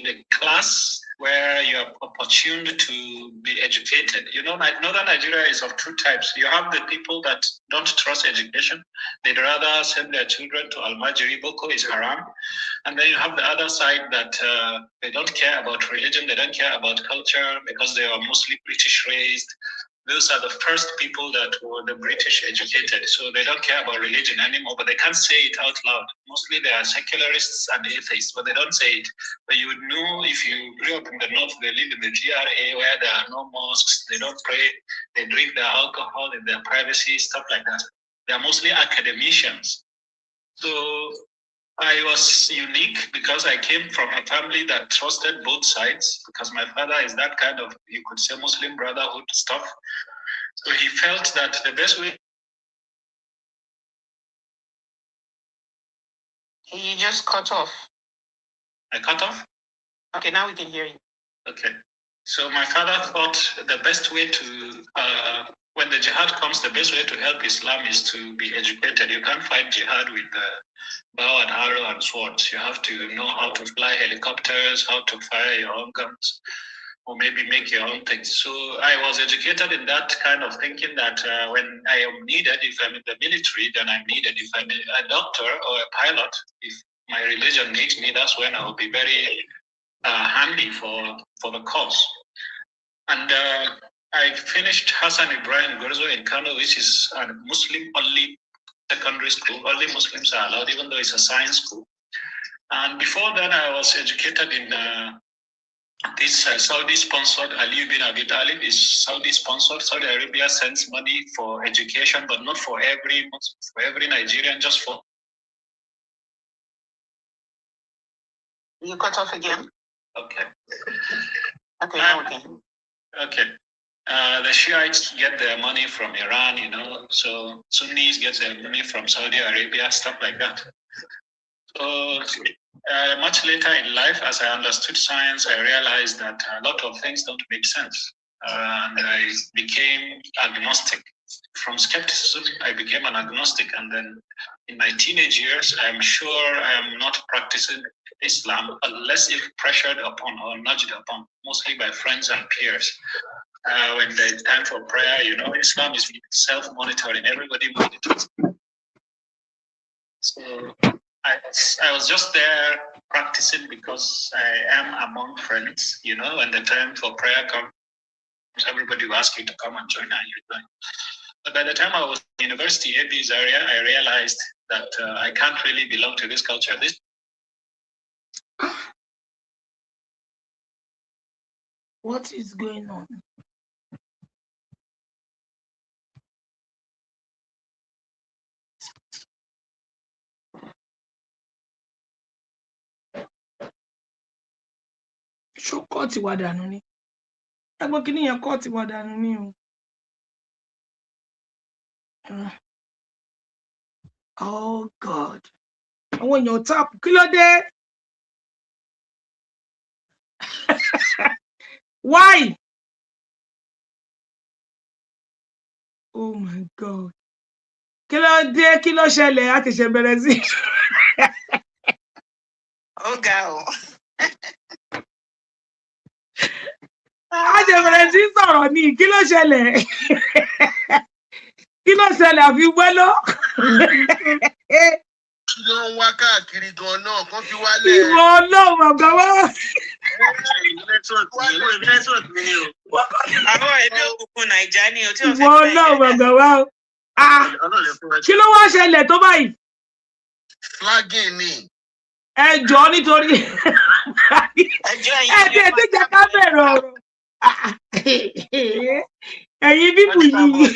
a class where you are opportuned to be educated. You know, northern Nigeria is of two types. You have the people that don't trust education. They'd rather send their children to Almajiri. Boko is haram. And then you have the other side that they don't care about religion. They don't care about culture because they are mostly British raised. Those are the first people that were the British educated. So they don't care about religion anymore, but they can't say it out loud. Mostly they are secularists and atheists, but they don't say it. But you would know if you grew up in the north, they live in the GRA where there are no mosques, they don't pray, they drink their alcohol in their privacy, stuff like that. They are mostly academicians. So I was unique because I came from a family that trusted both sides, because my father is that kind of, you could say, Muslim brotherhood stuff. So he felt that the best way. You just cut off. I cut off? Okay, now we can hear you. Okay. So my father thought the best way to, when the jihad comes, the best way to help Islam is to be educated. You can't fight jihad with bow and arrow and swords. You have to know how to fly helicopters, how to fire your own guns, or maybe make your own things. So I was educated in that kind of thinking that when I am needed, if I'm in the military, then I'm needed. If I'm a doctor or a pilot, if my religion needs me, that's when I'll be very handy for the cause. And I finished Hassan Ibrahim Gurzo in Kano, which is a Muslim-only secondary school. Only Muslims are allowed, even though it's a science school. And before then, I was educated in this Saudi-sponsored, Ali bin Abi Talib is Saudi-sponsored. Saudi Arabia sends money for education, but not for every Nigerian, just for. You cut off again? Okay. Okay, now we can. Okay. The Shiites get their money from Iran, you know, so Sunnis get their money from Saudi Arabia, stuff like that. So much later in life, as I understood science, I realized that a lot of things don't make sense. And I became agnostic. From skepticism, I became an agnostic. And then in my teenage years, I'm sure I am not practicing Islam unless if pressured upon or nudged upon, mostly by friends and peers. When there's time for prayer, you know, Islam is self-monitoring. Everybody monitors. So I was just there practicing because I am among friends, you know, when the time for prayer comes, everybody will ask you to come and join and you join. But by the time I was in university, AB's area, I realized that I can't really belong to this culture. What is going on? Ṣó kọ́ọ̀tì wà dànù ni? Ẹgbọ́n kí nìyẹn kọ́ọ̀tì wà dànù ni o. Oh God. Àwọn èèyàn tap kí ló dé? Why? Oh my God. Kí ló dé? Kí ló ṣẹlẹ̀? A ti ṣe bẹ̀rẹ̀ sí. Oh God. A ti bẹ̀rẹ̀ sí sọ̀rọ̀ ni. Kí ló ṣẹlẹ̀? Kí ló ṣẹlẹ̀ àfi wẹ́lọ́? Kí ló ń wá káàkiri gan náà kán fi wálẹ̀? Ìwọ Ọlọ́run bàbá wa. Àwọn ẹbí òkùnkùn Nàìjà ni o tí o fẹ́. Ìwọ Ọlọ́run bàbá wa. Kí ló wá ṣẹlẹ̀ tó báyìí? Flagging ni. Ẹ jọ̀ọ́ nítorí ẹ jẹ́ ká bẹ̀rẹ̀ ọ̀rọ̀. Ẹ̀yin bíbù yìí.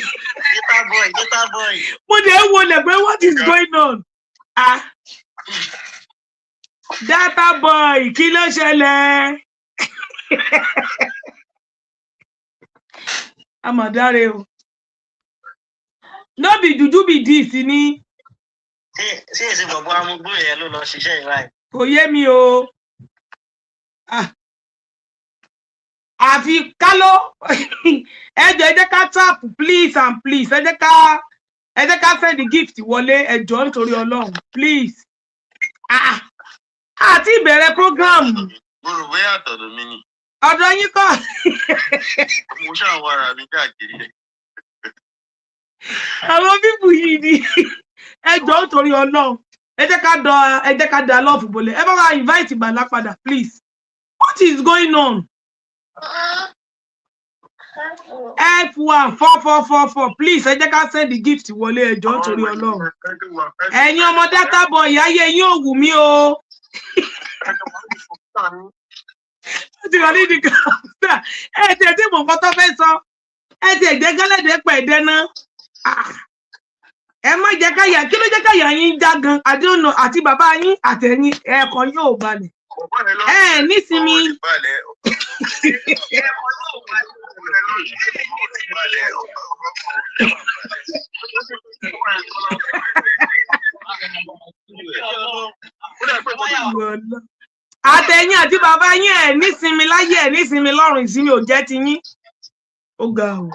Data boy. Mo dẹ̀ ń wọlé pé what is going on? Data boy, kí ló ṣẹlẹ̀? Àmọ̀dáre o. No be juju be this ni. Ṣé èsì bọ̀bọ̀ amúgbó yẹn ló lọ ṣiṣẹ́ ìwà ẹ̀? Kò yé mi o. Àfi kálọ́. Ẹ jọ̀ọ́ ẹ jẹ́ ká tap please and please. Ẹ jẹ́ ká send the gift wọlé ẹ jọ̀ọ́ nítorí Ọlọ́run please. Àti ìbẹ̀rẹ̀ program. Mo rò pé àtọ̀dọ̀ mi ni. Ọ̀dọ̀ yín kọ́. Mo ṣáà wá ara mi káàkiri. Àwọn bíbù yìí ni ẹ jọ̀ọ́ torí Ọlọ́run. Ẹ jẹ́ ká da love bolẹ̀. Ẹ bá wa invite Bala padà, please. What is going on? F1 4444, please. Ẹ jẹ́ ká send the gift wọlé ẹ jọ̀ọ́ torí Ọlọ́run. Ẹ̀yin ọmọ data boy, ayé yín ò wù mí o. Ti wà ní nìkan. Ẹ ti ẹ̀ tí mo kọ́ tó fẹ́ sọ. Ẹ ti ẹ̀jẹ̀ gẹ́lẹ́dẹ̀ pẹ̀ẹ́dẹ́ náà. Ẹ má jẹ́ káyà, kí ló jẹ́ káyà yín já gan? Àdéhùn àti bàbá yín àtẹ̀yìn ẹ̀ẹ̀kan yóò balẹ̀. Nísìnyí. Àtẹ̀yìn àti bàbá yín ẹ̀ nísinmi láyé ẹ̀ nísinmi lọ́rùn ìsinmi ò jẹ́ ti yín. Ó ga o.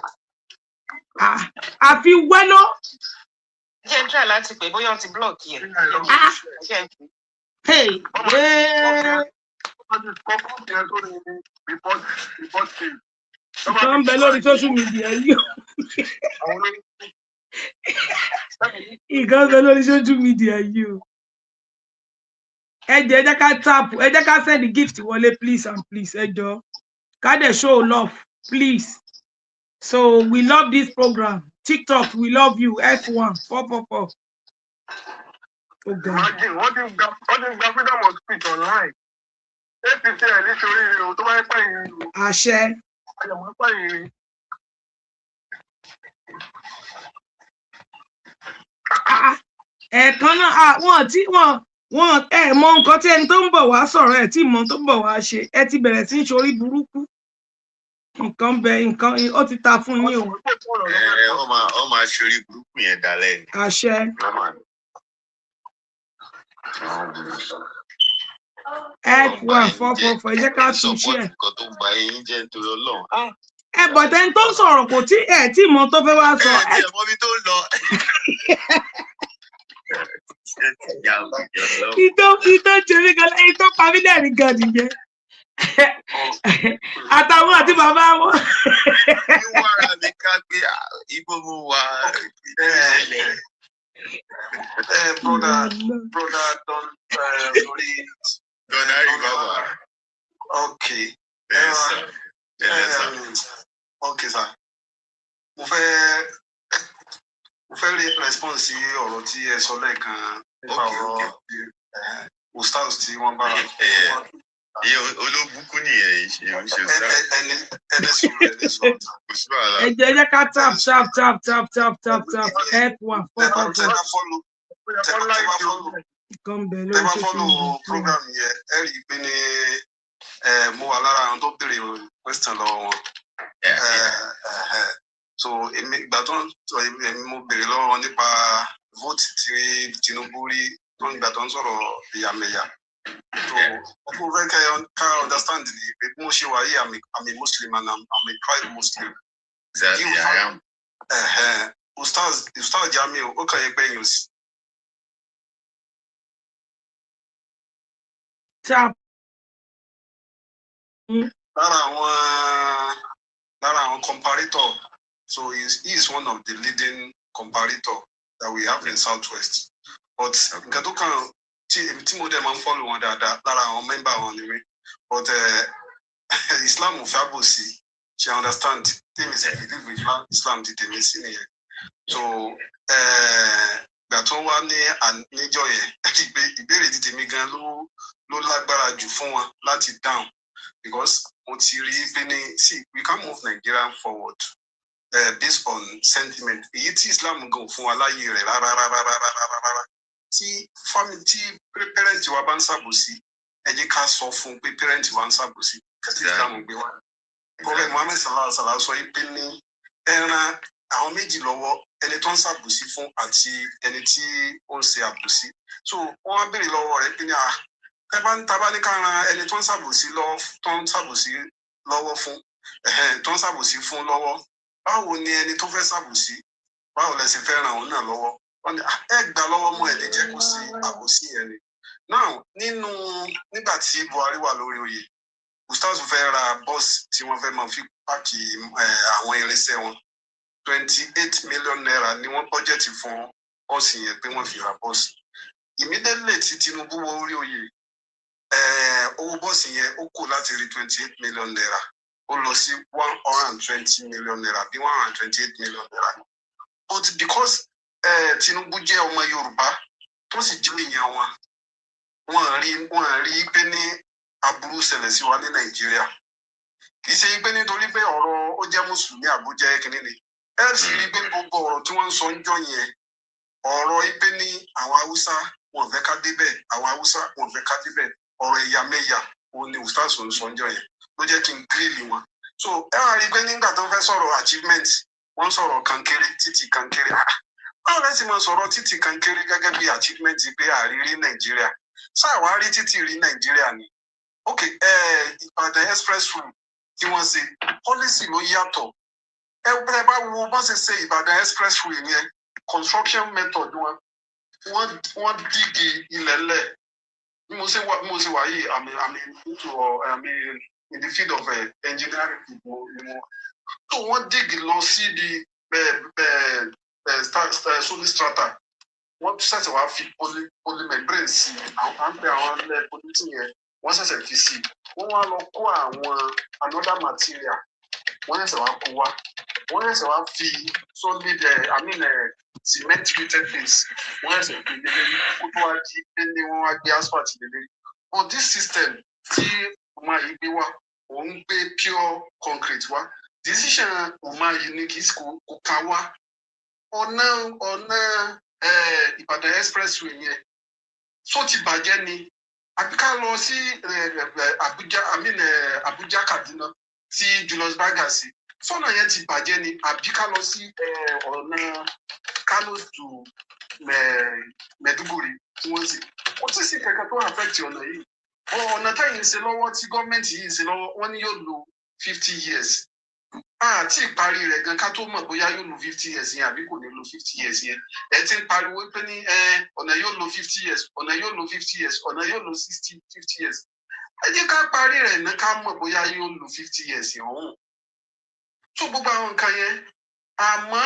Àfi wẹ́lọ́. Jẹ́ ń try láti pè bóyá wọ́n ti block yẹn. Wọ́n ń bẹ lórí social media yìí. Ìkan bẹ lórí social media yìí. Ẹ jẹ́ ká tap, ẹ jẹ́ ká send the gift wọlé, please and please. Ẹ jọ̀ọ́. Ká dẹ̀ show love, please. So we love this program. TikTok, we love you. F1 444. Oh God. Imagine what is the freedom of speech online? APC ẹ̀ ní sórí rẹ̀ o tó bá ń pè yín. Àṣẹ. Àyàmọ́ pè yín. Ẹ̀ẹ̀kan náà wọ́n ẹ mọ nǹkan tí ẹni tó ń bọ̀ wá sọ̀rọ̀ ẹ̀ tí mọ tó ń bọ̀ wá ṣe ẹ ti bẹ̀rẹ̀ sí í ṣorí burúkú. Nǹkan ó ti ta fún yín o. Ó máa ṣorí burúkú yẹn dalẹ̀ ni. Àṣẹ. F1 444, ẹ jẹ́ ká tún ṣe ẹ̀. Nǹkan tó ń ba eyín jẹ́ nítorí Ọlọ́run. Ẹ bọ̀tẹ́ tó ń sọ̀rọ̀ kò tí ẹ̀ tí mọ tó fẹ́ wá sọ. Ẹ mọ ibi tó ń lọ. Ìtọ́ jẹ́rí gan, ìtọ́ pàmí lẹ́rìí gan nìyẹn. Àtàwọn àti bàbá wọn. Wíwá ara mi ká gbé ibo mo wà. Brother don lórí. Donna Ribaba. Okay. Yes, sir. Yes, sir. Okay, sir. Mo fẹ́ rí response sí ọ̀rọ̀ tí ẹ sọ lẹ́ẹ̀kan nípa ọ̀rọ̀ ustaz tí wọ́n bá olóbùkú nìyẹn ṣe ẹni sùn. Ẹ jẹ́ ká tap F1 444. Tẹ́ bá follow program yẹn ẹ rí i pé ní mo wà lára àwọn tó béèrè question lọ́wọ́ wọn. So ìgbà tó mo béèrè lọ́wọ́ wọn nípa vote tí Tinubu rí ìgbà tó ń sọ̀rọ̀ ìyàmẹ̀yà. So mo fẹ́ ká understand ni pé bí mo ṣe wà yìí I'm a Muslim and I'm a proud Muslim. Exactly, I am. Ustaz Jamiu ó kàn yẹ pé yín sí. Lára àwọn comparator, so he is one of the leading comparator that we have in Southwest. But nǹkan tó kàn tí mo dẹ̀ máa ń follow wọn dáadáa lára àwọn member wọn ni mí. But Islam ò fẹ́ àbòsí, she understand. Tèmi sì believe with Islam ti tèmi sí nìyẹn. So ìgbà tó wá níjọ́ yẹn ìbéèrè ti tèmi gan ló lágbára jù fún wọn láti down, because mo ti rí pé ní see we can move Nigeria forward based on sentiment. Èyí tí Islam gan fún wa láyé rẹ̀ rárá tí family tí parent wa bá ń ṣàbòsí ẹ jẹ́ ká sọ fún pé parent wa ń ṣàbòsí kẹsì Islam gbé wa. Prophet Muhammad sallallahu alaihi wasallam sọ pé ní ẹran àwọn méjì lọ́wọ́, ẹni tó ń ṣàbòsí fún àti ẹni tí ó ń ṣe àbòsí. So wọ́n á béèrè lọ́wọ́ rẹ̀ pé ní tábà ní ká ran ẹni tó ń ṣàbòsí lọ́wọ́ fún tó ń ṣàbòsí fún lọ́wọ́, báwo ni ẹni tó fẹ́ ṣàbòsí báwo lẹ ṣe fẹ́ ràn òun náà lọ́wọ́? Wọ́n ní ẹ gbà lọ́wọ́ mọ́ ẹ lè jẹ́ kó sí àbòsí yẹn ni. Now nígbà tí Buhari wà lórí oyè ustaz fẹ́ ra bọ́ọ̀sì tí wọ́n fẹ́ máa fi páàkì àwọn irinṣẹ́ wọn 28 million naira ni wọ́n bọ́jẹ̀tì fún bọ́ọ̀sì yẹn pé wọ́n fi ra bọ́ọ̀sì. Immediately tí Tinubu wọ orí oyè owó bọ́ọ̀sì yẹn ó kù láti rí 28 million naira ó lọ sí 120 million naira bí 128 million naira. But because Tinubu jẹ́ ọmọ Yorùbá tó sì jẹ́ èèyàn wọn, wọ́n rí pé ní aburú ṣẹlẹ̀ sí wa ní Nàìjíríà. Kì í ṣe pé nítorí pé ọ̀rọ̀ ó jẹ́ Mùsùlùmí àbújẹ́ kìíní ni. Ẹ sì rí pé gbogbo ọ̀rọ̀ tí wọ́n ń sọ ń jọ yẹn, ọ̀rọ̀ pé ní àwọn Haúsá wọn fẹ́ ká débẹ̀, àwọn Haúsá wọn fẹ́ ká débẹ̀, ọ̀rọ̀ ẹ̀yàmẹ̀yà òun ni ustaz ń sọ ń jọ yẹn ló jẹ́ kí n gírìlì wọn. So ẹ wá rí pé nígbà tó ń fẹ́ sọ̀rọ̀ achievement, wọ́n sọ̀rọ̀ kankéré, títì kankéré. Báwo lẹ sì máa sọ̀rọ̀ títì kankéré gẹ́gẹ́ bí achievement pé àrírí Nàìjíríà? Sáà wá rí títì rí Nàìjíríà ni. Ok, Ìbàdàn expressway tí wọ́n ṣe policy ló yàtọ̀. Ẹ bá wo bá ṣe ṣe Ìbàdàn expressway yẹn, construction method wọ́n dígì ilẹ̀ lẹ̀. Bí mo ṣe wà yìí, I'm in the field of engineering people. So wọ́n dígì lọ sí di solid strata. Wọ́n ṣẹ̀ṣẹ̀ wá fi polymembrane sí àwọn pé àwọn ilẹ̀ polluting yẹn wọ́n ṣẹ̀ṣẹ̀ fi sí. Wọ́n wá lọ kó àwọn another material. Wọ́n ṣẹ̀ṣẹ̀ wá kó wá. Wọ́n ṣẹ̀ṣẹ̀ wá fi solid cement treated base. Wọ́n ṣẹ̀ṣẹ̀ fi lélẹ́rí kó tó wá di pé ní wọ́n wá gbé asphalt lélẹ́rí. But this system tí Umahi gbé wá, òun gbé pure concrete wá. Decision Umahi ní kì í kò ká wá. Ọ̀nà Ìbàdàn expressway yẹn so ti bàjẹ́ ni. Àbí ká lọ sí Abuja Kaduna tí Julius Berger sí. Sọ́nà yẹn ti bàjẹ́ ni. Àbí ká lọ sí ọ̀nà Kano to Maiduguri tí wọ́n sì. Ó ti sì kẹ̀kẹ́ tó affect ọ̀nà yìí. Ọ̀nà táyì ń ṣe lọ́wọ́ tí gọ́ọ̀mẹ̀ntì yìí ń ṣe lọ́wọ́, wọ́n ní yóò lo 50 years. Àti ìparí rẹ̀ gan ká tó mọ̀ bóyá yóò lo 50 years yẹn àbí kò ní lo 50 years yẹn. Ẹ ti ń pariwo pé ní ọ̀nà yóò lo 50 years, ọ̀nà yóò lo 50 years, ọ̀nà yóò lo 50 years. Ẹ jẹ́ ká parí rẹ̀ náà ká mọ̀ bóyá yóò lo 50 years yẹn ọ̀hún. Tó gbogbo àwọn nǹkan yẹn, àmọ́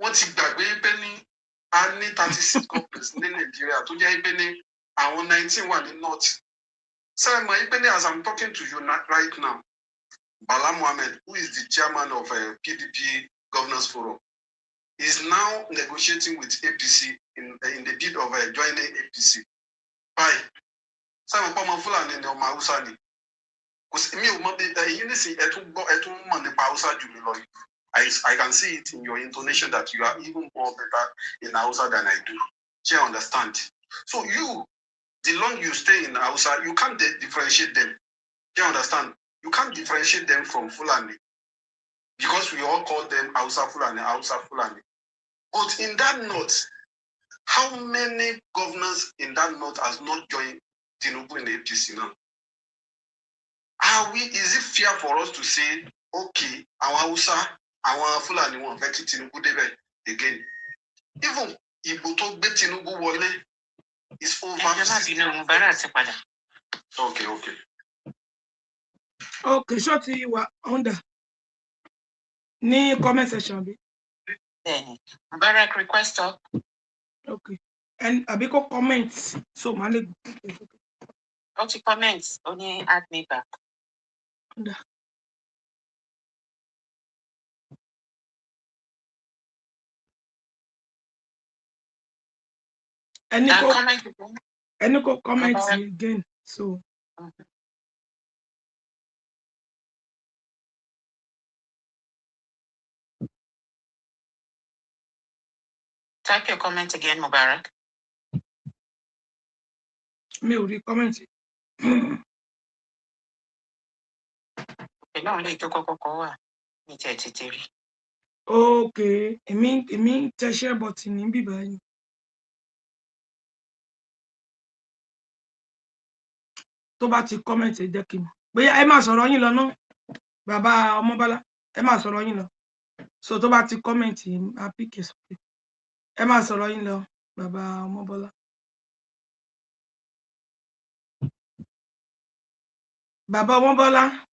wọ́n ti gbàgbé pé ní a ní 36 governors ní Nàìjíríà tó jẹ́ pé ní àwọn 19 wà ní north. Sẹ́yìn mọ̀ pé ní as I'm talking to you right now, Bala Mohammed, who is the chairman of PDP Governors Forum, is now negotiating with APC in the bid of joining APC. Bye. Sẹ́yìn pọ́ ọmọ Fúlàní ni ọmọ Haúsá ni. Kò sí mi ò mọ ẹ̀yin nísìnyí ẹ tún mọ̀ nípa Haúsá jù mí lọ. I can see it in your intonation that you are even more better in Hausa than I do. Do you understand? So you, the long you stay in Hausa, you can't differentiate them. Do you understand? You can't differentiate them from Fulani because we all call them Hausa Fulani, Hausa Fulani. But in that north, how many governors in that north has not joined Tinubu in the APC now? Is it fair for us to say, okay, our Hausa, our Fulani won't get Tinubu débẹ̀ again? Even Igbo tó gbé Tinubu wọlé is over. Okay. Okay, ṣó ti wà under ní comment section bí. Mubarak request up. Okay, and àbí kó comment so màá lè. Ó ti comment, ó ní add me back. Under. Ẹni kó comment again so. Type your comment again, Mubarak. Mi ò rí comment. Náà lè tó kọ́kọ́ wà ní tẹ̀tẹ̀tẹ̀ rí. Okay, èmi tẹ share button ní bíbá yìí. Tó bá ti comment ẹ jẹ́ kí n mọ̀. Bóyá ẹ máa sọ̀rọ̀ yín lọ náà. Bàbá Ọmọbọ́lá, ẹ máa sọ̀rọ̀ yín lọ. So tó bá ti comment a pick it. Ẹ máa sọ̀rọ̀ yín lọ, Bàbá Ọmọbọ́lá. Baba Mobola.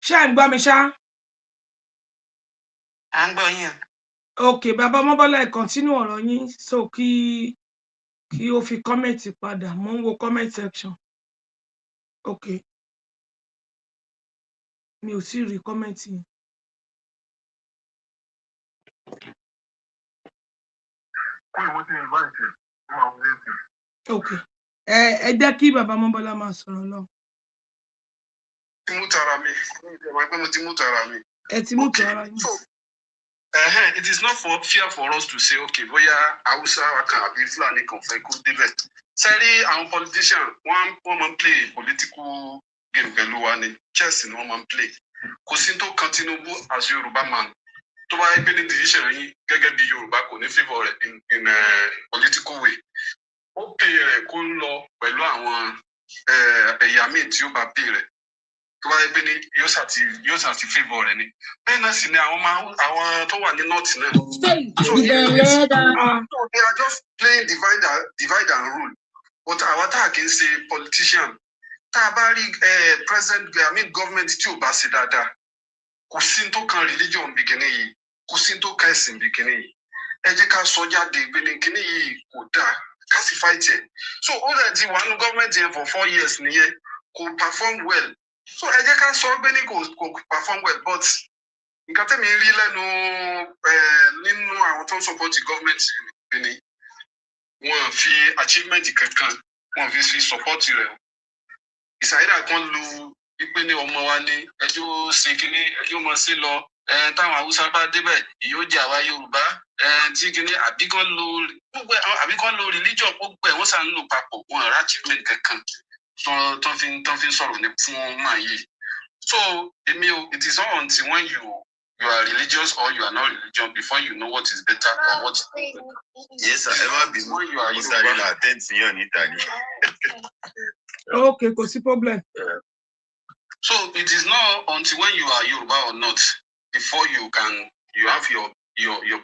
Ṣé ẹ ń gbọ́ mi ṣá? À ń gbọ́ yín. Okay, Baba Mobola, ẹ continue ọ̀rọ̀ yín so kí o fi comment padà. Mo ń wo comment section. Okay. Mi ò sì rí comment yín. Okay. Ẹ jẹ́ kí Baba Mobola máa sọ̀rọ̀ lọ. Ẹ ti mú tara yín. It is not for fear for us to say, okay, boya Hausa kan àbí Fulani kan fẹ́ kó débẹ̀. Sẹ́rí àwọn politician wọ́n máa ń play political game pẹ̀lú wa ni chess ni wọ́n máa ń play. Kò sí tó kan Tinubu as Yorùbá man. Tó bá yẹ pé ní decision yín gẹ́gẹ́ bí Yorùbá kò ní favour rẹ̀ in a political way. Ó pè rẹ̀ kó lọ pẹ̀lú àwọn ẹ̀yà míì tí ó bá pè rẹ̀. Tó bá yẹ pé ní yóò ṣàti favour rẹ̀ ni. Bẹ́ẹ̀ náà sì ni àwọn tó wà ní north náà. So they are just playing divide and rule. But àwọn tá a kì í ṣe politician. Tá a bá rí government tí ò bá ṣe dáadáa. Kò sí tó kan religion bí kíní yìí. Kò sí tó kan ẹ̀sìn bí kíní yìí. Ẹ jẹ́ ká sọ jáde pé ní kíní yìí kò dáa. Ká sì fight ẹ̀. So ó lè ti wà ní government yẹn for 4 years nìyẹn. Kò perform well. So ẹ jẹ́ ká sọ pé ní kò perform well, but nǹkan tẹ́mi rí lẹ́nu nínú àwọn tó ń support government ni wọ́n fi achievement kankan wọ́n fi support rẹ̀. Ìsàyẹ̀dà kan lu wípé ní ọmọ wa ní ẹjọ́ ṣe kínní ẹjọ́ mọ̀ sí lọ táwọn Haúsá bá débẹ̀ yóò jẹ́ àwa Yorùbá tí kínní àbí kan lo religion gbogbo ẹ̀ wọ́n sàn ń lò papọ̀ wọn àrà achievement kankan tó fi sọ̀rọ̀ ní fún máa yìí. So it is not until when you are religious or you are not religious before you know what is better or what is better. Yes, sir. Ever been when you are Israeli na attention in Italy. Okay, kò sí problem. So it is not until when you are Yoruba or not before you have your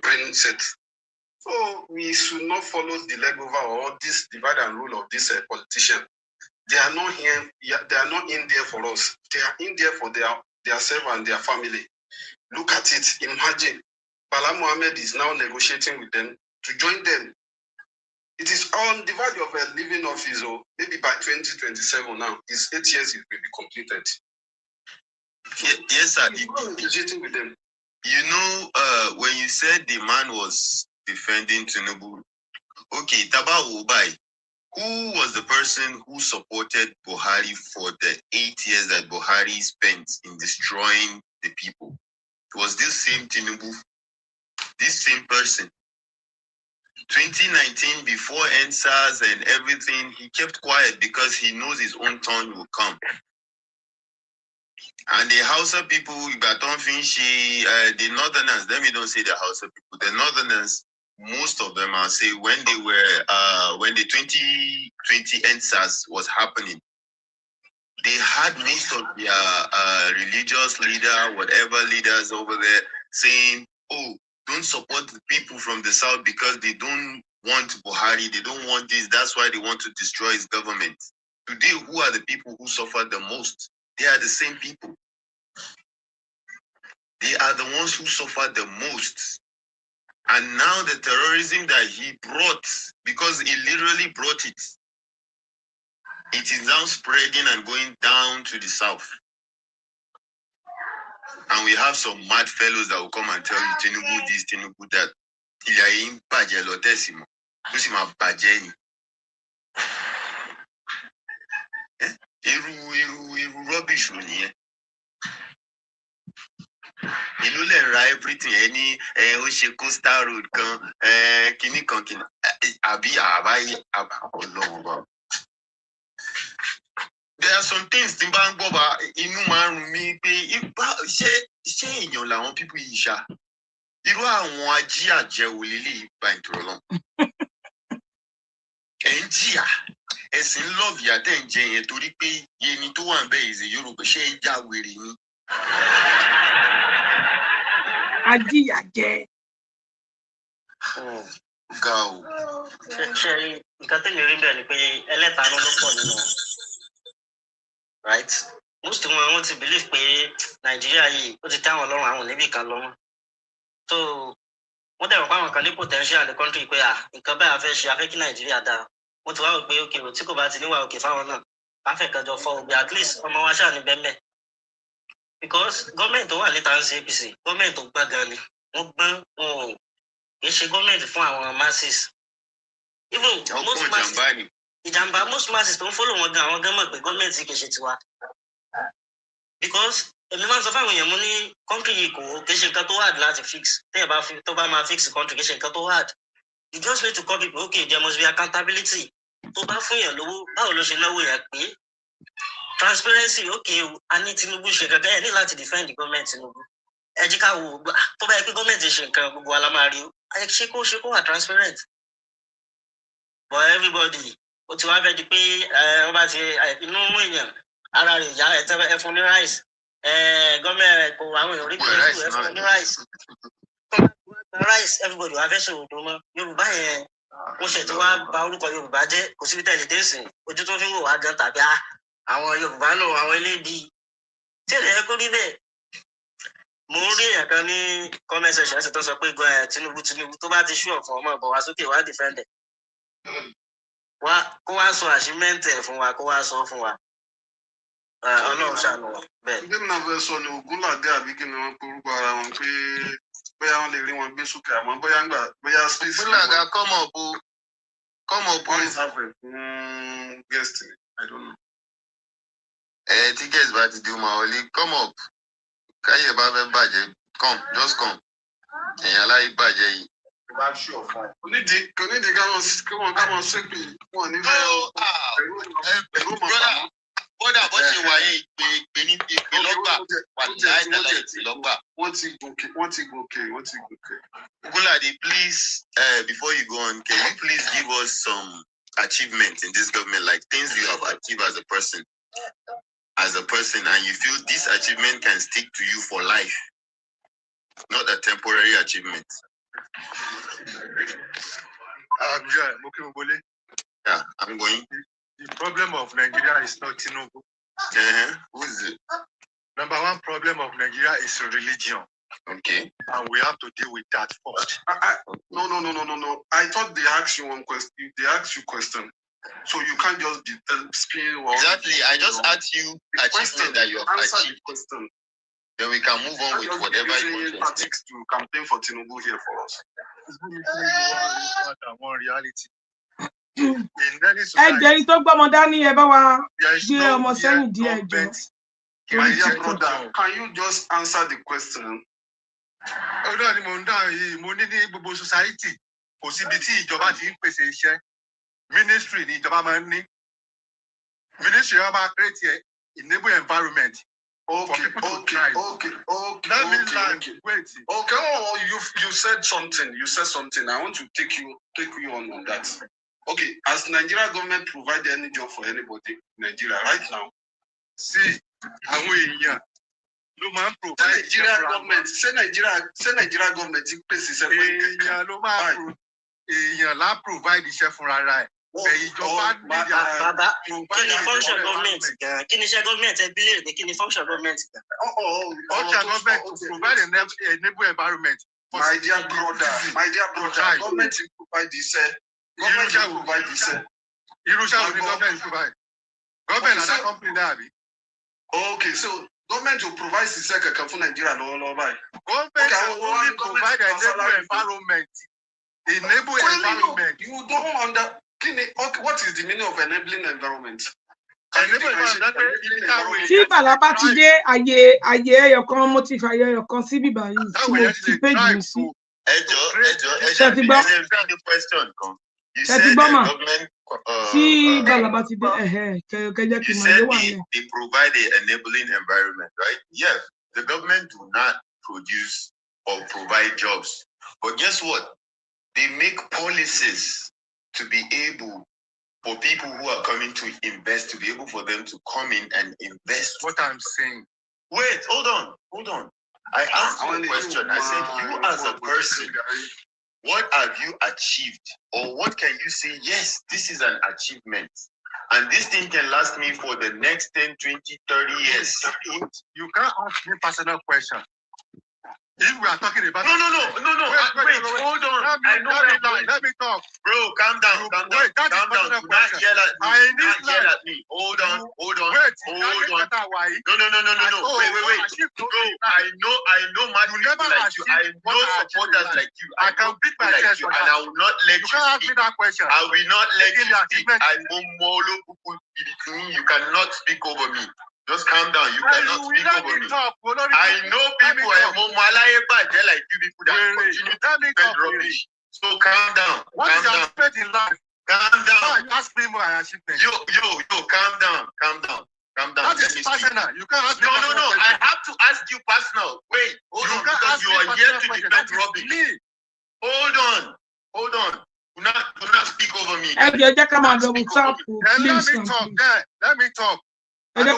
brain set. So we should not follow the leg over or this divide and rule of this politician. They are not here. They are not in there for us. They are in there for their self and their family. Look at it. Imagine, Bala Mohammed is now negotiating with them to join them. It is on the value of a living office, or maybe by 2027 now, his 8 years it will be completed. Yes, sir. Negotiating with them. You know, when you said the man was defending Tinubu, okay, Tabawo Ubai, who was the person who supported Buhari for the 8 years that Buhari spent in destroying the people? It was this same Tinubu, this same person. 2019, before NSAS and everything, he kept quiet because he knows his own turn will come. And the Hausa people, the Northerners, let me don't say the Hausa people, the Northerners, most of them, I'll say, when they were, when the 2020 NSAS was happening, they had most of their religious leader, whatever leaders over there saying, oh, don't support the people from the South because they don't want Buhari, they don't want this, that's why they want to destroy his government. Today, who are the people who suffer the most? They are the same people. They are the ones who suffer the most. And now the terrorism that he brought, because he literally brought it, it is now spreading and going down to the south. And we have some mad fellows that will come and tell you, Tinubu this, Tinubu that. Rubbish. You know, everything, any coastal road, kini. There are some things in Bangboba in Numan people isha. Irú àwọn ají àjẹ òlélẹ ìgbà ìtòrọlọ. Ẹ ń jìyà, ẹ̀sìn love yà tẹ̀ ń jẹ yẹn torí pé yẹni tó wà ń bẹ̀ ìzè Yorùbá ṣe é já wèrè ni. ajíyàjẹ. Go. Ṣé nǹkan tẹ́lẹ̀ rí bẹ́ẹ̀ ni pé ẹlẹ́ta ló pọ̀ nínú wọn. Right? Most of them want to believe pé Nàìjíríà yìí ó ti tẹ́ àwọn ọlọ́run àwọn níbì kan lọ́mọ. So wọ́n dẹ̀rọ̀ pé àwọn kan ní potential ní country pé nǹkan bẹ́ẹ̀ a fẹ́ ṣe a fẹ́ kí Nàìjíríà dáa. Wọ́n ti wá rò pé òkè tí kò bá ti níwà òkè fáwọn náà a fẹ́ kan jọ fọ́ ògbé at least ọmọ wa ṣáà ní bẹ́ẹ̀ because gọ́ọ̀mẹ̀ntì tó wà níta ń ṣe APC gọ́ọ̀mẹ̀ntì tó gbọ́n gan ni wọ́n gbọ́n wọn ò kì í ṣe gọ́ọ̀mẹ̀ntì fún àwọn masses. Even most masses ìjàmbá most masses tó ń follow wọn gan àwọn gan mọ̀ pé gọ́ọ̀mẹ̀ntì kì í ṣe tiwa. Because èmi máa ń sọ fáwọn èèyàn mo ní country yìí kì í ṣe nǹkan tó hard láti fix tó bá máa fix country kì í ṣe nǹkan tó hard. You just need to call people okay there must be accountability. Tó bá fún yàn lówó báwo ló ṣe náwó yẹn pé transparency okay a ní Tinubu ṣe gẹ́gẹ́ ẹ ní láti defend the government Tinubu. Ẹ jí ká wo tó bá yẹ pé gọ́ọ̀mẹ̀ntì ṣe nǹkan gbogbo wa la máa rí ṣé kó wà transparent. But everybody ó ti wá fẹ́ di pé wọ́n bá ti inú mú èèyàn ara rẹ̀ yá ẹ fún ní rice gọ́ọ̀mẹ̀ntì kò àwọn èèyàn rí bí ẹ fún ní rice. Rice everybody wá fẹ́ ṣe òdo mọ́ Yorùbá yẹn wọ́n ṣe tí wọ́n á ba orúkọ Yorùbá jẹ́ kò síbi tẹ̀lé dẹ́sìn ojú tó fi ń wò wá gan tàbí àwọn Yorùbá náà àwọn eléyìí tí èdè yẹn kó rí bẹ́ẹ̀. Mo rí èèyàn kan ní comment section ṣe tó sọ pé Tinubu tó bá ti ṣú ọ̀fọ̀ ọmọ ọ̀bọ̀ wá sókè wá defend kó wá sọ achievement ẹ̀ fún wa kó wá sọ fún wa Ọlọ́run ṣàánú wa bẹ́ẹ̀. Bí mo fẹ́ sọ ni Ògúnládé àbí kí ni wọ́n porúkọ ara wọn pé bóyá wọ́n lè rí wọn gbé sókè àmọ́ bóyá space. Ògúnládé come up. What is happening? Guest, I don't know. Tickets bá ti di ma wọlé come up. Káyé bá fẹ́ bàjẹ́ come just come. Ẹ̀yin aláì bàjẹ́ yìí. Bá ṣú ọ̀fọ̀. Onídìí kí wọ́n ká wọn ṣépè wọn ní ẹ̀rọ mọ̀. Bọ́dà bó ṣe wà yẹn ìpè ní ìpè lọ́gbà wà láìdáláì ti lọ́gbà. Wọ́n ti gòkè. Ògúnládé, please, before you go on, can you please give us some achievements in this government, like things you have achieved as a person, and you feel this achievement can stick to you for life, not a temporary achievement? Yeah, I'm going. The problem of Nigeria is not Tinubu. Who is it? Number one problem of Nigeria is religion. Okay. And we have to deal with that first. No. I thought they asked you one question. They asked you question. So you can't just be spinning. Exactly. I just asked you achievement that you have achieved. Question. Then we can move on with whatever you want to say. To campaign for Tinubu here for us. One reality. Ẹ̀jẹ̀ tó gbọ́mọ dání ẹ bá wa gbé ọmọ sẹ́yìn díẹ̀ jọ. My dear brother, can you just answer the question? Ọ̀dọ́ ni mo ń dáhùn yìí, mo ní gbogbo society kò síbi tí ìjọba ti ń pèsè iṣẹ́. Ministry ni ìjọba máa ń ní. Ministry wọn máa create enable environment. Okay. That means like, wait. Okay, you said something. I want to take you on that. Okay, has Nigeria government provided any job for anybody in Nigeria right now? See, àwọn èèyàn ló máa ń provide. Nigeria government ti pèsè iṣẹ́ fún èèyàn ló máa èèyàn lá provide iṣẹ́ fúnra rẹ̀. Ìjọba bàbá kí ni function government gan? Kí ni iṣẹ́ government ẹ bí léèrè pé kí ni function government gan? Function government to provide enable environment. My dear brother, government will provide iṣẹ́. Government will provide iṣẹ́. Irúṣẹ́ wo ni government provide? Government na company náà àbí? Okay, so government will provide iṣẹ́ kankan fún Nigeria lọ́wọ́lọ́wọ́ báyìí. Government will only provide enable environment. Enable environment. You don't what is the meaning of enabling environment? Tí Bàlá ti dé àyè ẹyọkan mo ti fàyè ẹyọkan sí bíbá yìí tí mo ti péjì mi sí. Ẹjọ́ ti gbọ́ mà tí Bàlá ti dé kẹjẹ kí n máa yé wà yẹn. They provide an enabling environment, right? Yes, the government do not produce or provide jobs, but guess what? They make policies to be able for people who are coming to invest, to be able for them to come in and invest. What I'm saying. Wait, hold on. I asked you a question. I said, you as a person, what have you achieved? Or what can you say, yes, this is an achievement? And this thing can last me for the next 10, 20, 30 years. You can't ask me personal questions. If we are talking about... No. Wait, hold on. Let me talk. Bro, calm down. Wait, that calm is down. personal Do not question. yell at me. I need Do not yell at me. Hold on. Wait, No. Wait. Bro, I know mad people like you. I know supporters like you. I can beat my chest and I will not let you can't ask me speak. that question. I will not let you speak. I You cannot speak over me. Just calm down. You cannot speak over me. I know people like you people that continue to defend rubbish. So calm down. What is your achievement in life? Calm down. Ask me my achievement. Yo, calm down. That is personal. You can't ask me No. I have to ask you personal. Wait, hold on, because you are here to defend rubbish. Hold on. Do not speak over me. Let me talk. Let me talk. Let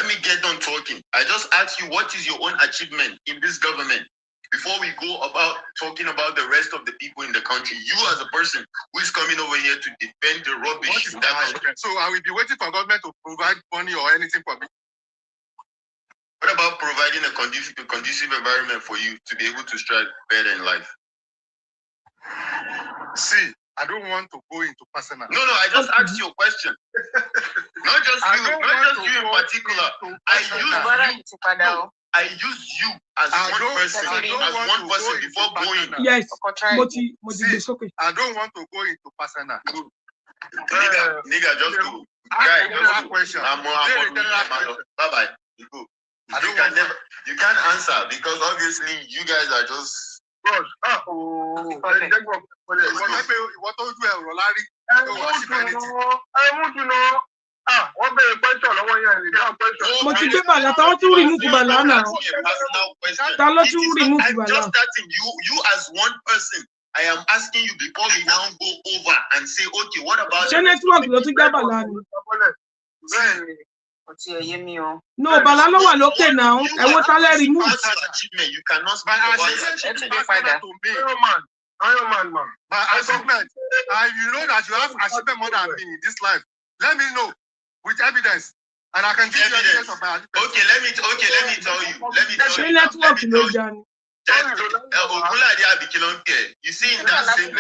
me get done talking. I just asked you, what is your own achievement in this government? Before we go about talking about the rest of the people in the country, you as a person who is coming over here to defend the rubbish in that country. So I will be waiting for government to provide money or anything for me. What about providing a conducive environment for you to be able to strive better in life? See, I don't want to go into personal. No, I just asked you a question. Not just you in particular. I use you as one person before going. Yes. See, I don't want to go into personal. Nigga, just go. Guy, just go. Question. Bye-bye. You go. You can't answer because obviously you guys are just... Mo ti gbé bàlá táwọn tún remove bàlá náà. Ta ló tún remove I'm bàlá? just starting you as one person. I am asking you before we now go over and say, okay, what about... Ṣé network ló tún gbé bàlá ni? No, bàlá ló wà lókè náà. Ẹ wo ta lẹ remove. What's your achievement? You cannot speak about achievement. Iron Man. My achievement. You know that you have achievement more than me in this life. Let me know with evidence, and I can give you evidence of my achievement. Okay, let me tell you. Ṣé network ló jà ni? You see, in that same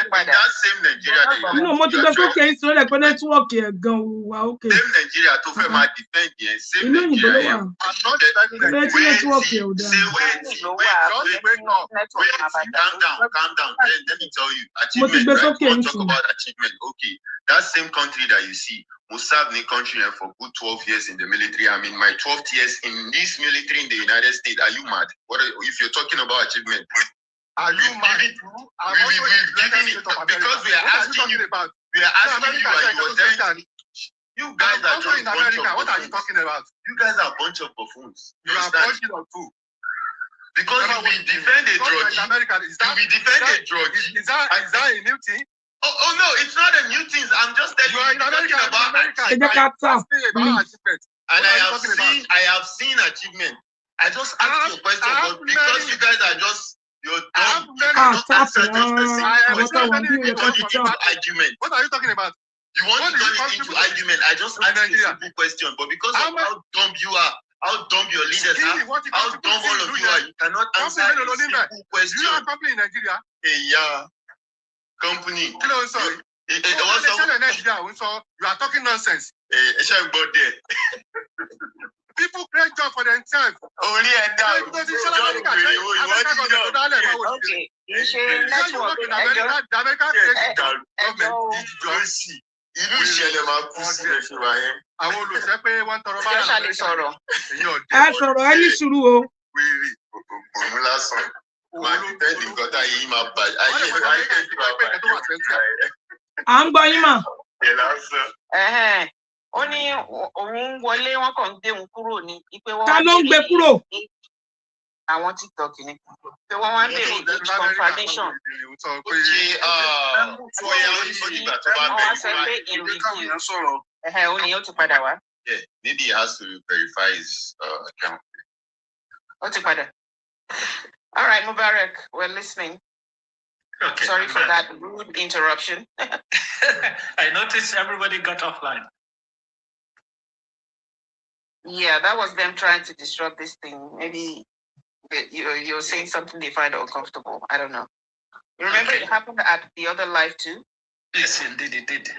Nigeria. No, mo ti gbé sókè yìí sọ lẹ pé network ẹ gan wà okay. Same Nigeria tó fẹ́ máa defend yẹn. Same Inú òyìnbó ló Nigeria. wà. Bẹ́ẹ̀ tí network ẹ ò dáa. Calm down. Let me tell you. Mo ti Achievement, gbé right? sókè We'll yìí talk sùn. about achievement. Okay, that same country that you see, served the country for good 12 years in the military. I mean, my 12th years in this military in the United States. Are you mad? If you're talking about achievement? Are you mad? Because we are asking you about. We are asking you, and you were telling. You guys are just in America. What are you talking about? You guys are a bunch of buffoons. You are a bunch of fools. Because we defend a drug. We defend a drug. Is that a new thing? Oh no, it's not a new thing. I'm just telling you. You are in America. And I have seen achievement. I just asked you a question, but because you guys are just you're dumb, you cannot answer just the same question. Argument. What are you talking about? You want to turn it into argument? I just asked you a simple question, but because of how dumb you are, how dumb your leaders are, how dumb all of you are, you cannot answer a simple question. You are a company in Nigeria. Yeah. Company. Sorry. You are talking nonsense. People create job for themselves. Only a doubt. Okay, you should network. À ń gbọ́ yín mà. Ó ní òun wọlé wọn kàn ń gbé òun kúrò ní. Ta ló ń gbé kúrò? àwọn TikTok ni pé wọ́n wá ń béèrè age confirmation. Okay, bóyá ó dìgbà tó bá wọ́n wá sọ pé in review ó ní ó ti padà wá. Yeah, maybe he has to verify his account. Ó ti padà. All right, Mubarak, we're listening. Okay. Sorry for that rude interruption. I noticed everybody got offline. Yeah, that was them trying to disrupt this thing. Maybe you're saying something they find uncomfortable. I don't know. You remember it happened at the other live too? Yes, indeed, it did.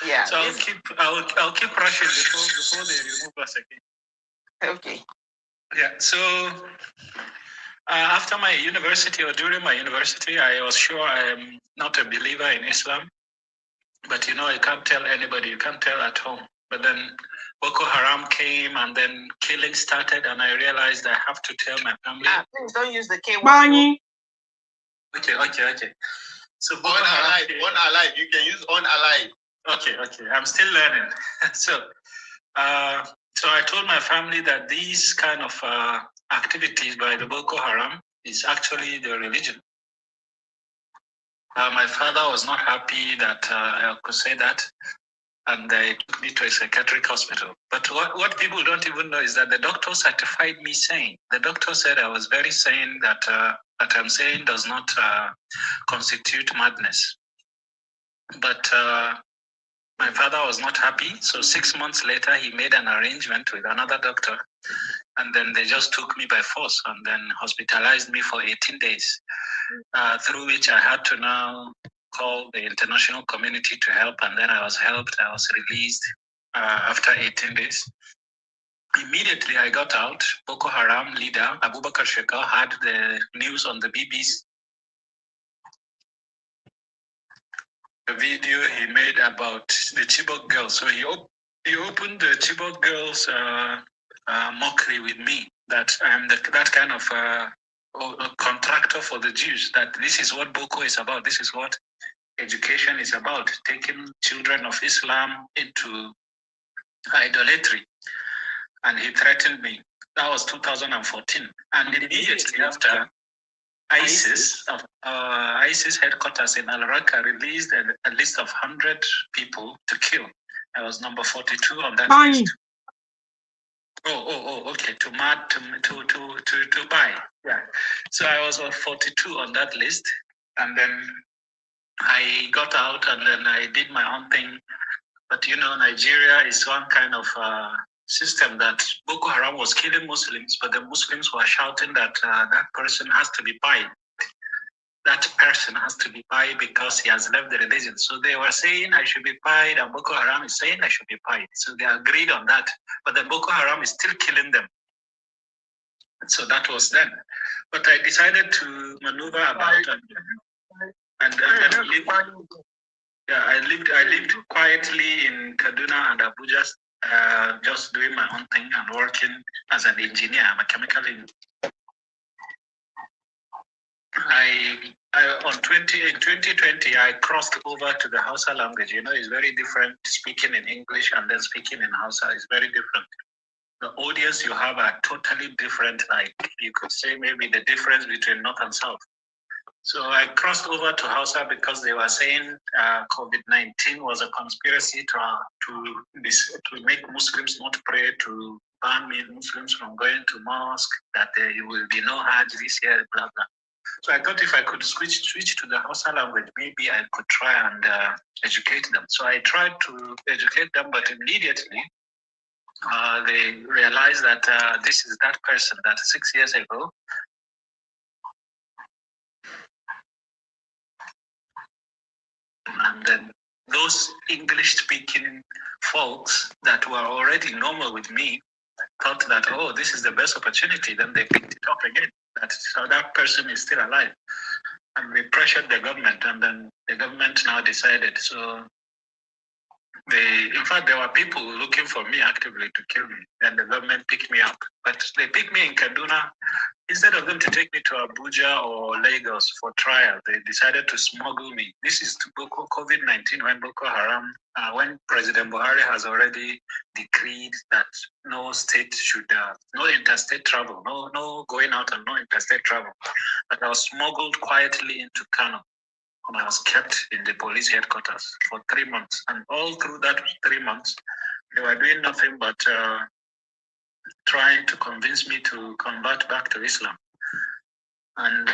Yeah. So I'll keep rushing before they remove us again. Okay. Yeah. So after my university or during my university, I was sure I am not a believer in Islam. But you can't tell anybody. You can't tell at home. But then Boko Haram came, and then killing started, and I realized I have to tell my family. Please don't use the K word. Bani. Okay. So unalive. You can use unalive. Okay. I'm still learning. So I told my family that these kind of activities by the Boko Haram is actually the religion. My father was not happy that I could say that, and they took me to a psychiatric hospital. But what people don't even know is that the doctor certified me sane. The doctor said I was very sane, that what I'm saying does not constitute madness. But my father was not happy. So 6 months later, he made an arrangement with another doctor. And then they just took me by force and then hospitalized me for 18 days, through which I had to now call the international community to help. And then I was helped. I was released after 18 days. Immediately I got out. Boko Haram leader Abubakar Shekau had the news on the BBC. The video he made about the Chibok girls. So he opened the Chibok girls mockery with me, that I'm that kind of a contractor for the Jews, that this is what Boko is about. This is what education is about, taking children of Islam into idolatry. And he threatened me. That was 2014. And immediately after, ISIS headquarters in Al-Raqqa released a list of 100 people to kill. I was number 42 on that list. Okay. To buy. Yeah. So I was 42 on that list, and then I got out, and then I did my own thing. But Nigeria is one kind of system that Boko Haram was killing Muslims, but the Muslims were shouting that that person has to be pied. That person has to be pied because he has left the religion. So they were saying I should be pied, and Boko Haram is saying I should be pied. So they agreed on that. But then Boko Haram is still killing them. So that was then. But I decided to maneuver about and live. Yeah, I lived quietly in Kaduna and Abuja, just doing my own thing and working as an engineer. I'm a chemical engineer. In 2020, I crossed over to the Hausa language. It's very different speaking in English and then speaking in Hausa is very different. The audience you have are totally different. Like you could say maybe the difference between North and South. So I crossed over to Hausa because they were saying COVID-19 was a conspiracy to make Muslims not pray, to ban Muslims from going to mosque, that there will be no Hajj this year, blah, blah. So I thought if I could switch to the Hausa language, maybe I could try and educate them. So I tried to educate them, but immediately they realized that this is that person that 6 years ago and then those English-speaking folks that were already normal with me thought that, oh, this is the best opportunity. Then they picked it up again. So that person is still alive. And we pressured the government, and then the government now decided. So in fact, there were people looking for me actively to kill me, and the government picked me up. But they picked me in Kaduna instead of them to take me to Abuja or Lagos for trial, they decided to smuggle me. This is to COVID-19 when Boko Haram, when President Buhari has already decreed that no state should, no interstate travel, no going out and no interstate travel. But I was smuggled quietly into Kano. And I was kept in the police headquarters for 3 months. And all through that 3 months, they were doing nothing but trying to convince me to convert back to Islam. And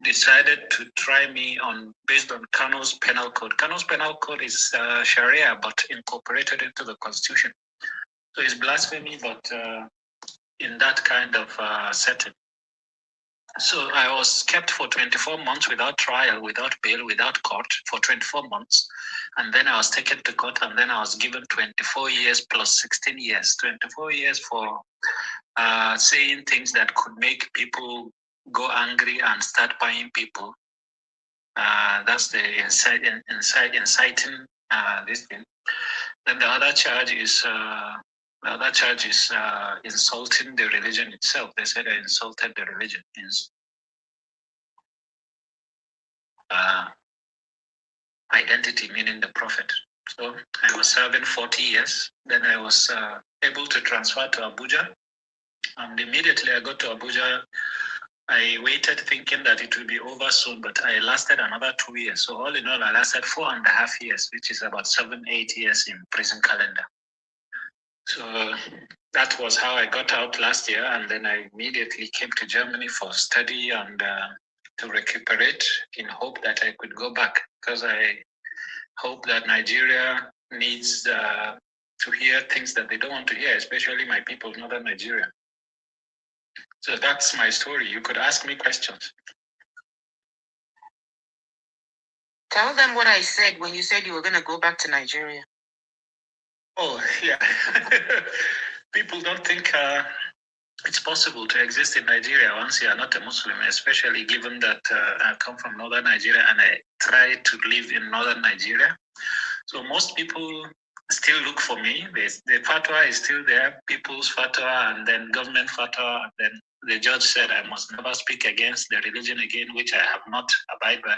decided to try me based on Kano's penal code. Kano's penal code is Sharia, but incorporated into the constitution. So it's blasphemy, but in that kind of setting. So I was kept for 24 months without trial, without bail, without court for 24 months. And then I was taken to court, and then I was given 24 years plus 16 years. 24 years for saying things that could make people go angry and start buying people. That's the inciting this thing. Then the other charge is insulting the religion itself. They said I insulted the religion. Identity, meaning the prophet. So I was serving 40 years. Then I was able to transfer to Abuja. And immediately I got to Abuja, I waited thinking that it would be over soon, but I lasted another 2 years. So all in all, I lasted 4.5 years, which is about 7-8 years in prison calendar. So that was how I got out last year. And then I immediately came to Germany for study and to recuperate in hope that I could go back, because I hope that Nigeria needs to hear things that they don't want to hear, especially my people in northern Nigeria. So that's my story. You could ask me questions. Tell them what I said when you said you were going to go back to Nigeria. Oh, yeah. People don't think it's possible to exist in Nigeria once you are not a Muslim, especially given that I come from northern Nigeria and I try to live in northern Nigeria. So most people still look for me. The fatwa is still there, people's fatwa, and then government fatwa. And then the judge said I must never speak against the religion again, which I have not abided by.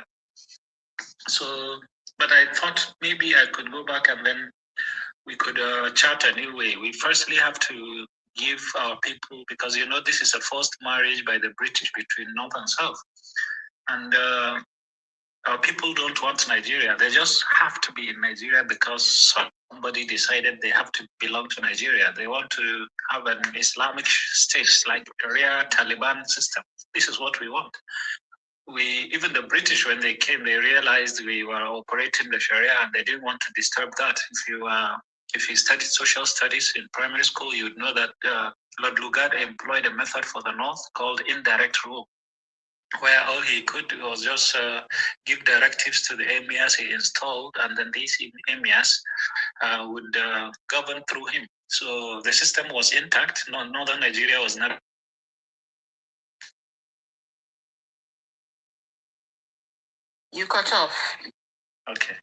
So, but I thought maybe I could go back and then we could chart a new way. We firstly have to give our people, because this is a forced marriage by the British between North and South. And our people don't want Nigeria. They just have to be in Nigeria because somebody decided they have to belong to Nigeria. They want to have an Islamic state like Sharia, Taliban system. This is what we want. Even the British, when they came, they realized we were operating the Sharia and they didn't want to disturb that. If you studied social studies in primary school, you'd know that Lord Lugard employed a method for the North called indirect rule, where all he could was just give directives to the emirs he installed, and then these emirs would govern through him. So the system was intact. Northern Nigeria was not. You cut off. Okay.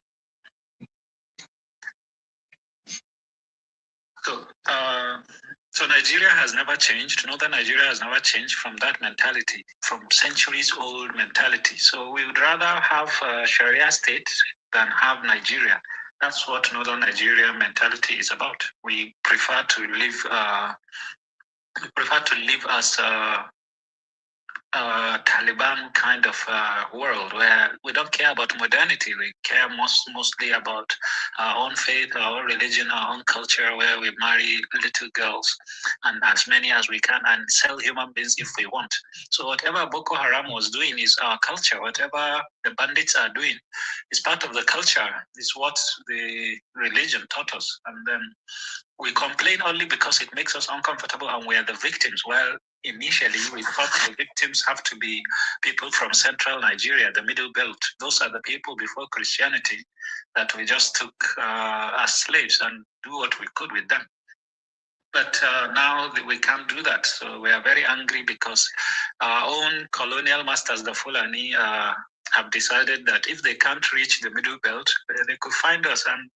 So Nigeria has never changed. Northern Nigeria has never changed from that mentality, from centuries old mentality. So we would rather have a Sharia state than have Nigeria. That's what Northern Nigeria mentality is about. We prefer to live as a Taliban kind of world where we don't care about modernity. We care mostly about our own faith, our own religion, our own culture, where we marry little girls and as many as we can and sell human beings if we want. So whatever Boko Haram was doing is our culture. Whatever the bandits are doing is part of the culture. It's what the religion taught us. And then we complain only because it makes us uncomfortable and we are the victims. Well, initially, we thought the victims have to be people from central Nigeria, the Middle Belt. Those are the people before Christianity that we just took as slaves and do what we could with them. But now we can't do that. So we are very angry because our own colonial masters, the Fulani, have decided that if they can't reach the Middle Belt, they could find us and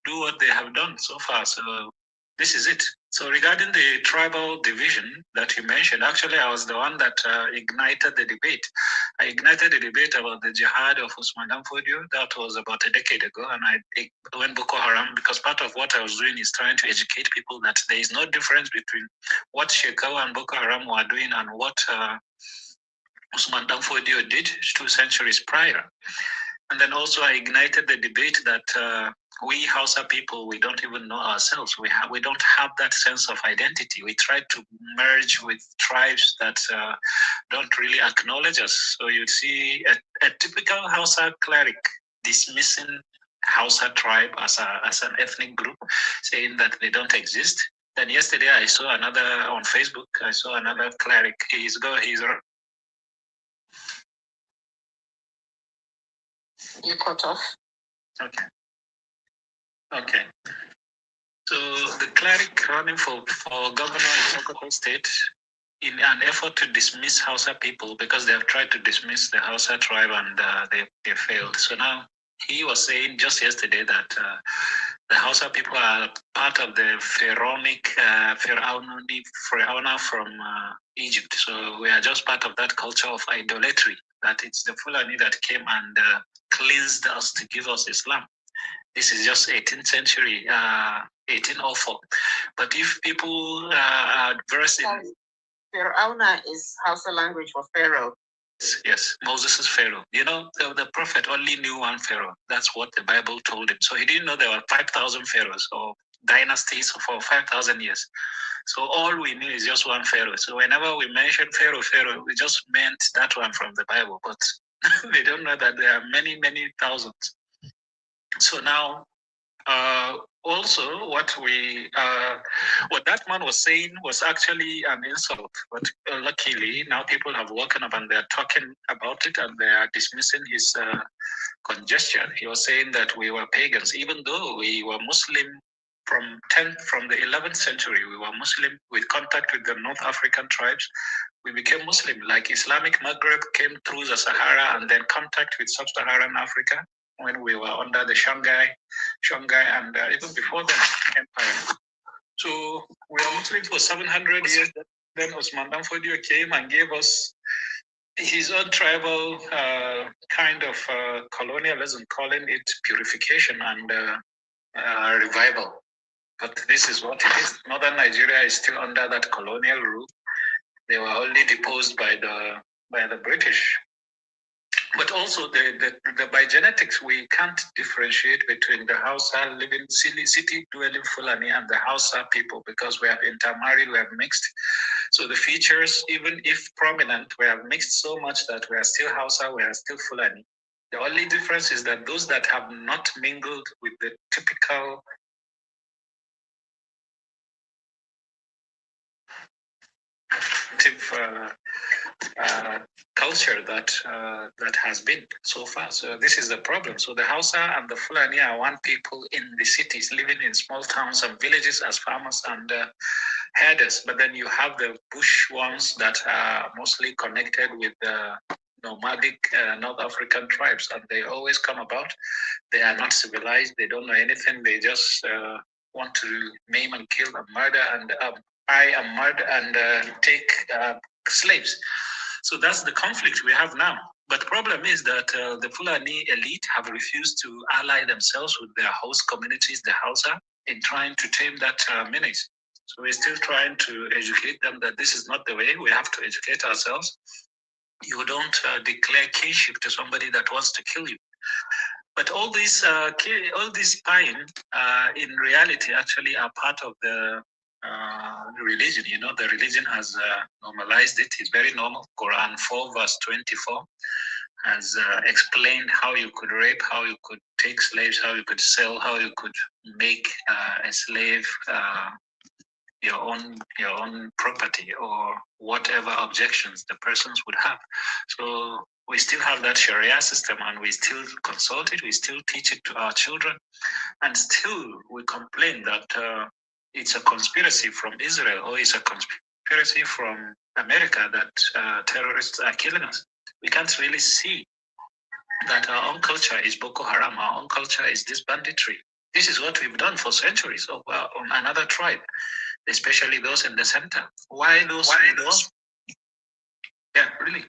do what they have done so far. So this is it. So regarding the tribal division that you mentioned, actually I was the one that ignited the debate. I ignited the debate about the jihad of Usman Dan Fodio. That was about a decade ago, and I went Boko Haram because part of what I was doing is trying to educate people that there is no difference between what Shekau and Boko Haram were doing and what Usman Dan Fodio did 2 centuries prior. And then also I ignited the debate that we Hausa people, we don't even know ourselves. We don't have that sense of identity. We try to merge with tribes that don't really acknowledge us. So you see a typical Hausa cleric dismissing Hausa tribe as an ethnic group, saying that they don't exist. Then yesterday I saw on Facebook, I saw another cleric. He's You cut off. Okay. So the cleric running for governor in Sokoto State in an effort to dismiss Hausa people because they have tried to dismiss the Hausa tribe and they failed. So now he was saying just yesterday that the Hausa people are part of the pharaonic Pharaona from Egypt. So we are just part of that culture of idolatry, that it's the Fulani that came and cleansed us to give us Islam. This is just 18th century, 1804. But if people are versed in... Pharaona is Hausa language for Pharaoh. Yes, Moses is Pharaoh. You know, the prophet only knew one Pharaoh. That's what the Bible told him. So he didn't know there were 5,000 Pharaohs or dynasties for 5,000 years. So all we knew is just one Pharaoh. So whenever we mention Pharaoh, we just meant that one from the Bible. But they don't know that there are many, many thousands. So now, also what that man was saying was actually an insult, but luckily now people have woken up and they're talking about it and they are dismissing his congestion. He was saying that we were pagans, even though we were Muslim from the 11th century. We were Muslim with contact with the North African tribes. We became Muslim, like Islamic Maghreb came through the Sahara and then contact with Sub-Saharan Africa when we were under the Shanghai and even before the empire. So we were Muslim for 700 years. Then Osman Dan Fodio came and gave us his own tribal kind of colonialism, calling it purification and revival. But this is what it is. Northern Nigeria is still under that colonial rule. They were only deposed by the British. But also by genetics, we can't differentiate between the Hausa living city dwelling Fulani and the Hausa people because we have intermarried, we have mixed. So the features, even if prominent, we have mixed so much that we are still Hausa, we are still Fulani. The only difference is that those that have not mingled with the typical culture that has been so far. So this is the problem. So the Hausa and the Fulani are one people in the cities, living in small towns and villages as farmers and herders. But then you have the bush ones that are mostly connected with the nomadic North African tribes, and they always come about. They are not civilized. They don't know anything. They just want to maim and kill and murder and take slaves. So that's the conflict we have now. But the problem is that the Fulani elite have refused to ally themselves with their host communities, the Hausa, in trying to tame that menace. So we're still trying to educate them that this is not the way. We have to educate ourselves. You don't declare kinship to somebody that wants to kill you. But all these spying, in reality, actually are part of the religion. You know, the religion has normalized it. It's very normal. Quran 4 verse 24 has explained how you could rape, how you could take slaves, how you could sell, how you could make a slave your own property, or whatever objections the persons would have. So we still have that Sharia system, and we still consult it, we still teach it to our children, and still we complain that it's a conspiracy from Israel, or it's a conspiracy from America that terrorists are killing us. We can't really see that our own culture is Boko Haram, our own culture is this banditry. This is what we've done for centuries on another tribe, especially those in the center. Why those? Yeah, really.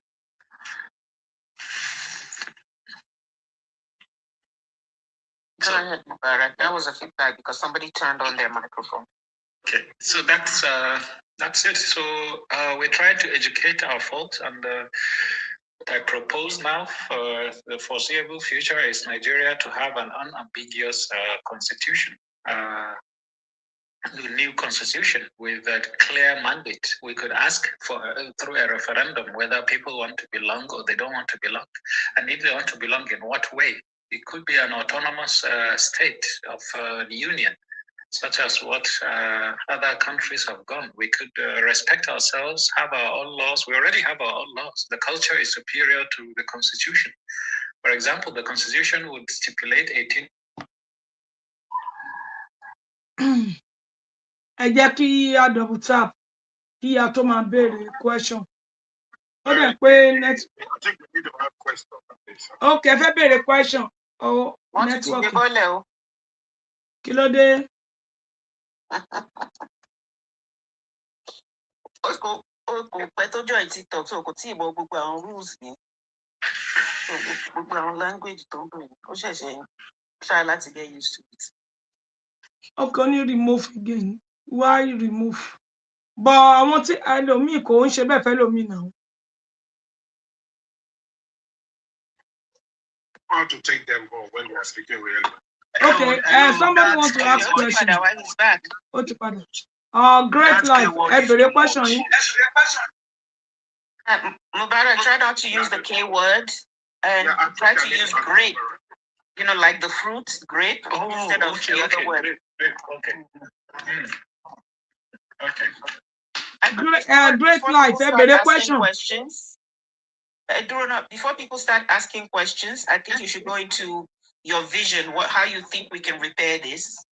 Go ahead, Mubarak. That was a feedback because somebody turned on their microphone. Okay, so that's it. So we're trying to educate our folks, and what I propose now for the foreseeable future is Nigeria to have an unambiguous constitution. The new constitution with a clear mandate. We could ask for through a referendum whether people want to belong or they don't want to belong, and if they want to belong, in what way. It could be an autonomous state of the union, such as what other countries have gone. We could respect ourselves, have our own laws. We already have our own laws. The culture is superior to the constitution. For example, the constitution would stipulate 18. ẹ jẹ́ kí a double tap kí a tó máa béèrè question. Ó dẹ̀ pé next. I think we need to have question. Okay, ẹ fẹ́ béèrè question. Oh, network. Kí ló dé? Kò pẹ́ tó join TikTok, so kò tí ì mọ gbogbo àwọn rules yẹn. Gbogbo àwọn language tó ń bẹ̀rẹ̀, ó ṣẹ̀ṣẹ̀ try láti get used to it. Okay, ní remove again. Why remove? But àwọn tí ẹlòmíì kò ń ṣe bẹ́ẹ̀ fẹ́ lòmíì náà. How to take them home when they are speaking really. Okay, somebody wants to ask question. Ó ti padà. Great life. Ẹ bèrè question yín. Mubarak, try not to use the K word and try to use grape. You know, like the fruit, grape, instead of the other word. Okay. Okay. Great life. Ẹ bèrè question. Before people start asking questions, I think you should go into your vision, how you think we can repair this,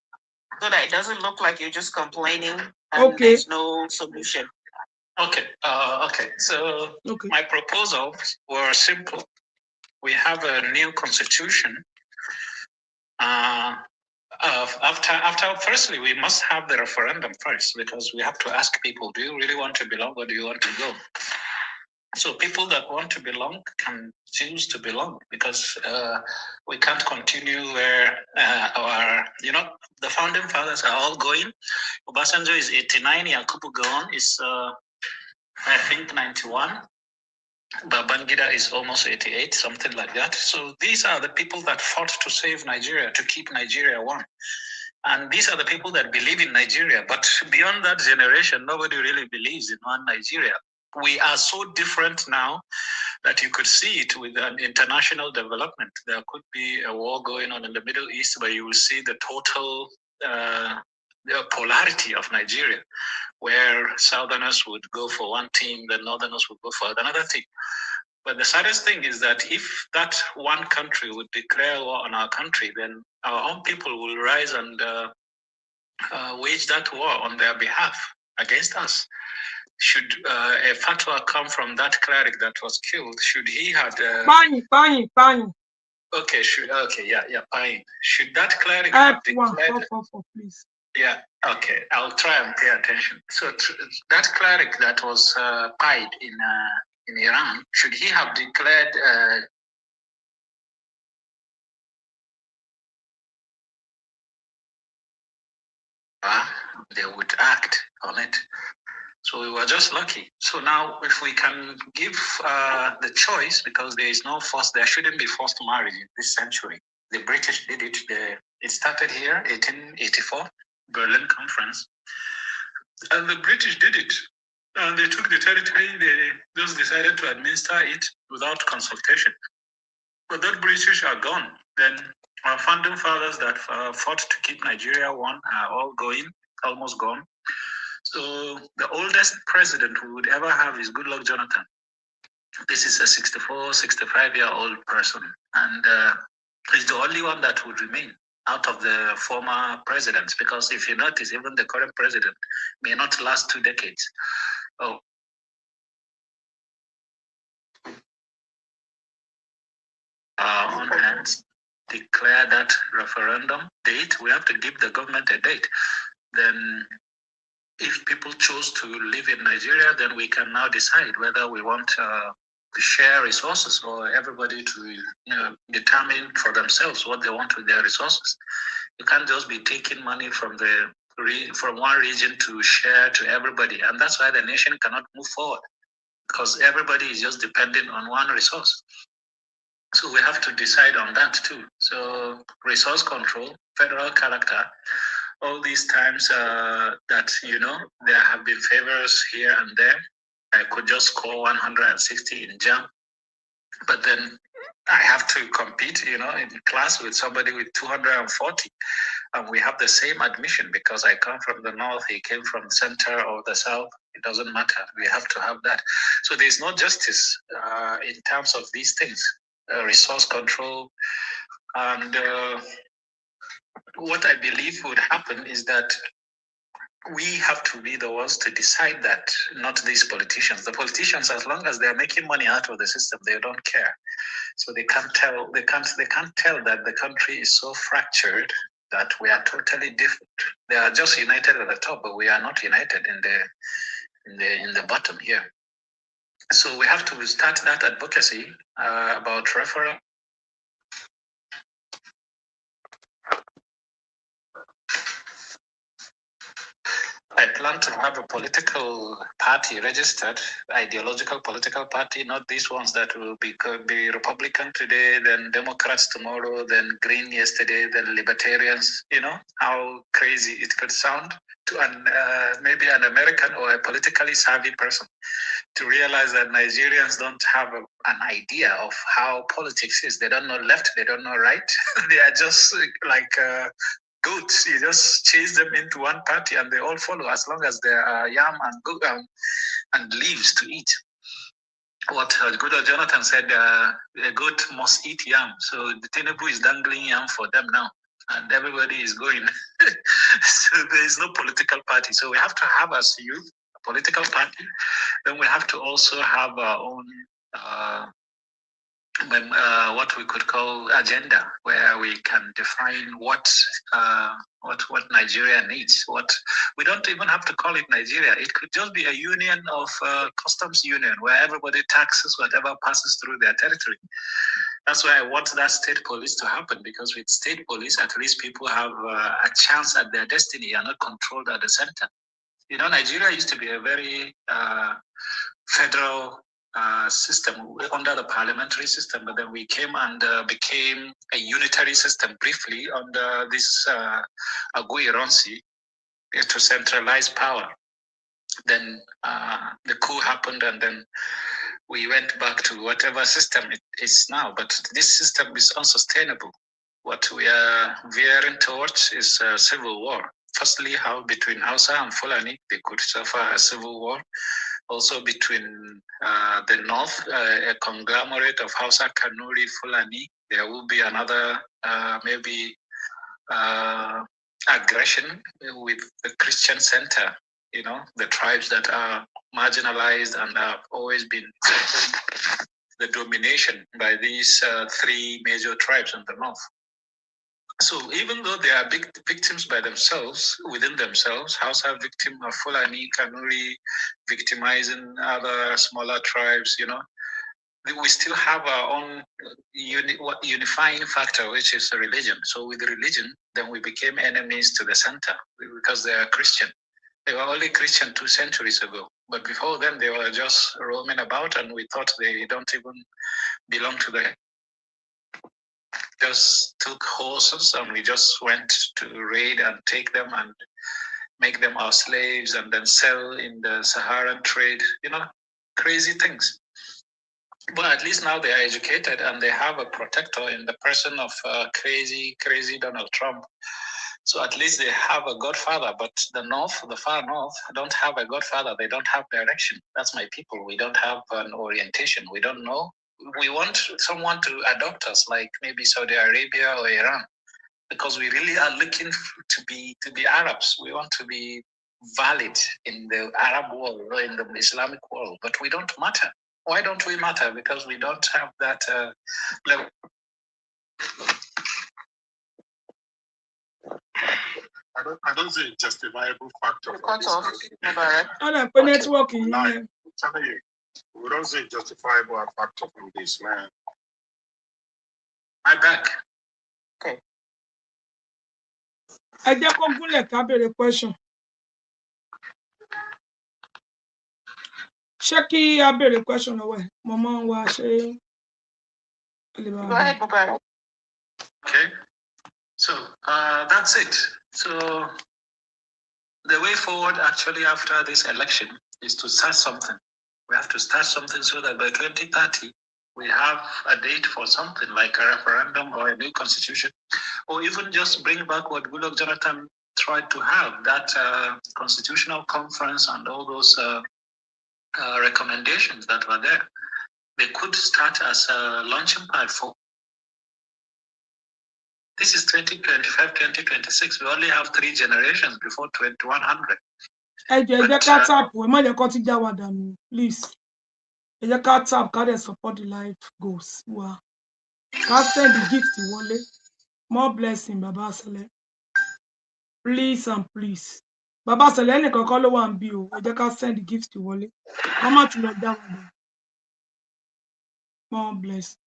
so that it doesn't look like you're just complaining and there's no solution. Okay. Okay. So my proposals were simple. We have a new constitution. Firstly, we must have the referendum first, because we have to ask people: do you really want to belong, or do you want to go? So people that want to belong can choose to belong, because we can't continue where the founding fathers are all going. Obasanjo is 89, Yakubu Gowon is, I think, 91. Babangida is almost 88, something like that. So these are the people that fought to save Nigeria, to keep Nigeria one. And these are the people that believe in Nigeria. But beyond that generation, nobody really believes in one Nigeria. We are so different now that you could see it with an international development. There could be a war going on in the Middle East, but you will see the total polarity of Nigeria, where Southerners would go for one team, the Northerners would go for another team. But the saddest thing is that if that one country would declare war on our country, then our own people will rise and wage that war on their behalf against us. Should a fatwa come from that cleric that was killed? Should he have Fine. Okay, fine. Should that cleric have declared? Please. Yeah, okay. I'll try and pay attention. So that cleric that was pied in Iran, should he have declared they would act on it. So we were just lucky. So now if we can give the choice, because there is no there shouldn't be forced marriage in this century. The British did it. It started here, 1884, Berlin Conference. And the British did it. And they took the territory, they just decided to administer it without consultation. But that British are gone. Then our founding fathers that fought to keep Nigeria one are all almost gone. So the oldest president we would ever have is Goodluck Jonathan. This is a 64, 65-year-old person. And he's the only one that would remain out of the former presidents, because if you notice, even the current president may not last 2 decades. On hands. declare that referendum date. We have to give the government a date. Then if people choose to live in Nigeria, then we can now decide whether we want to share resources or everybody to determine for themselves what they want with their resources. You can't just be taking money from one region to share to everybody, and that's why the nation cannot move forward, because everybody is just depending on one resource. So we have to decide on that too. So resource control, federal character, all these times that, there have been favors here and there. I could just score 160 in JAM, but then I have to compete, in class with somebody with 240. And we have the same admission because I come from the north, he came from the center or the south. It doesn't matter. We have to have that. So there's no justice in terms of these things, resource control. And what I believe would happen is that we have to be the ones to decide that, not these politicians. The politicians, as long as they're making money out of the system, they don't care. So they can't tell that the country is so fractured that we are totally different. They are just united at the top, but we are not united in the bottom here. So we have to start that advocacy about referendum. I plan to have a political party registered, ideological political party, not these ones that will be Republican today, then Democrats tomorrow, then Green yesterday, then Libertarians. You know how crazy it could sound to maybe an American or a politically savvy person to realize that Nigerians don't have an idea of how politics is. They don't know left, they don't know right. They are just like goats. You just chase them into one party and they all follow as long as there are yam and leaves to eat. What good old Jonathan said, a goat must eat yam. So the Tinubu is dangling yam for them now. And everybody is going. So there is no political party. So we have to have as youth a political party. Then we have to also have our own what we could call agenda, where we can define what Nigeria needs. What we don't even have to call it Nigeria. It could just be a union of customs union where everybody taxes whatever passes through their territory. That's why I want that state police to happen, because with state police, at least people have a chance at their destiny and not controlled at the center. You know, Nigeria used to be a very federal system under the parliamentary system, but then we came and became a unitary system briefly under this Aguiyi-Ironsi to centralize power. Then the coup happened, and then we went back to whatever system it is now. But this system is unsustainable. What we are veering towards is a civil war. Firstly, how between Hausa and Fulani, they could suffer a civil war. Also between the north, a conglomerate of Hausa, Kanuri, Fulani, there will be another maybe aggression with the Christian center, you know, the tribes that are marginalized and have always been the domination by these three major tribes in the north. So even though they are big victims by themselves, within themselves, Hausa victim of Fulani, Kanuri, victimizing other smaller tribes, you know, we still have our own unifying factor, which is religion. So with religion, then we became enemies to the center because they are Christian. They were only Christian 2 centuries ago. But before then, they were just roaming about, and we thought they don't even belong to the... Just took horses and we just went to raid and take them and make them our slaves and then sell in the Saharan trade, you know, crazy things. But at least now they are educated and they have a protector in the person of crazy Donald Trump. So at least they have a godfather, but the north, the far north, don't have a godfather. They don't have direction. That's my people. We don't have an orientation. We don't know. We want someone to adopt us, like maybe Saudi Arabia or Iran, because we really are looking to be Arabs. We want to be valid in the Arab world or in the Islamic world, but we don't matter. Why don't we matter? Because we don't have that level. I don't see a justifiable factor. Cut off, Mubarak. Networking. I'm telling you, we don't see a justifiable factor from this, man. My back. Okay. I just come a question. Shaki, I better question away. Mama was saying. Go ahead, Mubarak. Okay. So that's it. So the way forward actually after this election is to start something. We have to start something so that by 2030, we have a date for something like a referendum or a new constitution, or even just bring back what Goodluck Jonathan tried to have, that constitutional conference and all those recommendations that were there. They could start as a launching pad for. This is 2025, 2026. We only have 3 generations before 2100. Please. You can't tap, can't support the life goals. Wow. Can't send the gift to Wale. More blessing, Baba Sele. Please and please. Baba Sele, any can call one bill. You can't send the gift to Wale. Come out to look down. More blessing.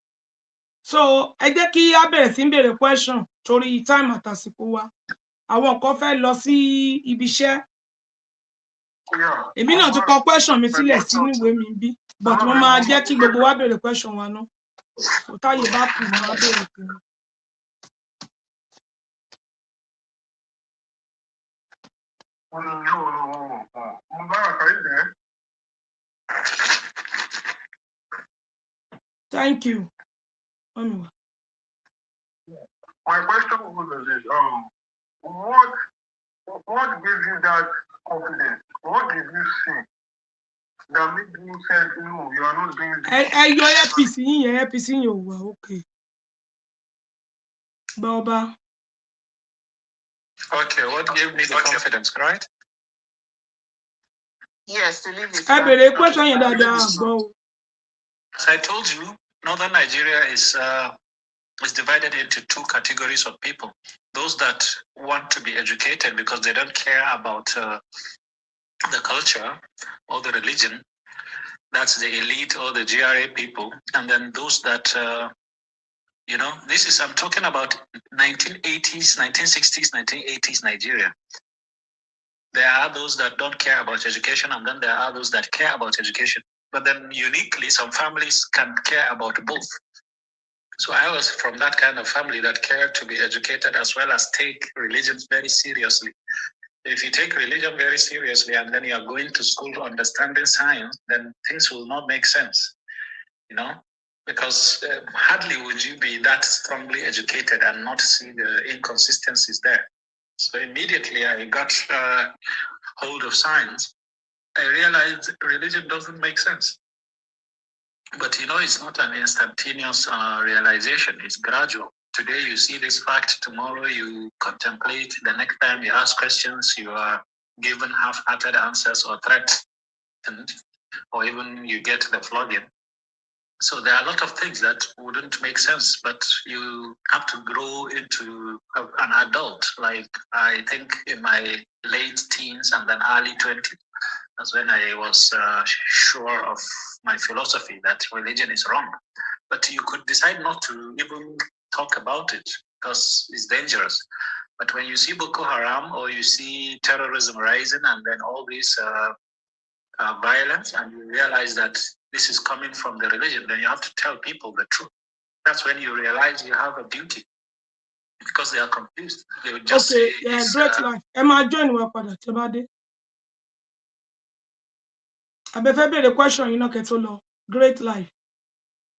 So, I jẹ́ kí a bẹ̀rẹ̀ sí béèrè question torí time àtàsìkò wa. Àwọn kan fẹ́ lọ sí ibi iṣẹ́. Èmi náà ti kọ question mi sílẹ̀ sínú ìwé mi bí, but mo máa jẹ́ kí gbogbo wa béèrè question wa náà. So táyé bá kù máa béèrè fún mi. Mubarak, are you there? Thank you. My question was this: what gives you that confidence? What did you see that made you say no, you are not doing this? Your APC in your okay. Baba. Okay, what gave me the confidence, right? Yes, to leave it. As I told you, Northern Nigeria is divided into 2 categories of people. Those that want to be educated because they don't care about the culture or the religion. That's the elite or the GRA people. And then those that, I'm talking about 1980s, 1960s, 1980s Nigeria. There are those that don't care about education, and then there are those that care about education. But then uniquely, some families can care about both. So I was from that kind of family that cared to be educated as well as take religion very seriously. If you take religion very seriously and then you are going to school understanding science, then things will not make sense, because hardly would you be that strongly educated and not see the inconsistencies there. So immediately I got hold of science. I realized religion doesn't make sense. But it's not an instantaneous realization. It's gradual. Today you see this fact, tomorrow you contemplate, the next time you ask questions, you are given half-hearted answers or threatened, or even you get the flogging. So there are a lot of things that wouldn't make sense, but you have to grow into an adult. Like I think in my late teens and then early 20s, that's when I was sure of my philosophy that religion is wrong. But you could decide not to even talk about it because it's dangerous. But when you see Boko Haram or you see terrorism rising and then all this violence, and you realize that this is coming from the religion, then you have to tell people the truth. That's when you realize you have a duty, because they are confused. They would just say, great life. Emma, join me for that. I better be the question, Ketolo. Great life.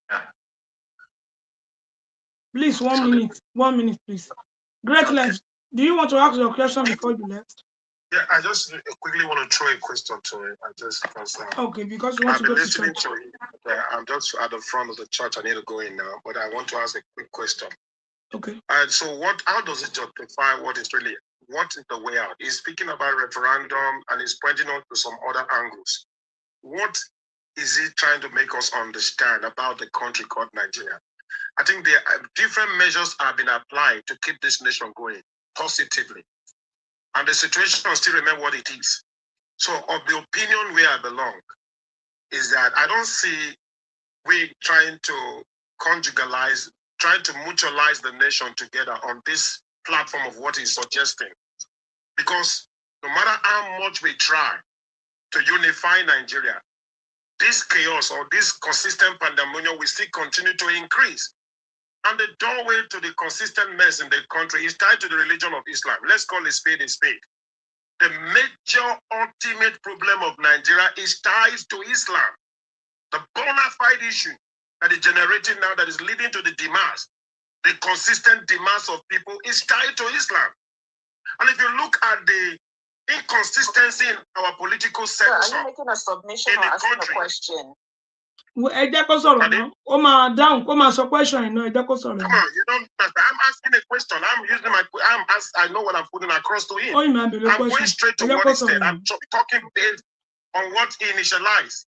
Yeah. Please, 1 minute. 1 minute, please. Great life. Do you want to ask your question before you left? Yeah, I just quickly want to throw a question to it. Because because you want to go to church. I'm just at the front of the church. I need to go in now, but I want to ask a quick question. Okay. So how does it justify what is the way out? He's speaking about referendum and he's pointing out to some other angles. What is he trying to make us understand about the country called Nigeria? I think different measures have been applied to keep this nation going positively. and the situation still remain what it is. So of the opinion where I belong is that I don't see we trying to conjugalize, trying to mutualize the nation together on this platform of what he's suggesting. Because no matter how much we try to unify Nigeria, this chaos or this consistent pandemonium will still continue to increase. And the doorway to the consistent mess in the country is tied to the religion of Islam. Let's call it spade a spade. The major ultimate problem of Nigeria is tied to Islam. The bona fide issue that is generating now, that is leading to the demise, the consistent demise of people, is tied to Islam. And if you look at the inconsistency in our political sector, are you making a submission or asking a question? Ẹ jẹ́ kó sọ̀rọ̀ náà. Ó máa dáhùn, kó máa sọ question yìí náà. Ẹ jẹ́ kó sọ̀rọ̀ náà. Come on, you don't. I'm asking a question. I'm using my. I know what I'm putting across to him. Oh, you might be the I'm question. going straight to what he said. I'm talking based on what he initialized.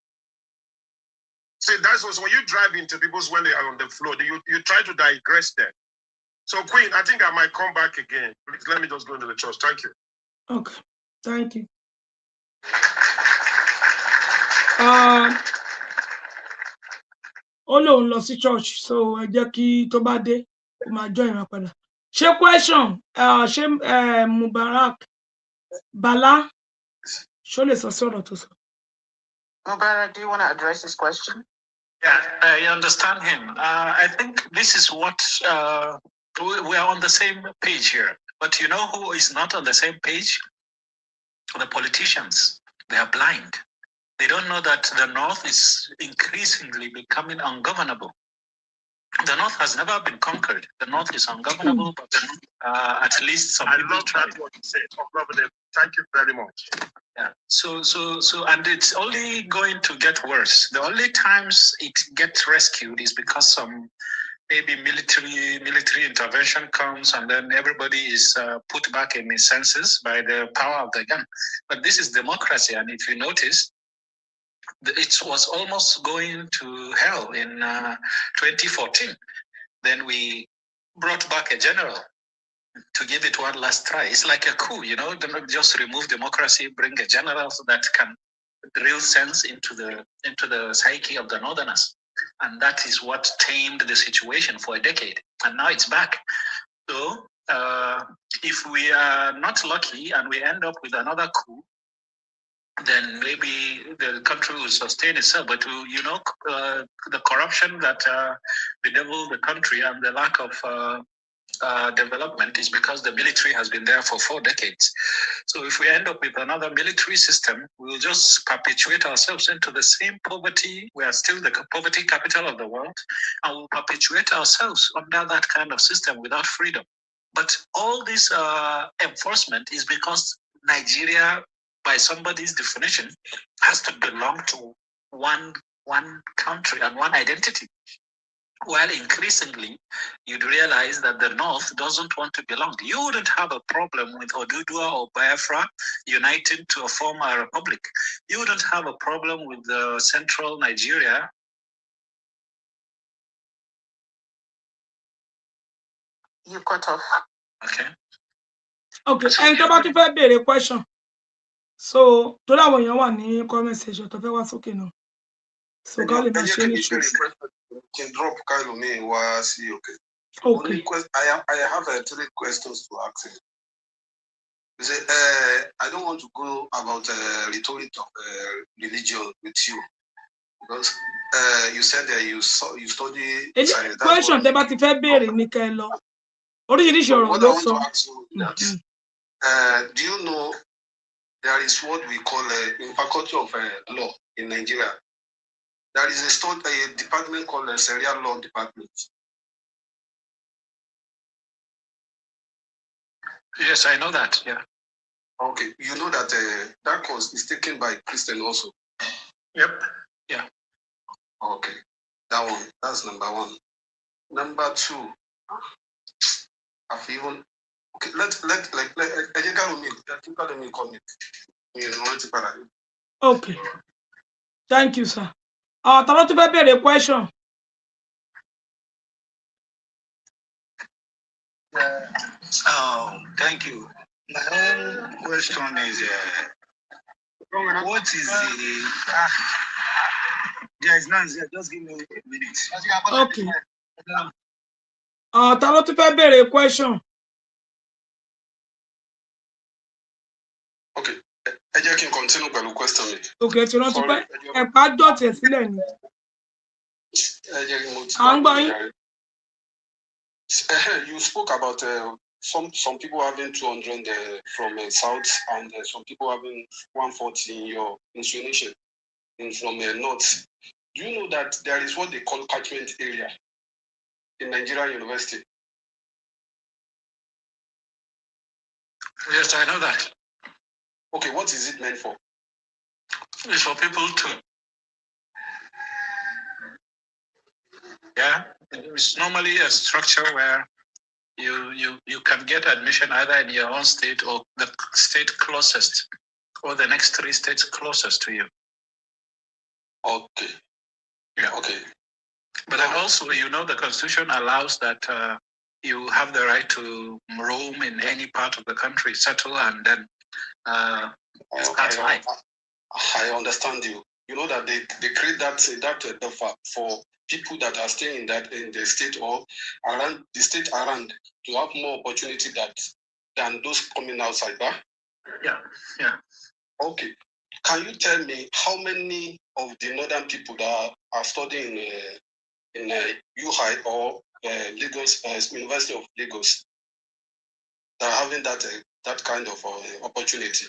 See, that's what when you drive into people's when they are on the floor, you try to digress them. So, Queen, I think I might come back again. Please let me just go into the church. Thank you. Okay, thank you. Ó lóun lọ sí church, so ẹ jẹ́ kí tó bá dé kó máa join wa padà. Ṣé question ṣé Mubarak Bala ṣó lè sọ sọ̀rọ̀ tó sọ? Mubarak, do you want to address this question? Yeah, I understand him. I think this is what we are on the same page here. But you know who is not on the same page? The politicians. They are blind. They don't know that the North is increasingly becoming ungovernable. The North has never been conquered. The North is ungovernable, but at least some people love try. that what you said. Ungovernable. Thank you very much. Yeah. So, and it's only going to get worse. The only times it gets rescued is because some maybe military intervention comes, and then everybody is put back in his senses by the power of the gun. But this is democracy, and if you notice, it was almost going to hell in 2014. Then we brought back a general to give it one last try. It's like a coup, you know, don't just remove democracy, bring a general that can drill sense into the psyche of the Northerners. And that is what tamed the situation for a decade. And now it's back. So if we are not lucky and we end up with another coup, then maybe the country will sustain itself. But you know, the corruption that bedeviled the country and the lack of development is because the military has been there for 4 decades. So if we end up with another military system, we'll just perpetuate ourselves into the same poverty. We are still the poverty capital of the world, and we'll perpetuate ourselves under that kind of system without freedom. But all this enforcement is because Nigeria, by somebody's definition, has to belong to one country and one identity. While increasingly, you'd realize that the North doesn't want to belong. You wouldn't have a problem with Odudua or Biafra uniting to form a republic. You wouldn't have a problem with the central Nigeria. You cut off. Okay. Okay, and about if I bear a question. So, to that one, you want any comment section to what's okay now. So, call him and can drop Kyle me was okay. Okay. I have 3 questions to ask him. You say, I don't want to go about rhetoric of religion with you because you said that you study. Question about if I bear any Kyle. What I want to ask you that do you know there is what we call in faculty of law in Nigeria? There is a department called the Sharia Law Department. Yes, I know that. Yeah. Okay, you know that that course is taken by Christian also. Yep. Yeah. Okay, that one. That's number 1. Number 2, I've even okay. Let me comment. Okay. Thank you, sir. Talo to bear a question. Oh, thank you. My own question is, what is the... there is none here. Just give me a minute. Okay. Ta ló tún fẹ́ béèrè question? Okay. I can continue with the question. Okay, tí rántí pé ẹ̀pá dọ̀tí ẹ̀ sílẹ̀ ni. You spoke about some people having 200 from south and some people having 140 in your insinuation from north. Do you know that there is what they call catchment area in Nigerian University? Yes, I know that. Okay, what is it meant for? It's for people to... Yeah, it's normally a structure where you can get admission either in your own state or the state closest, or the next 3 states closest to you. Okay. Yeah. Okay. But then also, the Constitution allows that you have the right to roam in any part of the country, settle, and then start life. I understand you. You know that they create that buffer for people that are staying in the state or around the state around to have more opportunity than those coming outside, huh? Yeah. Okay. Can you tell me how many of the northern people that are studying in UI or Lagos, University of Lagos, that are having that kind of opportunity?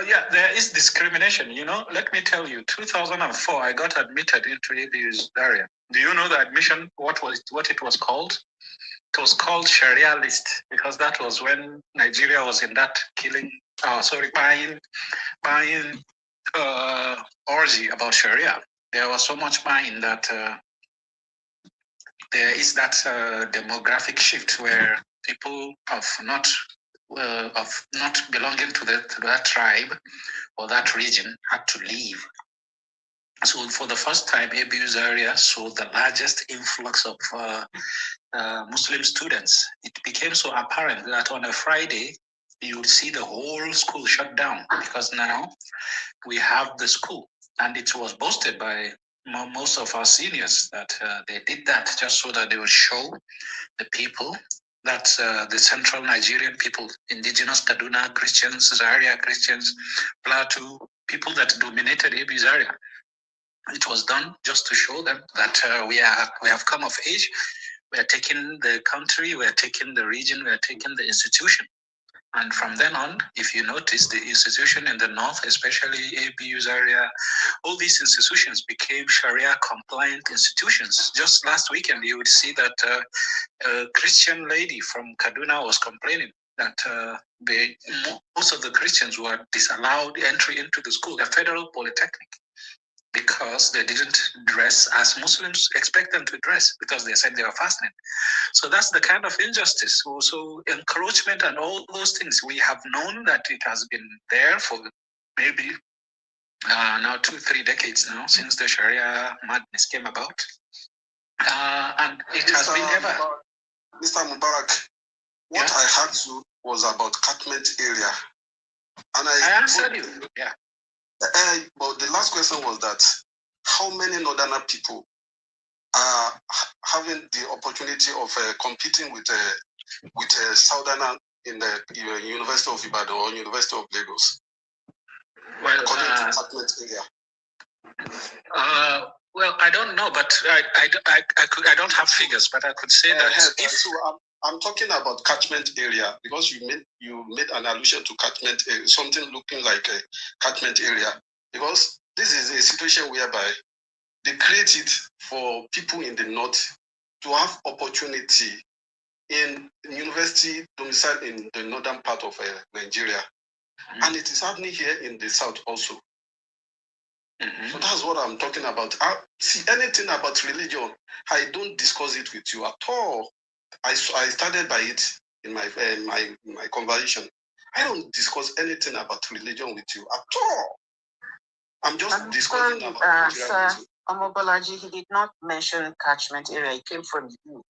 Yeah, there is discrimination. Let me tell you, 2004, I got admitted into ABU's area. Do you know the admission? What it was called? It was called Sharia list, because that was when Nigeria was in that buying orgy about Sharia. There was so much buying that there is that demographic shift where people of not belonging to that tribe or that region had to leave. So for the first time, ABU's area saw the largest influx of Muslim students. It became so apparent that on a Friday, you would see the whole school shut down, because now we have the school. And it was boasted by most of our seniors that they did that just so that they would show the people that the central Nigerian people, indigenous Kaduna Christians, Zaria Christians, Plateau, people that dominated ABU's area. It was done just to show them that we have come of age. We are taking the country, we are taking the region, we are taking the institution. And from then on, if you notice, the institution in the north, especially ABU's area, all these institutions became Sharia compliant institutions. Just last weekend, you would see that a Christian lady from Kaduna was complaining that most of the Christians were disallowed entry into the school, a federal polytechnic, because they didn't dress as Muslims expect them to dress, because they said they were fasting. So that's the kind of injustice. Also, encroachment and all those things. We have known that it has been there for maybe now 2-3 decades now, since the Sharia madness came about. And it has been ever. Mr. Mubarak, what I asked you was about catchment area. And I answered you. Yeah. But the last question was that how many northern people are having the opportunity of competing with southerner in the University of Ibadan or University of Lagos? Well, according to catchment area. Well, I don't know, but I don't have figures, but I could say that. So I'm talking about catchment area, because you made an allusion to catchment area, something looking like a catchment area, because this is a situation whereby they create it for people in the north to have opportunity in university domicile in the northern part of Nigeria, and it is happening here in the south also. So that's what I'm talking about. See, anything about religion, I don't discuss it with you at all. I started by it in my conversation. I don't discuss anything about religion with you at all. I'm just discussing about Sir Omobolaji, he did not mention catchment area. It came from you.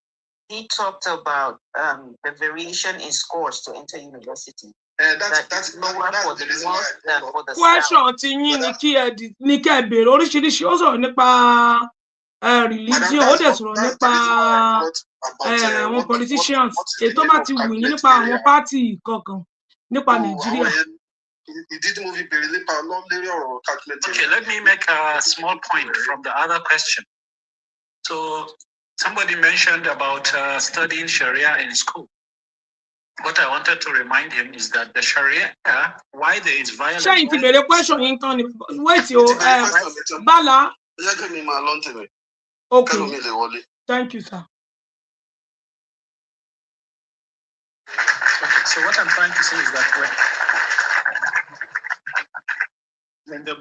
he talked about the variation in scores to enter university. That's lower for the north than for the question south. ti yín ni kí ẹ béèrè oríṣiríṣi ó sọ̀rọ̀ nípa religion ó dẹ̀ sọ̀rọ̀ nípa àwọn politicians ètò bá ti wù yín nípa àwọn party kankan nípa Nàìjíríà. Okay, let me make a small point from the other question. So somebody mentioned about studying Sharia in school. What I wanted to remind him is that the Sharia, why there is violence. Ṣé ìtì bèrè question yín tán ni? Wait o, Bala. Okay, thank you, sir. Okay, so what I'm trying to say is that when the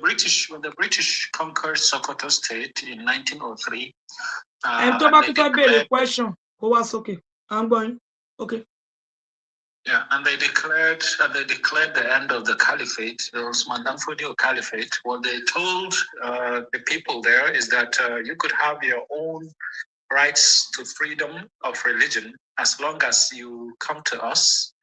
British conquered Sokoto State in 1903, and tó bá tún fẹ́ bèrè question, kó wá sókè. I'm going. Okay. Yeah, and they declared the end of the caliphate, the Osman Danfodio Caliphate. What they told the people there is that you could have your own rights to freedom of religion as long as you come to us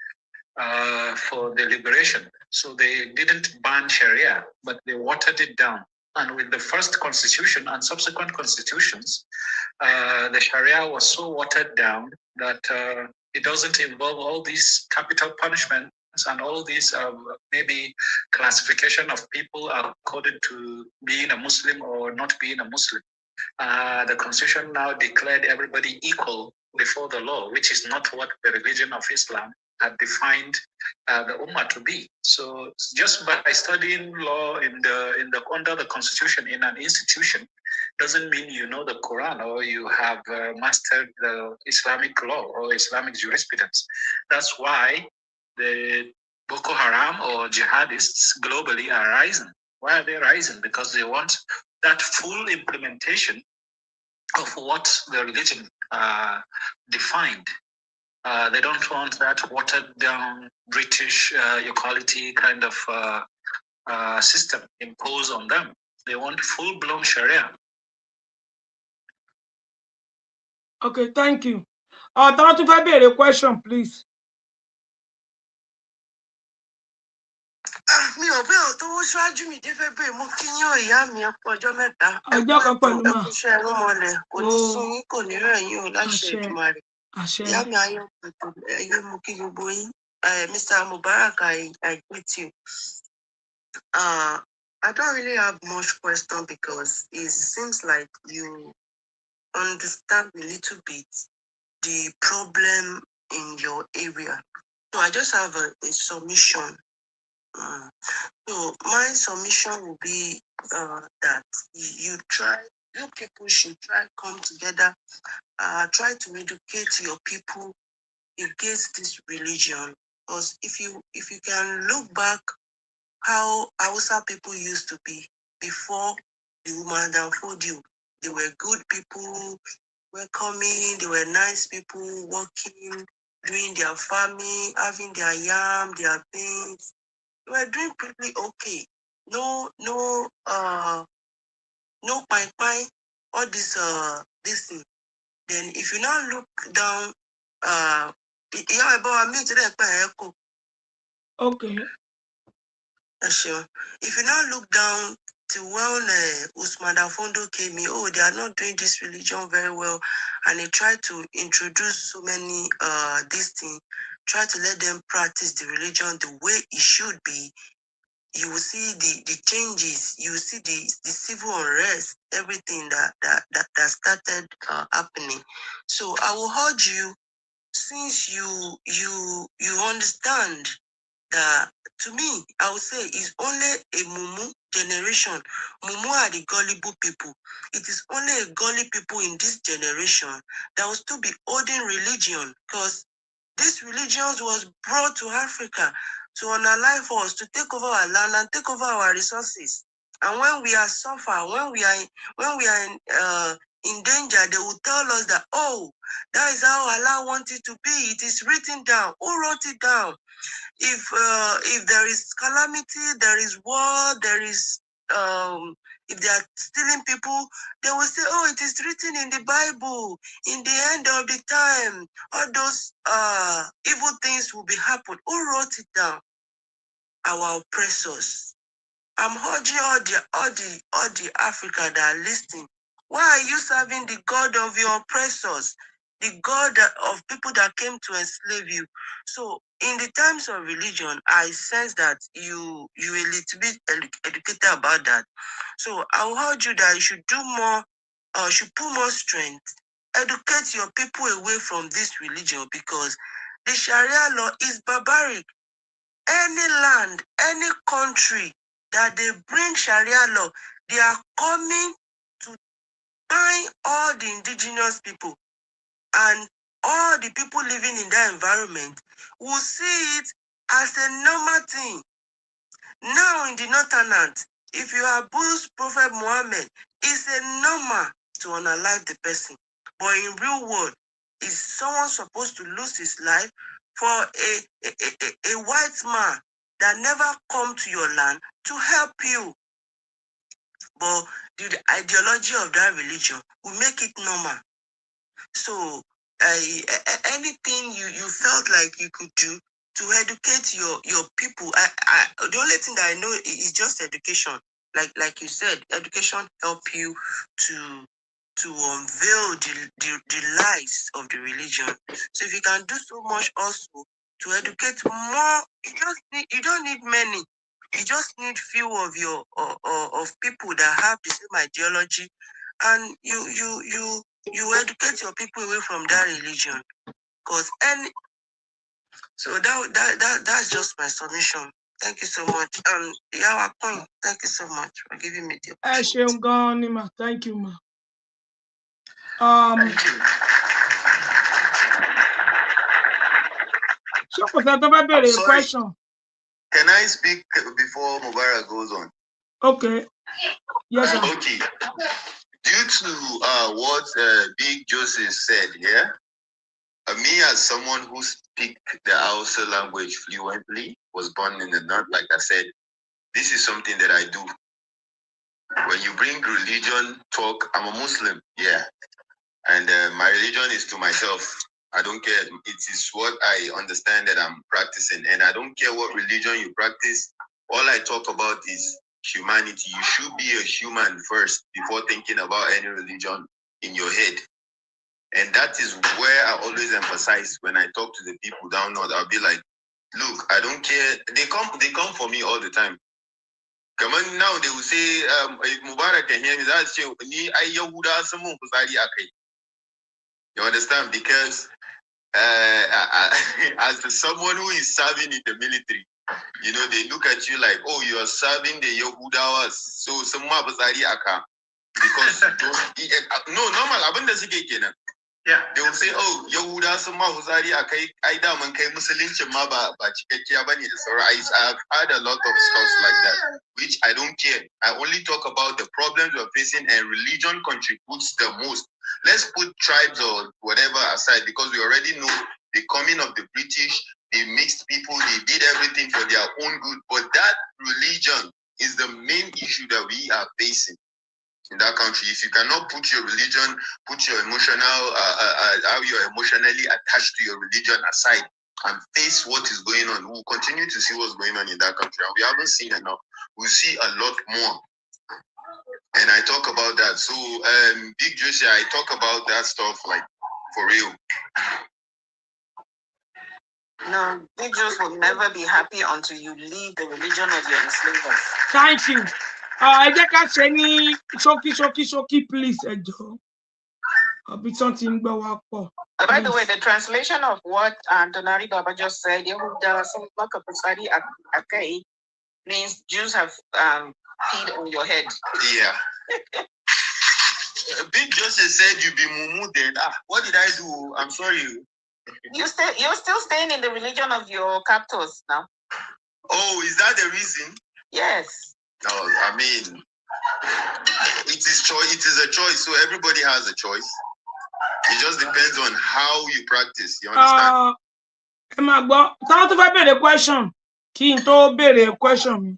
for the liberation. So they didn't ban Sharia, but they watered it down. And with the first constitution and subsequent constitutions, the Sharia was so watered down that it doesn't involve all these capital punishments and all these maybe classification of people according to being a Muslim or not being a Muslim. The constitution now declared everybody equal before the law, which is not what the religion of Islam had defined the Ummah to be. So just by studying law in the under the constitution in an institution doesn't mean you know the Quran or you have mastered the Islamic law or Islamic jurisprudence. That's why the Boko Haram or jihadists globally are rising. Why are they rising? Because they want that full implementation of what the religion defined. They don't want that watered down British equality kind of system imposed on them. They want full-blown Sharia. Okay, thank you. Tọ́lá tún fẹ́ béèrè question, please. Mi ò bí ò tó ṣáájú mi dé fẹ́ bẹ́ẹ̀ mú kí yín ò ìyá mi ọ̀pọ̀ ọjọ́ mẹ́ta. Ọjọ́ kan pẹ̀lú mà. Ẹkúṣẹ́ ẹrú mọlẹ̀ kò ní sún yín kò ní rẹ̀ yín ò láṣẹ Èdùmàrè. Ìyá mi ayọ̀ pẹ̀tù ẹyẹ mú kí gbogbo yín. Mr. Mubarak, I greet you. I don't really have much question because it seems like you understand a little bit the problem in your area. So I just have a submission. So my submission will be that you people should try come together, try to educate your people against this religion. Because if you can look back how Hausa people used to be before the woman that followed you, they were good people, welcoming, they were nice people, working, doing their farming, having their yam, their beans. They were doing pretty okay. No pie, all this thing. Then if you now look down, okay. If you now look down to when Usman Afondo came in, they are not doing this religion very well, and he tried to introduce so many this thing, try to let them practice the religion the way it should be. You will see the changes, you will see the civil unrest, everything that started happening. So I will urge you, since you understand that, to me, I would say it's only a Mumu generation. Mumu are the gullible people. It is only a gully people in this generation that will still be holding religion, because this religion was brought to Africa to unalive us, to take over our land and take over our resources. And when we are suffer, when we are in danger, they will tell us that, that is how Allah wanted it to be. It is written down. Who wrote it down? If there is calamity, there is war, there is If they are stealing people, they will say, oh, it is written in the Bible, in the end of the time, all those evil things will be happened. Who wrote it down? Our oppressors. I'm urging all the Africa that are listening. Why are you serving the God of your oppressors? The God of people that came to enslave you. So in the times of religion, I sense that you a little bit educated about that. So I will urge you that you should do more, should put more strength, educate your people away from this religion, because the Sharia law is barbaric. Any land, any country that they bring Sharia law, they are coming to bind all the indigenous people, and all the people living in that environment will see it as a normal thing. Now in the Northern, if you abuse Prophet Muhammad, it's a normal to unalive the person. But in real world, is someone supposed to lose his life for a white man that never come to your land to help you? But the ideology of that religion will make it normal. So anything you felt like you could do to educate your people, the only thing that I know is just education. Like you said, education help you to unveil the lies of the religion. So if you can do so much also to educate more, you don't need many. You just need few of your of people that have the same ideology, and you educate your people away from that religion. Because that's just my submission. Thank you so much. Yeah, point. Thank you so much for giving me the opportunity. Thank you, ma. Thank you. Question. Can I speak before Mubarak goes on? Okay. Yes, sir. Okay. Due to what Big Joseph said, yeah, me as someone who speaks the Hausa language fluently, was born in the north, like I said, this is something that I do. When you bring religion talk, I'm a Muslim, yeah, and my religion is to myself. I don't care. It is what I understand that I'm practicing, and I don't care what religion you practice. All I talk about is humanity. You should be a human first before thinking about any religion in your head. And that is where I always emphasize when I talk to the people down north. I'll be like, look, I don't care. They come for me all the time. Come on, now they will say, Mubarak can hear me. That's you. You understand? Because as someone who is serving in the military, you know, they look at you like, oh, you are serving the Yahudawas. So some Mabazari Aka. Because no, normal. Yeah. They will say, oh, Yahuda some Mabazari Aka, I damn and Kai Muslim Maba, but I've had a lot of stuff like that, which I don't care. I only talk about the problems we're facing, and religion contributes the most. Let's put tribes or whatever aside, because we already know the coming of the British, they mixed people, they did everything for their own good. But that religion is the main issue that we are facing in that country. If you cannot put your religion, put your emotional, how you're emotionally attached to your religion aside and face what is going on, we'll continue to see what's going on in that country. And we haven't seen enough. We'll see a lot more. And I talk about that. So, Big Josie, I talk about that stuff like for real. No, Big Josie will never be happy until you leave the religion of your enslavers. Thank you. I just can't say any shoki, please, Ejo. I'll be something about. By the way, the translation of what Tonari Baba just said, Yehuda Makapasari Akai, means Jews have peed on your head. Yeah. Big Joseph said you be mumu then. What did I do? I'm sorry. You're still staying in the religion of your captors now. Oh, is that the reason? Yes. No, I mean, it is choice. It is a choice. So everybody has a choice. It just depends on how you practice. You understand? Táwọn tó fẹ́ béèrè question kí n tó béèrè question mi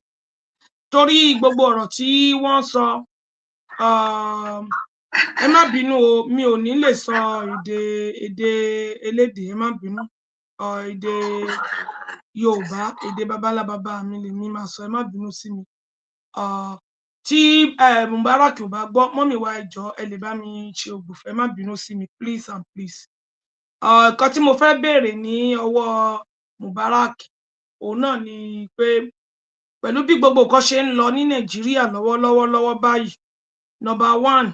torí gbogbo ọ̀rọ̀ tí wọ́n sọ ẹ má bínú o, mi ò ní lè sọ èdè elédè, ẹ má bínú. Èdè Yorùbá, èdè babalá bàbá mi lèmi máa sọ, ẹ má bínú sí mi. Tí Mubarak ò bá gbọ́, mọ́mì wa ẹ jọ̀ọ́ ẹ lè bá mi ṣe ògbùfẹ́, ẹ má bínú sí mi, please and please. Nǹkan tí mo fẹ́ béèrè ní ọwọ́ Mubarak òun náà ni pé pẹ̀lú bí gbogbo nǹkan ṣe ń lọ ní Nàìjíríà lọ́wọ́ báyìí, number one,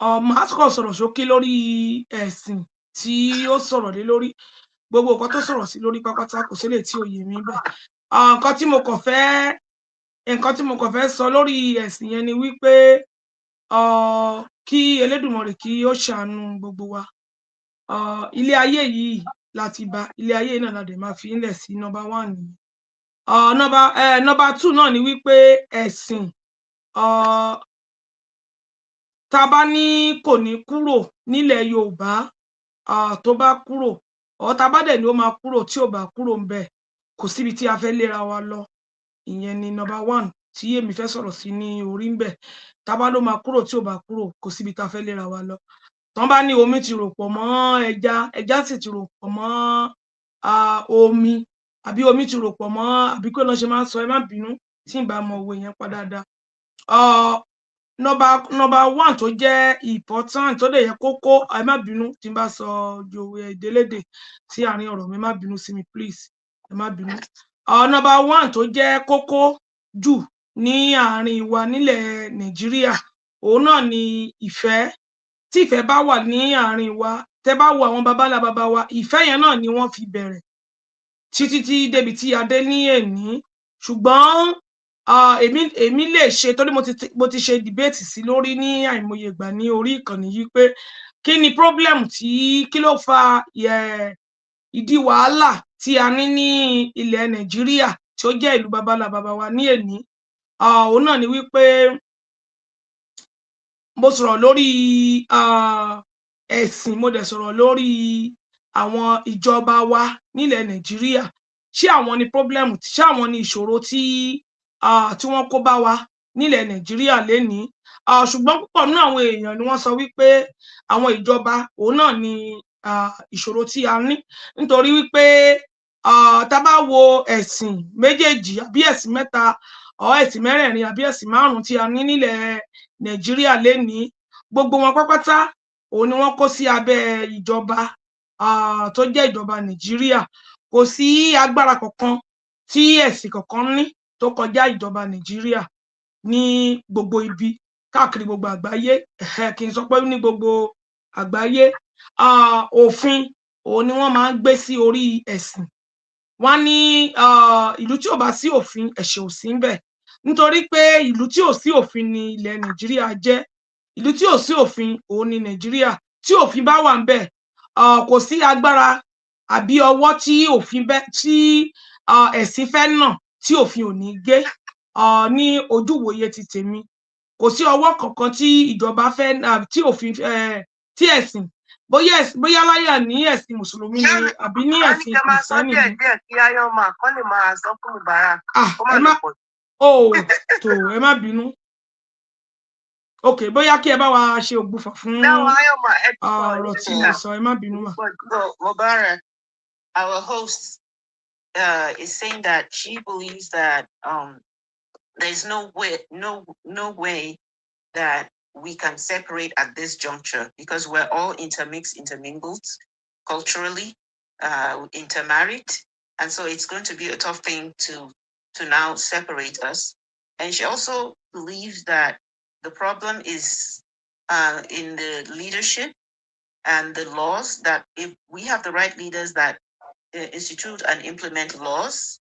màá kàn sọ̀rọ̀ ṣókí lórí ẹ̀sìn tí ó sọ̀rọ̀ lé lórí. Gbogbo nǹkan tó sọ̀rọ̀ sí lórí pápátá kò sí eléyìí tí ò yé mi bẹ́ẹ̀. Nǹkan tí mo kàn fẹ́ sọ lórí ẹ̀sìn yẹn ni wípé kí Elédùmarè kí ó ṣàánú gbogbo wa. Ilé ayé yìí láti bá, ilé ayé náà la dẹ̀ máa fi ńlẹ̀ sí, number one nìyẹn. Number two náà ni wípé ẹ̀sìn tá bá ní kò ní kúrò nílẹ̀ Yorùbá, tó bá kúrò tá bá dẹ̀ ní ó máa kúrò, tí ò bá kúrò ń bẹ̀ kò síbi tí a fẹ́ léra wa lọ. Ìyẹn ni number one tí èmi fẹ́ sọ̀rọ̀ sí ní orí ń bẹ̀. Tá bá ló máa kúrò, tí ò bá kúrò kò síbi tá fẹ́ léra wa lọ. Tán bá ní omi ti rò pọ̀ mọ́ ẹja, ẹja sì ti rò pọ̀ mọ́ omi, àbí omi ti rò pọ̀ mọ́, àbí kí ló ṣe máa ń sọ, ẹ má bínú tí n bá mọ òwe yẹn pa dáadáa. Number one tó jẹ́ important tó dẹ̀ yẹ kókó, ẹ má bínú tí n bá sọ èdèlédè sí àárín ọ̀rọ̀ mi, ẹ má bínú sí mi please, ẹ má bínú. Number one tó jẹ́ kókó jù ní àárín wa nílẹ̀ Nàìjíríà òun náà ni ìfẹ́. Tí ìfẹ́ bá wà ní àárín wa, tẹ́ bá wo àwọn babalá bàbá wa, ìfẹ́ yẹn náà ni wọ́n fi bẹ̀rẹ̀ títí tí débi tí a dé ní èní. Ṣùgbọ́n èmi lè ṣe, torí mo ti ṣe debate sí lórí ní àìmọye ìgbà ní orí ìkànnì yìí pé kí ni problem kí ló fa ìdí wàhálà tí a ní ní ilẹ̀ Nàìjíríà tí ó jẹ́ ìlú babalá bàbá wa ní èní. Òun náà ni wípé mo sọ̀rọ̀ lórí ẹ̀sìn, mo dẹ̀ sọ̀rọ̀ lórí àwọn ìjọba wa nílẹ̀ Nàìjíríà. Ṣé àwọn ni problem, ṣé àwọn ni ìṣòro tí wọ́n kó bá wa nílẹ̀ Nàìjíríà lénìí? Ṣùgbọ́n púpọ̀ nínú àwọn èèyàn ni wọ́n sọ wípé àwọn ìjọba òun náà ni ìṣòro tí a ní, nítorí wípé tá bá wo ẹ̀sìn méjèèjì àbí ẹ̀sìn mẹ́ta ẹ̀sìn mẹ́rẹ̀ẹ̀rin àbí ẹ̀sìn márùn-ún tí a ní nílẹ̀ Nàìjíríà lénìí, gbogbo wọn pápátá òun ni wọ́n kó sí abẹ́ ìjọba tó jẹ́ ìjọba Nàìjíríà. Kò sí agbára kankan tí ẹ̀sìn kankan ní tó kọjá ìjọba Nàìjíríà ní gbogbo ibi káàkiri gbogbo àgbáyé. Kì í sọ pé ní gbogbo àgbáyé. Òfin òun ni wọ́n máa ń gbé sí orí ẹ̀sìn. Wọ́n ní ìlú tí ò bá sí òfin, ẹ̀ṣẹ̀ ò sí ńbẹ̀. Nítorí pé ìlú tí ò sí òfin ni ilẹ̀ Nàìjíríà jẹ́. Ìlú tí ò sí òfin òun ni Nàìjíríà. Tí òfin bá wà ńbẹ̀, kò sí agbára àbí ọwọ́ tí ẹ̀sìn fẹ́ nà tí òfin ò ní gé. Ní ojúwòye ti tèmi, kò sí ọwọ́ kankan tí ìjọba fẹ́ tí òfin tí ẹ̀sìn, bóyá láyà ní ẹ̀sìn mùsùlùmí ni àbí ní ẹ̀sìn kìrìsìtẹ́nì ni. Ẹ má bínú. Okay, bóyá kí ẹ bá wa ṣe ògbufọ̀ fún ọ̀rọ̀ tí mo sọ, ẹ má bínú mà. Mubarak, our host is saying that she believes that there's no way that we can separate at this juncture because we're all intermingled culturally, intermarried, and so it's going to be a tough thing to now separate us. And she also believes that the problem is in the leadership and the laws, that if we have the right leaders that institute and implement laws,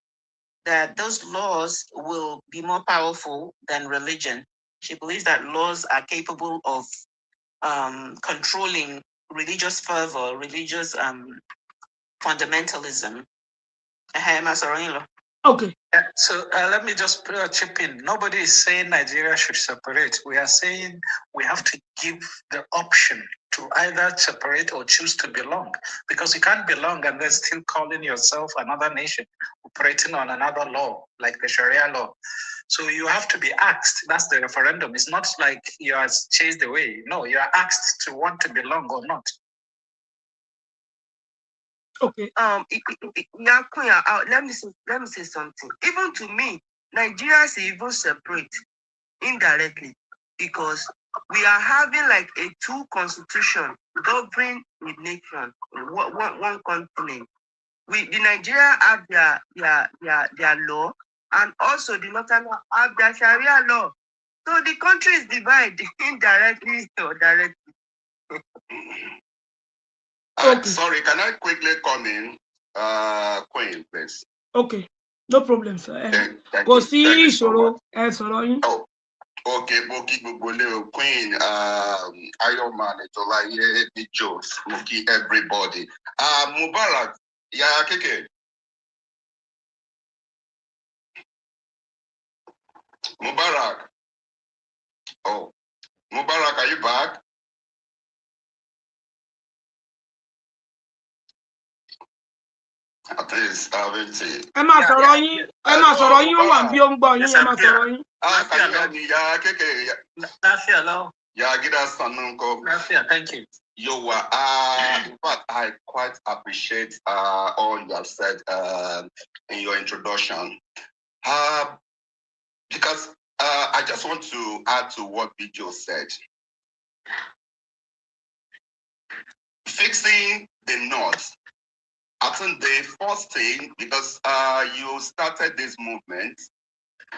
that those laws will be more powerful than religion. She believes that laws are capable of controlling religious fervor, religious fundamentalism. Okay. So let me just chip in. Nobody is saying Nigeria should separate. We are saying we have to give the option to to either separate or choose to belong, because you can't belong and then still calling yourself another nation operating on another law like the Sharia law. So you have to be asked. That's the referendum. It's not like you are chased away. No, you are asked to want to belong or not. Okay. Let me say something. Even to me, Nigeria is even separate indirectly, because we are having like a two constitution governing a nation, one continent. The Nigeria have their law, and also the Northern have their Sharia law. So the country is divided indirectly or directly. Sorry, can I quickly come in? Queen, please. Okay, no problem, sir. Thank Kò you. sí Thank you so ìṣòro, much. ẹ sọ̀rọ̀ yín. Oh, okay, Boki Bubole, Queen, Iron Man, Etolaye, Big Jokes, Boki, everybody. Mubarak, yeah, Keke. Mubarak. Oh, Mubarak, are you back? At least, Ẹ máa sọ̀rọ̀ yín, ẹ máa sọ̀rọ̀ yín, ó wà bí ó ń gbọ́ yín, ẹ máa sọ̀rọ̀ yín. Yeah, Keke. Hello. Yeah, get us some. Thank you. In fact, I quite appreciate all you have said in your introduction. Because I just want to add to what Bijo said. Fixing the North. I think the first thing, because you started this movement,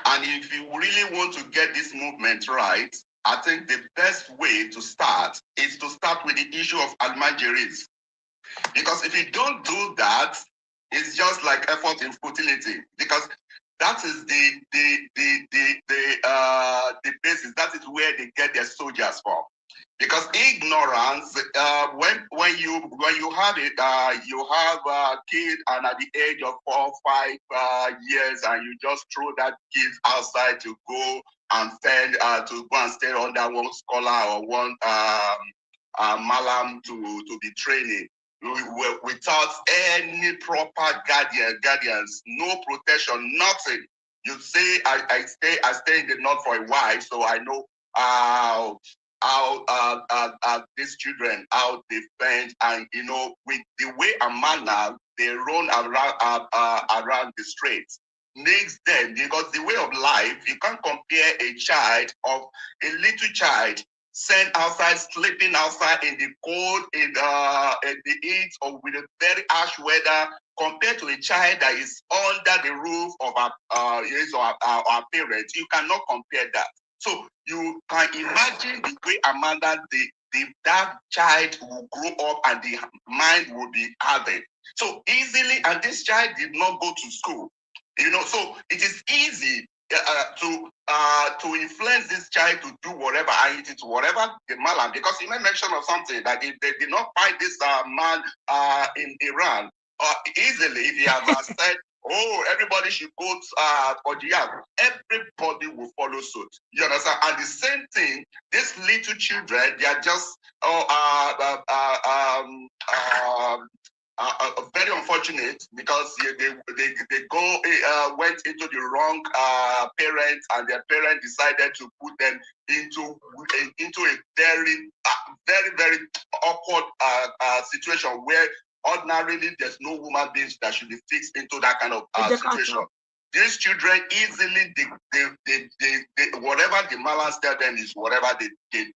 and if you really want to get this movement right, I think the best way to start is to start with the issue of Almajiris. Because if you don't do that, it's just like effort in futility. Because that is the basis. That is where they get their soldiers from. Because ignorance, when you have it, you have a kid, and at the age of 4 or 5 years, and you just throw that kid outside to go and fend, to go and stay under one scholar or one malam to be training. Without any proper guardians, no protection, nothing. You say, I stay in the north for a while, so I know how these children, how they fend, and with the way a manner they run around the streets makes them, because the way of life, you can't compare a little child sent outside, sleeping outside in the cold, in the heat, or with a very harsh weather, compared to a child that is under the roof of our parents. You cannot compare that. So you can imagine the way Amanda, that child will grow up and the mind will be hardened so easily. And this child did not go to school, so it is easy to influence this child to do whatever, and it is whatever the malam, because you made mention of something that they did not find this man in Iran easily. If you have said, oh, everybody should go for jihad, everybody will follow suit. You understand? And the same thing, these little children, they are just very unfortunate, because they went into the wrong parents, and their parents decided to put them into a very awkward situation where ordinarily there's no human beings that should be fixed into that kind of situation. These children easily, they whatever the malams tell them is whatever they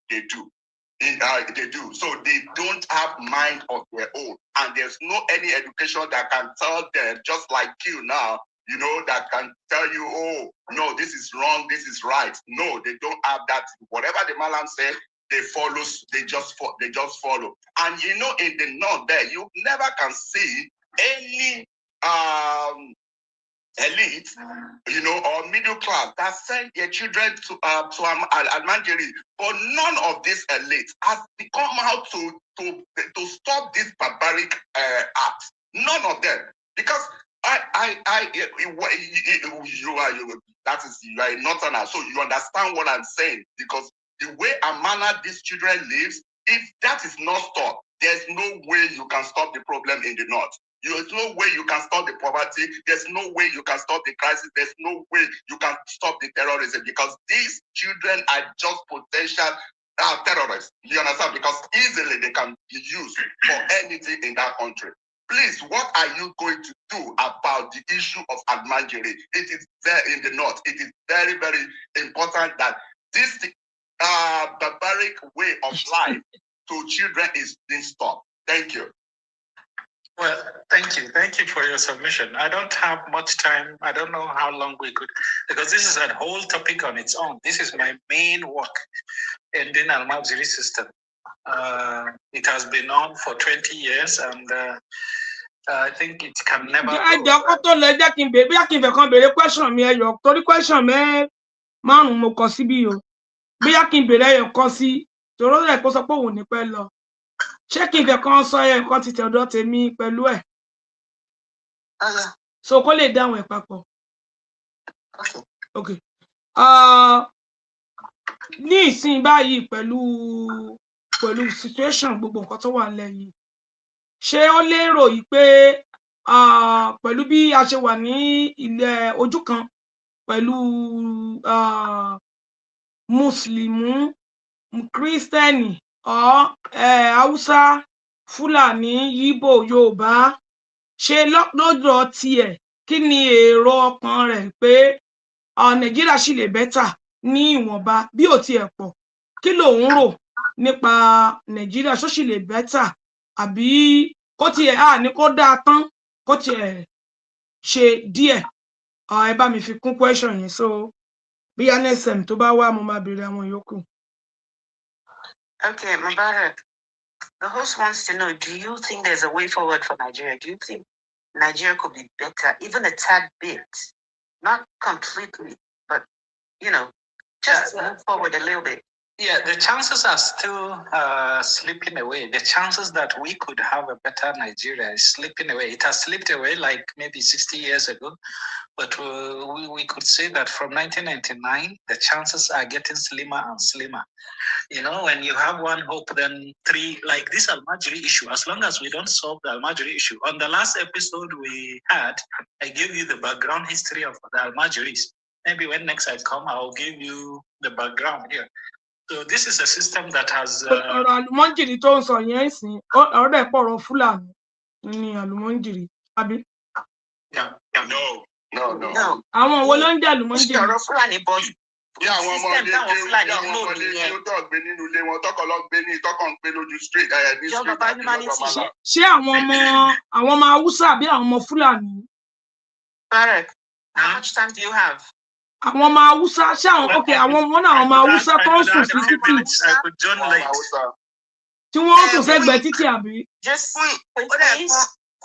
do. They do. So they don't have mind of their own, and there's no any education that can tell them, just like you now, that can tell you, oh no, this is wrong, this is right. No, they don't have that. Whatever the malam said, they follow. They just follow. And in the north there, you never can see any elite, or middle class that send their children to Almajiri. But none of these elites has come out to stop this barbaric act. None of them, because you are a Northerner, so you understand what I'm saying. Because the way a manner these children lives, If that is not stopped, there's no way you can stop the problem in the north. There's no way you can stop the poverty. There's no way you can stop the crisis. There's no way you can stop the terrorism, because these children are just potential terrorists. You understand? Because easily they can be used for anything in that country. Please, what are you going to do about the issue of Almajiri? It is there in the north. It is very, very important that this barbaric way of life to children is being stopped. Thank you. Well, thank you. Thank you for your submission. I don't have much time. I don't know how long we could, because this is a whole topic on its own. This is my main work, ending Almajiri system. It has been on for 20 years, and I think it can never. Question mi ẹyọ torí question márùn mo kọ síbí o. Bóyá kí n béèrè ẹyọ kan sí tòró rẹ̀ kó sọ pé òun ní pẹ́ lọ. Ṣé kí n fẹ́ kan sọ ẹ nǹkan ti tẹ̀dọ̀ tèmi pẹ̀lú ẹ̀? So kó lè dáhùn ẹ̀ papọ̀. Okay. Ní ìsìn báyìí pẹ̀lú situation gbogbo nǹkan tó wà nílẹ̀ yìí. Ṣé ó lérò yìí pé pẹ̀lú bí a ṣe wà ní ilẹ̀ ojú kan pẹ̀lú Mùsùlùmí, Kírísítẹ́nì, Haúsá, Fúlàní, Yíbò, Yorùbá, ṣé lọ́dọ̀ tiẹ̀ kí ni èrò ọkàn rẹ̀ pé Nàìjíríà ṣì lè bẹ́tà ní ìwọ̀nba bí ò tiẹ̀ pọ̀? Kí lòun rò nípa Nàìjíríà, ṣó ṣì lè bẹ́tà àbí kó tiẹ̀ ní kó dáa tán kó tiẹ̀ ṣe díẹ̀? Ẹ bá mi fi kún question yẹn, so bí NSM tó bá wá mo máa béèrè àwọn yòókù. Okay, Mubarak, the host wants to know, do you think there's a way forward for Nigeria? Do you think Nigeria could be better, even a tad bit? Not completely, but, just move forward a little bit. Yeah, the chances are still slipping away. The chances that we could have a better Nigeria is slipping away. It has slipped away like maybe 60 years ago, but we could say that from 1999, the chances are getting slimmer and slimmer. When you have one hope, then three, like this Almajiri issue, as long as we don't solve the Almajiri issue. On the last episode we had, I gave you the background history of the Almajiris. Maybe when next I come, I'll give you the background here. So this is a system that has. Ọ̀rọ̀ Almajiri tó ń sọ yẹn sìn, ọ̀rọ̀ ẹ̀ pọ̀rọ̀ Fúlàní ni Almajiri, àbí? No. Àwọn wo ló ń jẹ́ Almajiri? Ọ̀rọ̀ Fúlàní bọ́ọ̀lù. Bí àwọn ọmọdé tí ó tọ̀ gbé nínú ilé wọn, tọkọ lọ gbé ní tọkọ ń gbé lójú street ní street. Ṣé àwọn ọmọ Haúsá àbí àwọn ọmọ Fúlàní? Barak, how much time do you have? Àwọn ọmọ Haúsá, ṣé àwọn ọmọ náà ọmọ Haúsá tó ń sùn sí títì tí wọ́n ń sùn sẹ́gbẹ̀ẹ́ títì àbí?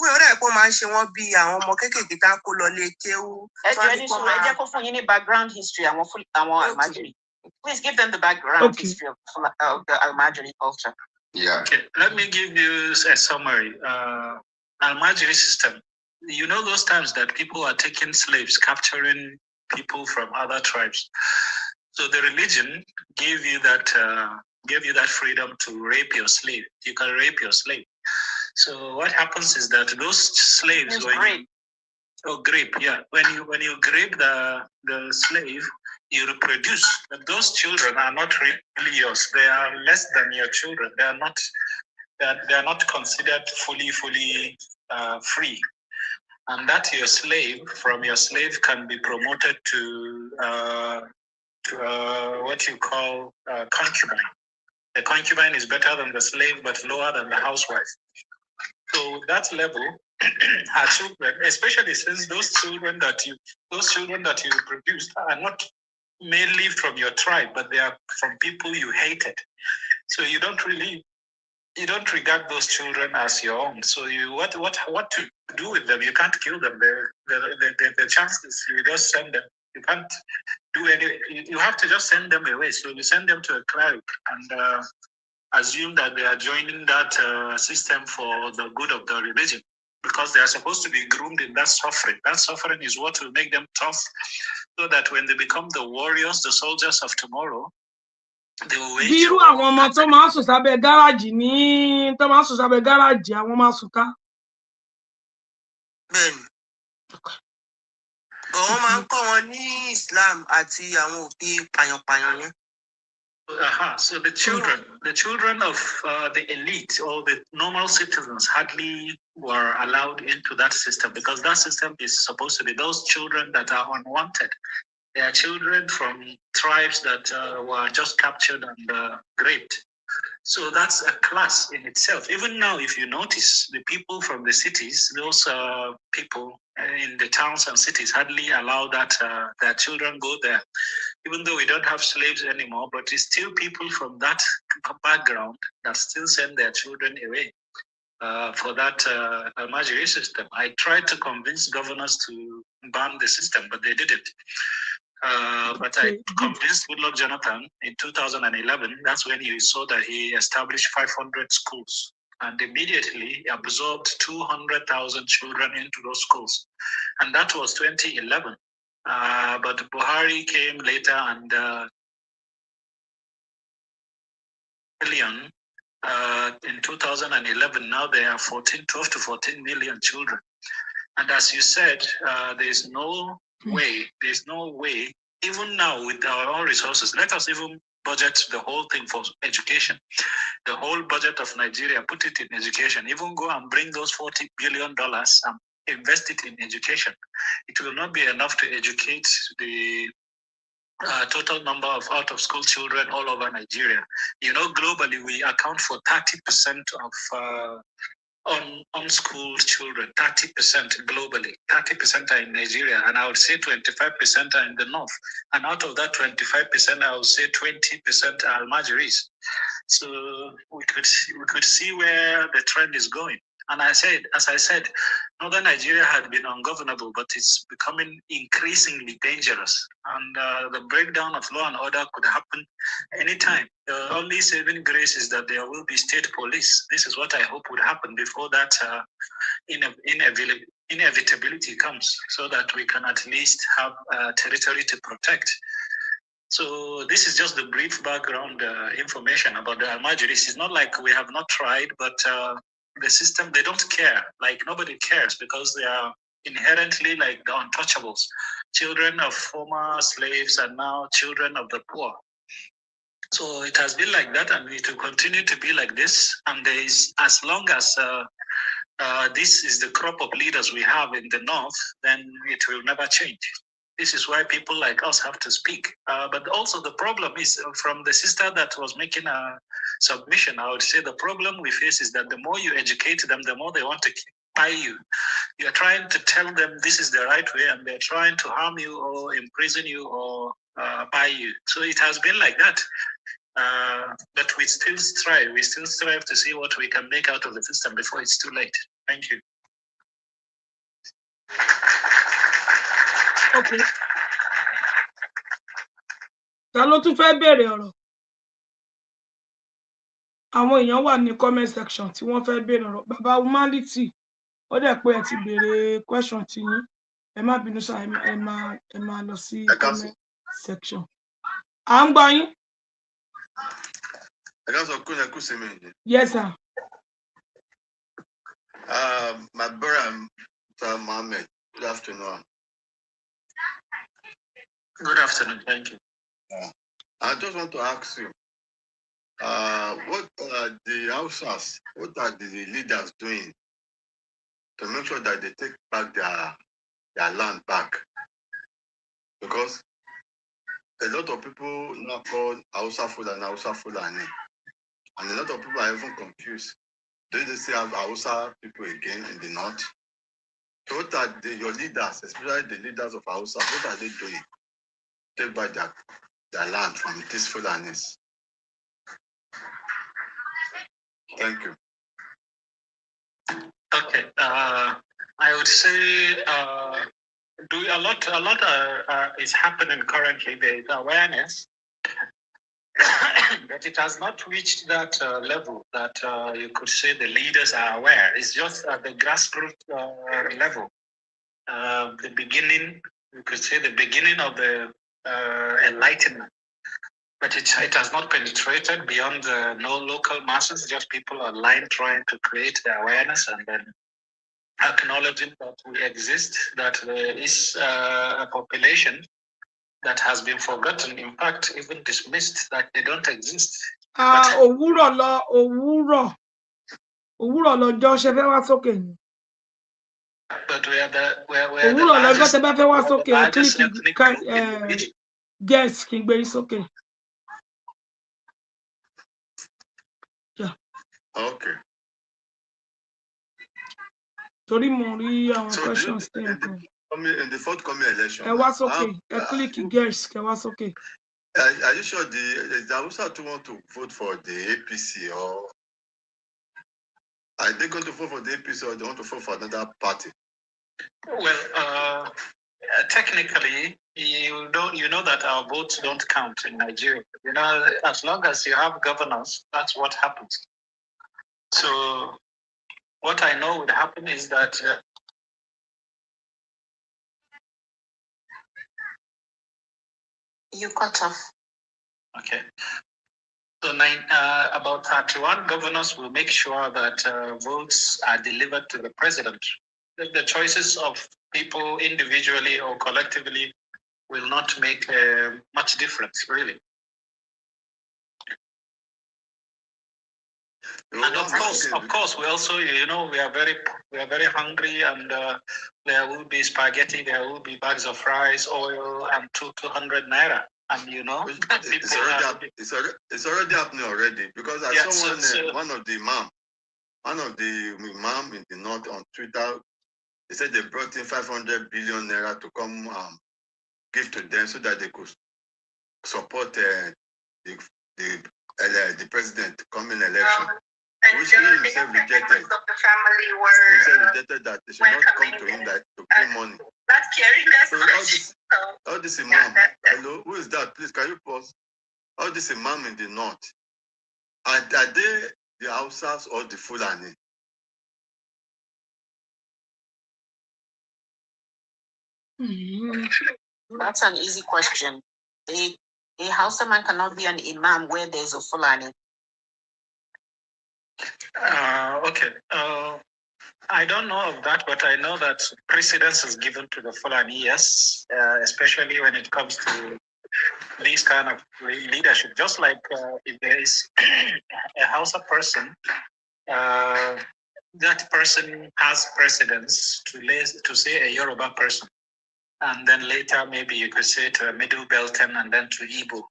Kúrò rẹ̀ kó máa ń ṣe wọ́n bí àwọn ọmọ kéékèèké tá kó lọ lé kéwú. Ẹ jẹ́ kó fún yín ní background history àwọn Almajiri. Please give them the background history of the Almajiri culture. Yeah. Okay, let me give you a summary. Almajiri system. You know those times that people are taking slaves, capturing people from other tribes. So the religion gave you that freedom to rape your slave. You can rape your slave. So what happens is that those slaves, grape, yeah. When you grape the slave, you reproduce. But those children are not really yours. They are less than your children. They are not considered fully free. And that your slave, from your slave, can be promoted to what you call concubine. The concubine is better than the slave, but lower than the housewife. So that level, our children, especially since those children that you produced are not mainly from your tribe, but they are from people you hated. So you don't regard those children as your own. So what to do with them? You can't kill them. The chances you just send them. You can't do any. You have to just send them away. So you send them to a cleric and assume that they are joining that system for the good of the religion, because they are supposed to be groomed in that suffering. That suffering is what will make them tough, so that when they become the warriors, the soldiers of tomorrow, They will bí wage irú war. àwọn ọmọ tó máa ń sùn sábẹ́ gáràjì ní tó máa ń sùn sábẹ́ gáràjì àwọn máa sùn ká. Bẹ́ẹ̀ni. Wọ́n máa ń kọ́ wọn ní Islam àti àwọn òfin pàyànpàyàn yẹn. So the children of the elite or the normal citizens hardly were allowed into that system, because that system is supposed to be those children that are unwanted. They are children from tribes that were just captured and raped. So that's a class in itself. Even now, if you notice, the people from the cities, those people in the towns and cities hardly allow that their children go there. Even though we don't have slaves anymore, but it's still people from that background that still send their children away for that Almajiri system. I tried to convince governors to ban the system, but they didn't. But I convinced Goodluck Jonathan in 2011. That's when he saw that he established 500 schools and immediately absorbed 200,000 children into those schools. And that was 2011. But Buhari came later and in 2011, now there are 12 to 14 million children. And as you said, there's no way, even now with our own resources, let us even budget the whole thing for education. The whole budget of Nigeria, put it in education, even go and bring those $40 billion and invest it in education. It will not be enough to educate the total number of out-of-school children all over Nigeria. You know, globally, we account for 30% of unschooled children, 30% globally, 30% are in Nigeria, and I would say 25% are in the north. And out of that 25%, I would say 20% are Almajiris. So we could see where the trend is going. And as I said, northern Nigeria had been ungovernable, but it's becoming increasingly dangerous. And the breakdown of law and order could happen anytime. The only saving grace is that there will be state police. This is what I hope would happen before that inevitability comes, so that we can at least have territory to protect. So this is just the brief background information about the Almajiris. It's not like we have not tried, but the system, they don't care. Like nobody cares, because they are inherently like the untouchables, children of former slaves and now children of the poor. So it has been like that, and it will continue to be like this. And there is, as long as this is the crop of leaders we have in the north, then it will never change. This is why people like us have to speak. But also the problem is, from the sister that was making a submission, I would say the problem we face is that the more you educate them, the more they want to buy you. You're trying to tell them this is the right way, and they're trying to harm you or imprison you or buy you. So it has been like that. But we still strive. We still strive to see what we can make out of the system before it's too late. Thank you. Okay. Ta ló tún fẹ́ bèèrè ọ̀rọ̀? Àwọn èèyàn wà ní comment section tí wọ́n fẹ́ bèèrè ọ̀rọ̀. Bàbá Humanity, ó dẹ̀ pé ẹ ti bèèrè question ti yín. Ẹ má bínú sá, ẹ máa lọ sí comment section. À ń gbọ́ yín. Yes, sir. My brother, Mohammed, good afternoon. Good afternoon, thank you. I just want to ask you, what are the Hausas, what are the leaders doing to make sure that they take back their land back? Because a lot of people now call Hausa Fulani, and a lot of people are even confused. Do they still have Hausa people again in the north? So what are your leaders, especially the leaders of Hausa, what are they doing? Take back their land from these Fulanis. Thank you. Okay, I would say a lot is happening currently. There is awareness, but it has not reached that level that you could say the leaders are aware. It's just at the grassroots level. The beginning, you could say the beginning of the enlightenment. but it has not penetrated beyond the no local masses, just people online trying to create the awareness and then acknowledging that we exist, that there is a population that has been forgotten, in fact, even dismissed, that they don't exist. Òwúrọ̀ lọ́jọ́ ṣe fẹ́ wá sókè ni. But we are the Òwúrọ̀ lọ́jọ́ tẹ bá fẹ́ wá sókè ẹ click guest kí n gbé yín sókè. Okay. Torí mo rí àwọn questions tẹ̀ ń kọ́. In the forthcoming election. Ẹ wá sókè, ẹ click guest kẹ wá sókè. Are you sure the Hausa to want to vote for the APC, or are they going to vote for the APC, or they want to vote for another party? Well, technically, you know that our votes don't count in Nigeria. You know, as long as you have governors, that's what happens. So, what I know would happen is that. You cut off. Okay. So about 31 governors will make sure that votes are delivered to the president. The choices of people individually or collectively will not make much difference, really. And of course, we also, we are very hungry, and there will be spaghetti, there will be bags of rice, oil, and 200 naira. And it's already happening already, because I saw one of the imam in the north on Twitter. They said they brought in 500 billion naira to come give to them so that they could support the president coming election. Which he himself rejected. He said rejected that they should not come to him to give money. So all this imam, hello, who is that? Please, can you pause? All this imam in the north, are they the Hausas or the Fulani? That's an easy question. A Hausa man cannot be an imam where there's a Fulani. Okay. I don't know of that, but I know that precedence is given to the Fulani, yes, especially when it comes to this kind of leadership. Just like if there is a Hausa person, that person has precedence to say a Yoruba person. And then later, maybe you could say to a Middle Belton and then to Igbo.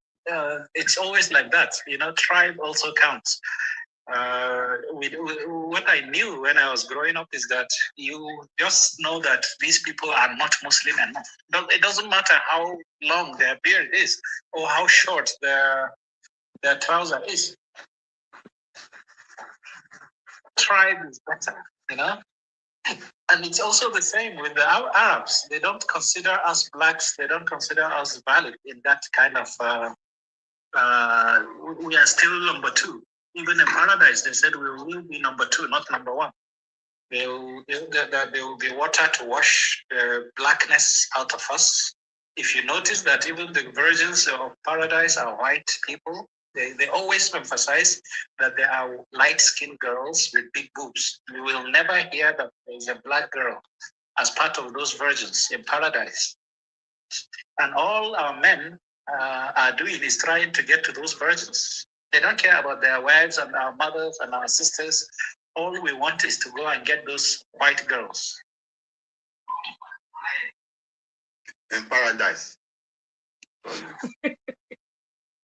It's always like that. Tribe also counts. What I knew when I was growing up is that you just know that these people are not Muslim enough. It doesn't matter how long their beard is or how short their trouser is. Tribe is better, And it's also the same with the Arabs. They don't consider us blacks. They don't consider us valid in that kind of. We are still number two. Even in paradise, they said we will be number two, not number one. There will be water to wash the blackness out of us. If you notice that even the virgins of paradise are white people, they always emphasize that there are light-skinned girls with big boobs. You will never hear that there is a black girl as part of those virgins in paradise. And all our men are doing is trying to get to those virgins. They don't care about their wives and our mothers and our sisters. All we want is to go and get those white girls. In paradise.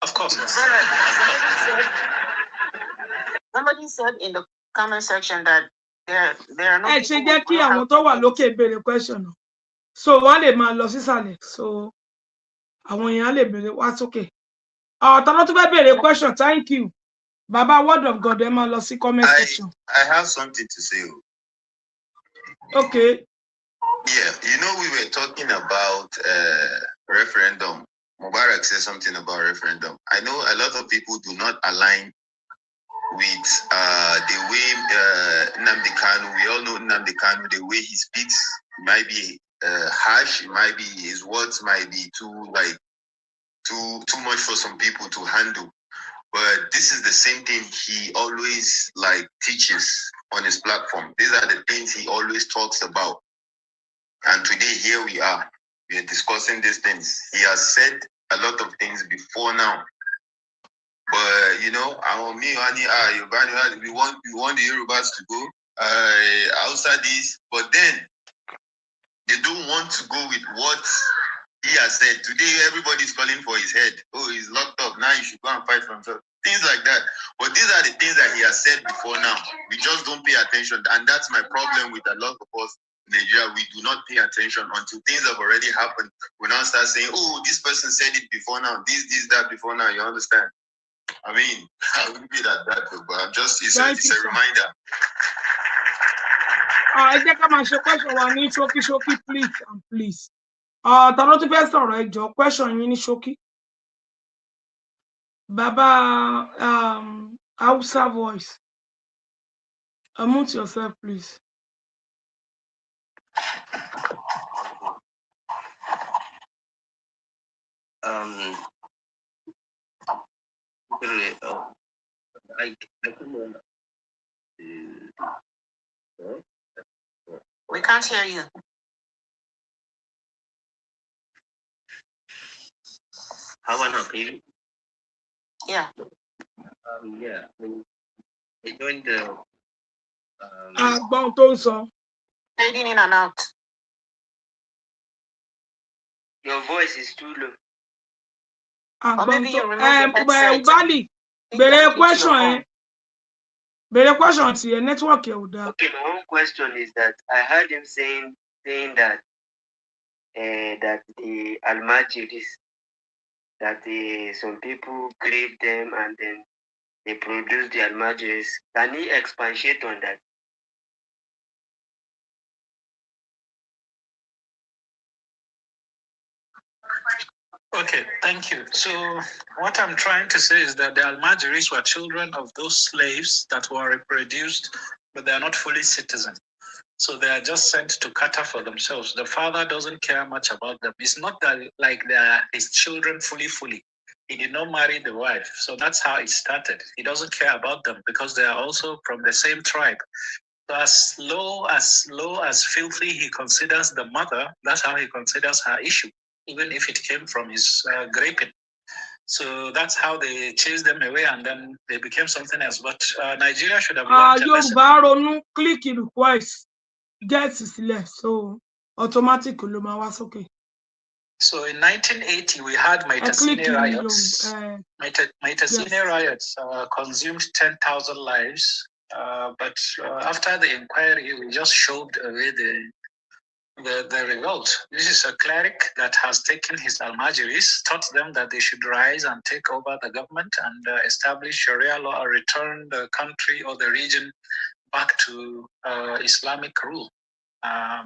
Of course. Somebody said in the comment section that there are no. Ṣe jẹ́ kí àwọn tó wà lókè béèrè question. So wọ́n lè máa lọ sísàlẹ̀. So àwọn èèyàn lè béèrè wá sókè. Tọ́lá tó fẹ́ béèrè question, thank you. Baba, word of God, ẹ máa lọ sí comment section. I have something to say. Okay. Yeah, we were talking about referendum. Mubarak said something about referendum. I know a lot of people do not align with the way Nnamdi Kanu, we all know Nnamdi Kanu, the way he speaks might be harsh, it might be his words might be too too much for some people to handle. But this is the same thing he always like teaches on his platform. These are the things he always talks about. And today here we are discussing these things. He has said a lot of things before now. But we want the Yorubas to go outside this, but then they don't want to go with what he has said. Today everybody's calling for his head. Oh, he's locked up. Now you should go and fight for himself. Things like that. But these are the things that he has said before now. We just don't pay attention. And that's my problem with a lot of us in Nigeria. We do not pay attention until things have already happened. We now start saying, oh, this person said it before now. This, that before now. You understand? I mean, I wouldn't be that, but I'm just, it's a reminder. I think I'm asking question one ní ṣókí, please and please. Ta ló tún fẹ́ sọ̀rọ̀ ẹ jọ̀ọ́, question yín ní ṣókí. Baba Hausa voice. Unmute yourself, please. We can't hear you. How about now? Yeah. Yeah. I joined the. Gbọ́n tó ń sọ. Fading in and out. Your voice is too low. Gbọ́n tó Bali, bẹ̀rẹ̀ question ẹ. Bẹ̀rẹ̀ question ti ẹ network ẹ ò dáa. Okay, my own question is that I heard him saying that that the Almajiris, that some people grave them and then they produce the Almajiris. Can he expatiate on that? Okay, thank you. So what I'm trying to say is that the Almajiris were children of those slaves that were reproduced, but they are not fully citizen. So they are just sent to cater for themselves. The father doesn't care much about them. It's not that like they are his children fully. He did not marry the wife. So that's how it started. He doesn't care about them because they are also from the same tribe. So as low as filthy he considers the mother, that's how he considers her issue, even if it came from his graping. So that's how they chased them away, and then they became something else. But Nigeria should have learned a lesson. Yorùbá ronú click request get sílẹ̀, so automatic ló máa wá sókè. So in 1980, we had Maitasine riots. Maitasine riots consumed 10,000 lives. But after the inquiry, we just shoved away the revolt. This is a cleric that has taken his Almajiris, taught them that they should rise and take over the government and establish Sharia law, or return the country or the region back to Islamic rule,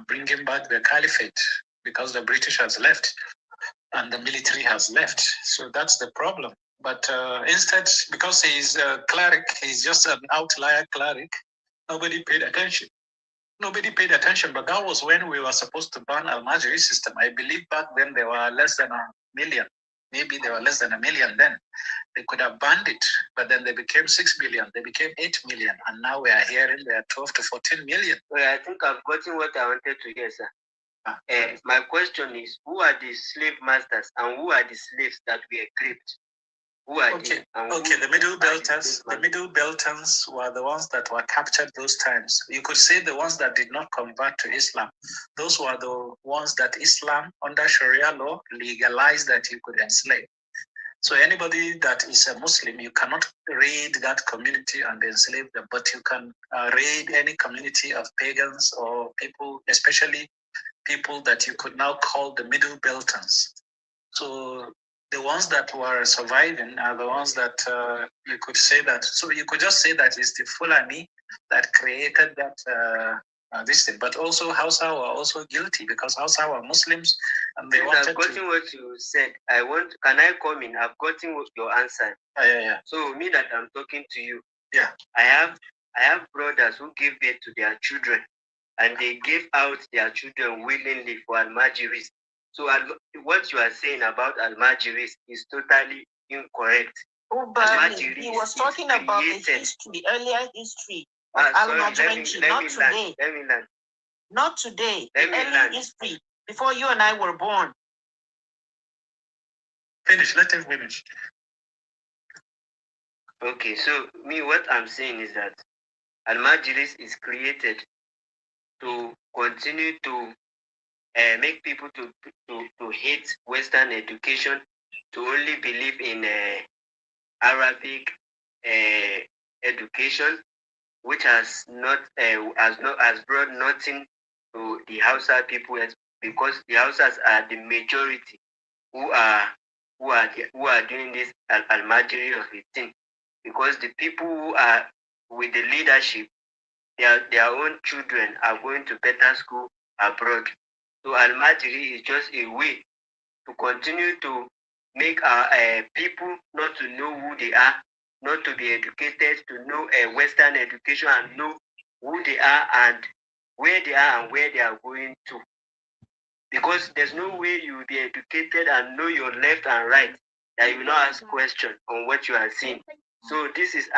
bringing back the caliphate, because the British has left and the military has left. So that's the problem. But instead, because he's a cleric, he's just an outlier cleric, nobody paid attention. But that was when we were supposed to ban Almajiri system. I believe back then there were less than 1 million. Maybe there were less than 1 million then. They could have banned it, but then they became 6 million. They became 8 million. And now we are hearing they are 12 to 14 million. Well, I think I've gotten what I wanted to hear, sir. My question is, who are the slave masters and who are the slaves that were gripped? Okay, the Middle Belters. The Middle Beltans were the ones that were captured those times. You could say the ones that did not convert to Islam. Those were the ones that Islam, under Sharia law, legalized that you could enslave. So anybody that is a Muslim, you cannot raid that community and enslave them, but you can raid any community of pagans or people, especially people that you could now call the Middle Beltans. So the ones that were surviving are the ones that you could say that. So you could just say that it's the Fulani that created that this thing. But also Hausa were also guilty because Hausa were Muslims and they wanted I've gotten what you said. Can I come in? I've gotten your answer. Yeah. So me that I'm talking to you. Yeah. I have brothers who give birth to their children and they gave out their children willingly for Almajiris. So what you are saying about Almajiris is totally incorrect. Oh, but he was talking about the history, earlier history of Almajiranchi, not today. Let me learn. Not today. The early history, before you and I were born. Finish. Let him finish. Okay, so what I'm saying is that Almajiris is created to continue to make people to hate Western education, to only believe in Arabic education, which has brought nothing to the Hausa people, because the Hausas are the majority who are doing this Almajiri of a thing, because the people who are with the leadership, their own children are going to better school abroad. So Almajiri is just a way to continue to make our people not to know who they are, not to be educated, to know Western education and know who they are and where they are and where they are going to. Because there's no way you will be educated and know your left and right that you will not ask questions on what you are seeing. So this is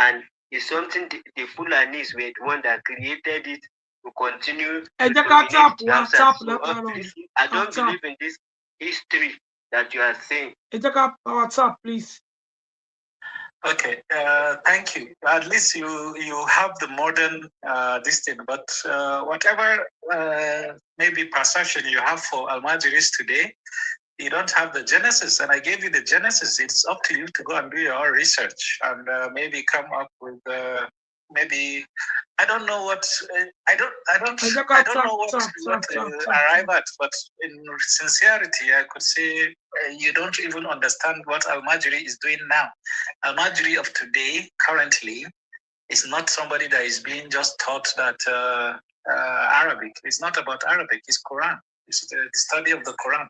something the Fulanis were the one that created it to continue to dominate the outside. So I don't believe in this history that you are saying. WhatsApp, please. Okay, thank you. At least you have the modern this thing, but whatever maybe perception you have for Almajiris today, you don't have the genesis. And I gave you the genesis. It's up to you to go and do your own research and maybe come up with maybe I don't know what I don't know what arrive at, but in sincerity, I could say you don't even understand what Almajiri is doing now. Almajiri of today, currently, is not somebody that is being just taught that Arabic. It's not about Arabic. It's Quran. It's the study of the Quran.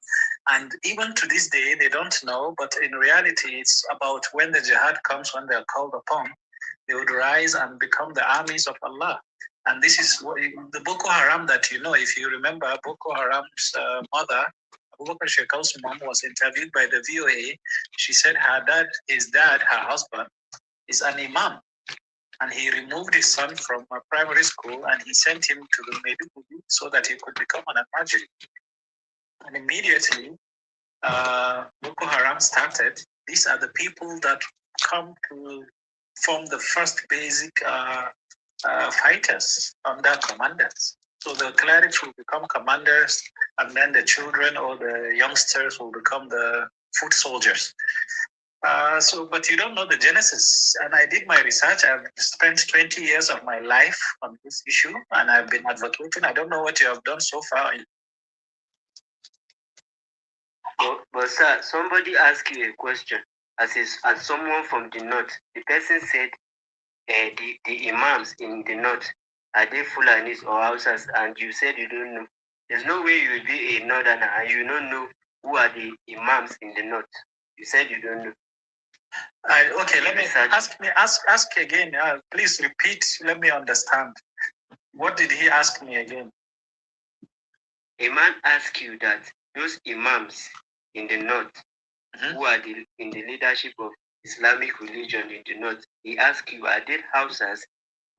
And even to this day, they don't know, but in reality, it's about when the jihad comes, when they're called upon, they would rise and become the armies of Allah. And this is what, the Boko Haram that you know, if you remember, Boko Haram's mother, Abubakar Shekau's mom, was interviewed by the VOA. She said his dad, her husband, is an imam. And he removed his son from a primary school and he sent him to the Maiduguri so that he could become an Almajiri. And immediately, Boko Haram started. These are the people that come to form the first basic fighters under commanders. So the clerics will become commanders, and then the children or the youngsters will become the foot soldiers. But you don't know the genesis. And I did my research. I've spent 20 years of my life on this issue, and I've been advocating. I don't know what you have done so far. But sir, somebody asked you a question. As someone from the north, the person said, the imams in the north, are they Fulanis or Hausas? And you said you don't know. There's no way you will be a northerner and you don't know who are the imams in the north. You said you don't know. Okay, let me ask again. Please repeat. Let me understand. What did he ask me again? A man asked you that those imams in the north, who are in the leadership of Islamic religion in the north, he asked you, are they Hausas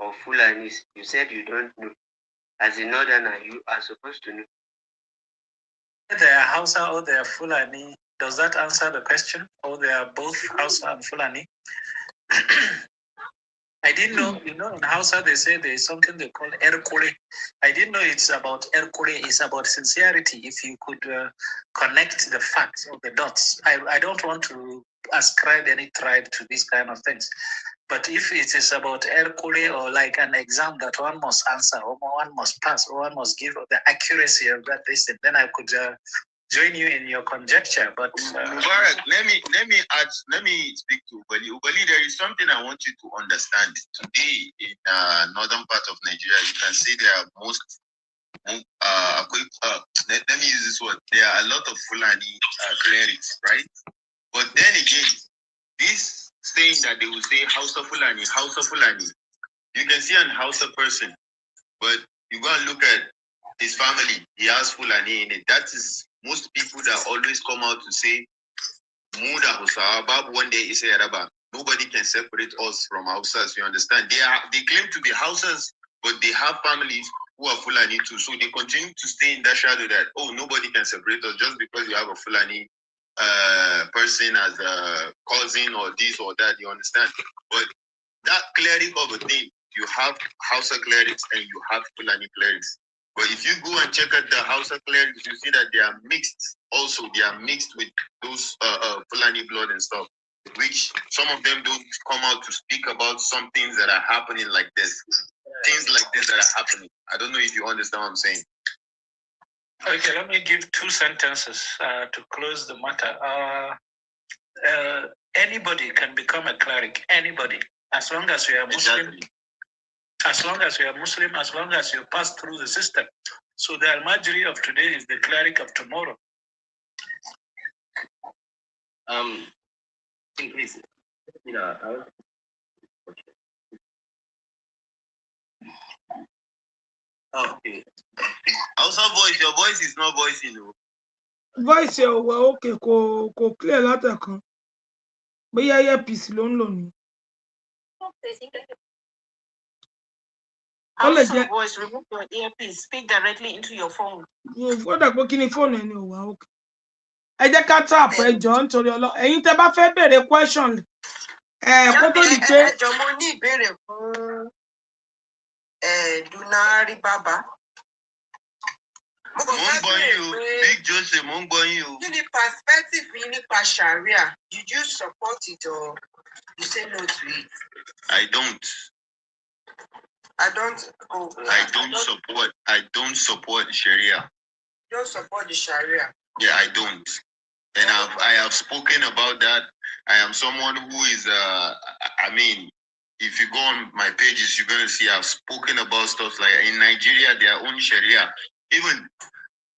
or Fulanis? You said you don't know. As a northerner, you are supposed to know. They are Hausa or they are Fulani. Does that answer the question? Or they are both Hausa and Fulani? I didn't know, in Hausa they say there is something they call erkore. I didn't know it's about erkore. It's about sincerity. If you could connect the facts or the dots. I don't want to ascribe any tribe to these kind of things. But if it is about erkore or like an exam that one must answer or one must pass or one must give the accuracy of that lesson, then I could join you in your conjecture. But Mubarak, let me speak to Ubali. Ubali, there is something I want you to understand. Today in northern part of Nigeria, you can see there are let me use this word. There are a lot of Fulani clerics, right? But then again, this saying that they will say Hausa Fulani, you can see an Hausa person, but you go and look at his family, he has Fulani in it. That is most people that always come out to say, Muda Hausa, Bab one day is a Yaraba. Nobody can separate us from Hausas, you understand? They claim to be Hausas, but they have families who are Fulani too. So they continue to stay in that shadow that, oh, nobody can separate us just because you have a Fulani person as a cousin or this or that, you understand? But that cleric of a thing, you have Hausa clerics and you have Fulani clerics. But if you go and check out the Hausa clerics, you see that they are mixed. Also, they are mixed with those Fulani blood and stuff, which some of them don't come out to speak about some things that are happening like this. Things like this that are happening. I don't know if you understand what I'm saying. Okay, let me give 2 sentences to close the matter. Anybody can become a cleric. Anybody, as long as you are Muslim. Exactly. As long as you are Muslim, as long as you pass through the system. So the Al-Majri of today is the cleric of tomorrow. Please, okay. Also, voice, your voice is not voice, you know. Voice your well, okay, ko clear látẹ̀kan. Bóyá earpiece ló ń lò ní. Also, voice, remove your earpiece, speak directly into your phone. Ó dà pé kí ni fóònù ẹni ò wá okay. Ẹ jẹ́ ká tap ẹ jọ̀ọ́ nítorí Ọlọ́run. Ẹ̀yin tẹ́ bá fẹ́ béèrè question. Kó tó di pé. Ẹ jọ̀ọ́ mo ní ìbéèrè fún Dunari Baba. Mo ń gbọ́ yín o, Big Joseph, mo ń gbọ́ yín o. Kí ni perspective yín nípa Sharia? Did you support it or you say no to it? I don't. I don't support Sharia. You don't support the Sharia? Yeah, I don't. And I have spoken about that. I am someone who is, I mean, if you go on my pages, you're going to see I've spoken about stuff like in Nigeria, their own Sharia. Even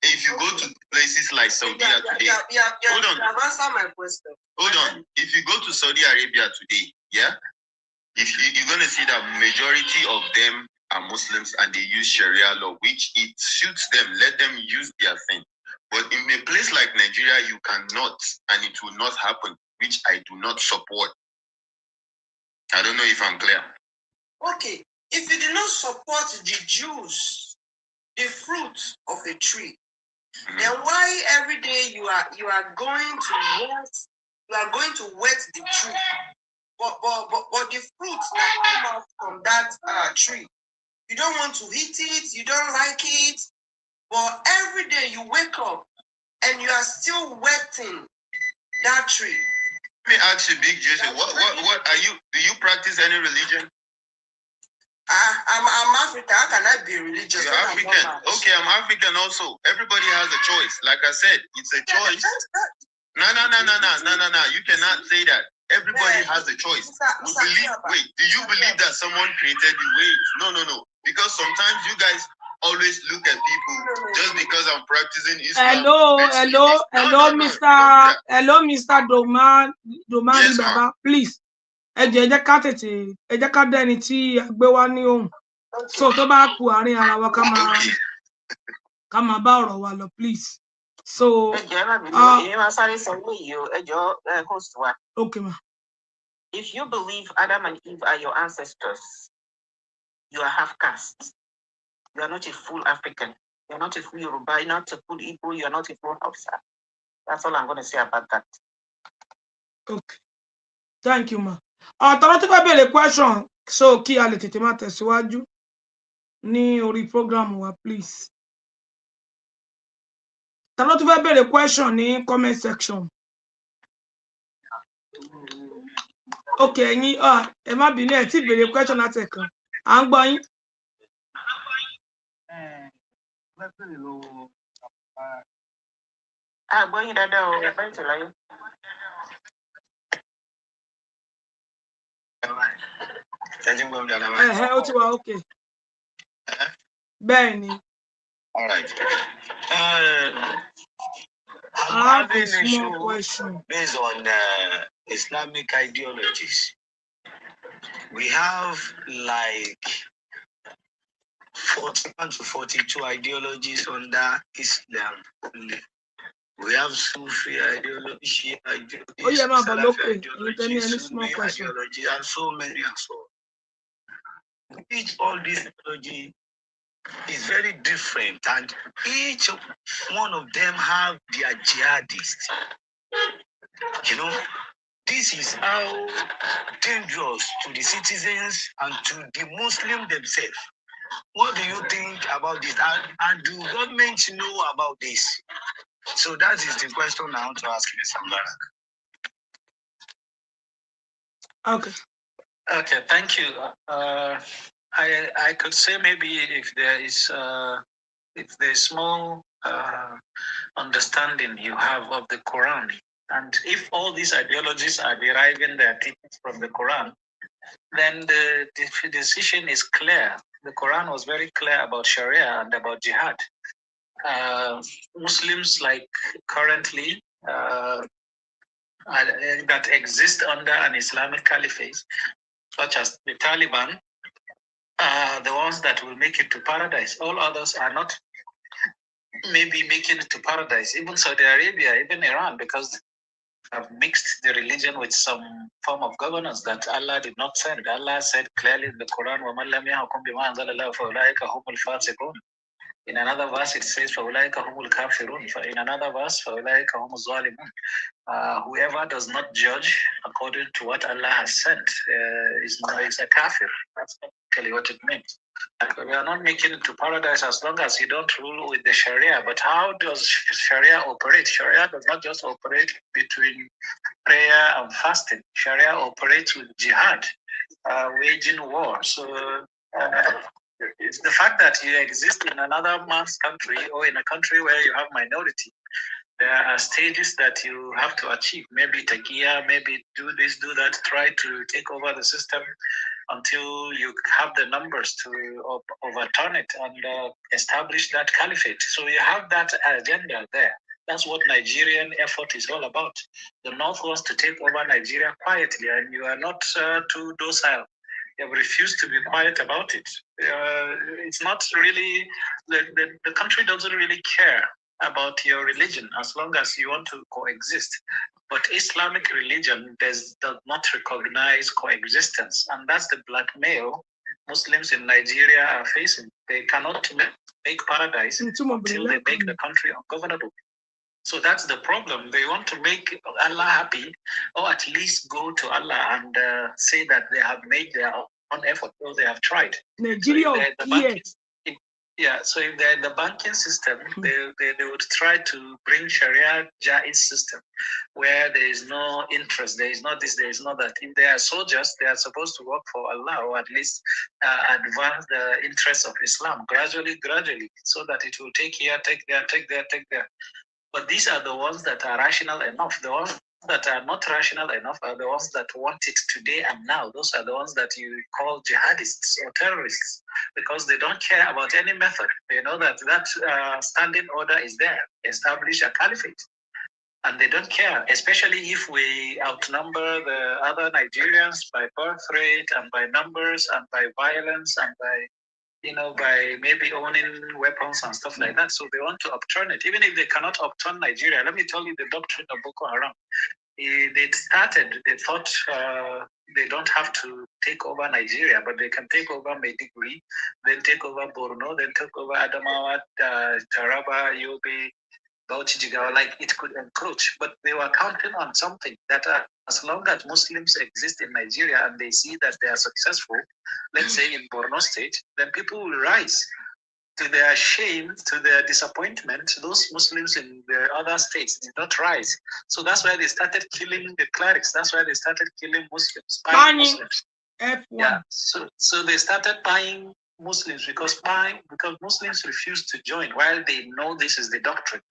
if you go to places like Saudi today, hold on. Answer my question. Hold on. If you go to Saudi Arabia today, yeah, you're going to see that majority of them are Muslims and they use Sharia law, which it suits them. Let them use their thing. But in a place like Nigeria, you cannot, and it will not happen, which I do not support. I don't know if I'm clear. Okay. If you do not support the Jews, the fruit of a tree, then why every day you are going to wet the tree? But the fruits that come out from that tree, you don't want to eat it, you don't like it, but every day you wake up and you are still wetting that tree. Let me ask you, Big Joseph, what are you? Do you practice any religion? I'm African. How can I be religious? You're African. Okay, I'm African also. Everybody has a choice. Like I said, it's a choice. No. You cannot say that. Everybody has a choice. Wait, do you believe that someone created you? Wait, no. Because sometimes you guys always look at people just because I'm practicing Islam. Hello, Mr. Doman yes, Baba, please. Ẹ jẹ́ ká dá ẹni tí gbé wá ní ohùn. So tó bá kù àárín ara wa ká máa bá ọ̀rọ̀ wa lọ, please. So okay, ma. If you believe Adam and Eve are your ancestors, you are half caste. You are not a full African. You're not a full Yoruba. You're not a full Igbo. You're not a full Hausa. That's all I'm going to say about that. Okay. Thank you, ma. Tọ́lá tó bá béèrè question, so kí a lè tètè máa tẹ̀síwájú ní orí program wa, please. Tọ́lá tó bá béèrè question ní comment section. Okay, ẹ̀yin ẹ má bínú ẹ tí béèrè question láti ẹ̀kan. À ń gbọ́ yín. Gbọ́ yín dáadáa o, ẹ bá ìtẹ̀ láyé. Ó ti wà okay. Bẹ́ẹ̀ni. All right. I have a small question. Based on Islamic ideologies, we have like 41 to 42 ideologies under Islam. We have Sufi ideology, Shia ideology, Oh yeah, ma, but Salafi okay. ideology, Any small Sunni question? ideology, and so many and so on. All this ideology is very different, and each one of them have their jihadists. You know, this is how dangerous to the citizens and to the Muslims themselves. What do you think about this? And do government know about this? So that is the question I want to ask Mr. Mubarak. Okay. Okay, thank you. I could say maybe if there's small understanding you have of the Quran, and if all these ideologies are deriving their teachings from the Quran, then the decision is clear. The Quran was very clear about Sharia and about jihad. Muslims like currently that exist under an Islamic caliphate, such as the Taliban, are the ones that will make it to paradise. All others are not maybe making it to paradise. Even Saudi Arabia, even Iran, because have mixed the religion with some form of governance that Allah did not send. Allah said clearly in the Quran, وَمَنْ لَمْ يَحْكُمْ بِمَا أَنزَلَ اللَّهُ فَأُولَٰئِكَ هُمُ الْفَاسِقُونَ. In another verse, it says, فَأُولَٰئِكَ هُمُ الْكَافِرُونَ. In another verse, فَأُولَٰئِكَ هُمُ الظَّالِمُونَ. Whoever does not judge according to what Allah has sent is a kafir. That's actually what it means. We are not making it to paradise as long as you don't rule with the Sharia. But how does Sharia operate? Sharia does not just operate between prayer and fasting. Sharia operates with jihad, waging war. So it's the fact that you exist in another man's country or in a country where you have minority. There are stages that you have to achieve. Maybe takia, maybe do this, do that, try to take over the system until you have the numbers to overturn it and establish that caliphate. So you have that agenda there. That's what Nigerian effort is all about. The North wants to take over Nigeria quietly, and you are not too docile. You have refused to be quiet about it. It's not really, the country doesn't really care about your religion as long as you want to coexist. But Islamic religion does not recognize coexistence, and that's the blackmail Muslims in Nigeria are facing. They cannot make paradise until they make the country ungovernable. So that's the problem. They want to make Allah happy, or at least go to Allah and say that they have made their own effort, or they have tried. Nigeria, So if they're in the banking system, they would try to bring Sharia Jaiz system, where there is no interest, there is not this, there is not that. If they are soldiers, they are supposed to work for Allah, or at least advance the interests of Islam gradually, so that it will take here, take there, take there, take there. But these are the ones that are rational enough. The ones that are not rational enough are the ones that want it today and now. Those are the ones that you call jihadists or terrorists, because they don't care about any method. They know that standing order is there, establish a caliphate. And they don't care, especially if we outnumber the other Nigerians by birth rate and by numbers and by violence and by by maybe owning weapons and stuff like that. So they want to upturn it. Even if they cannot upturn Nigeria, let me tell you the doctrine of Boko Haram. They thought they don't have to take over Nigeria, but they can take over Maiduguri, then take over Borno, then take over Adamawa, Taraba, Yobe, Bauchi, Jigawa, like it could encroach. But they were counting on something that as long as Muslims exist in Nigeria and they see that they are successful, let's say in Borno State, then people will rise. To their shame, to their disappointment, those Muslims in the other states did not rise. So that's why they started killing the clerics. That's why they started killing Muslims, buying Muslims. F1. Yeah. So they started buying Muslims because Muslims refused to join while they know this is the doctrine.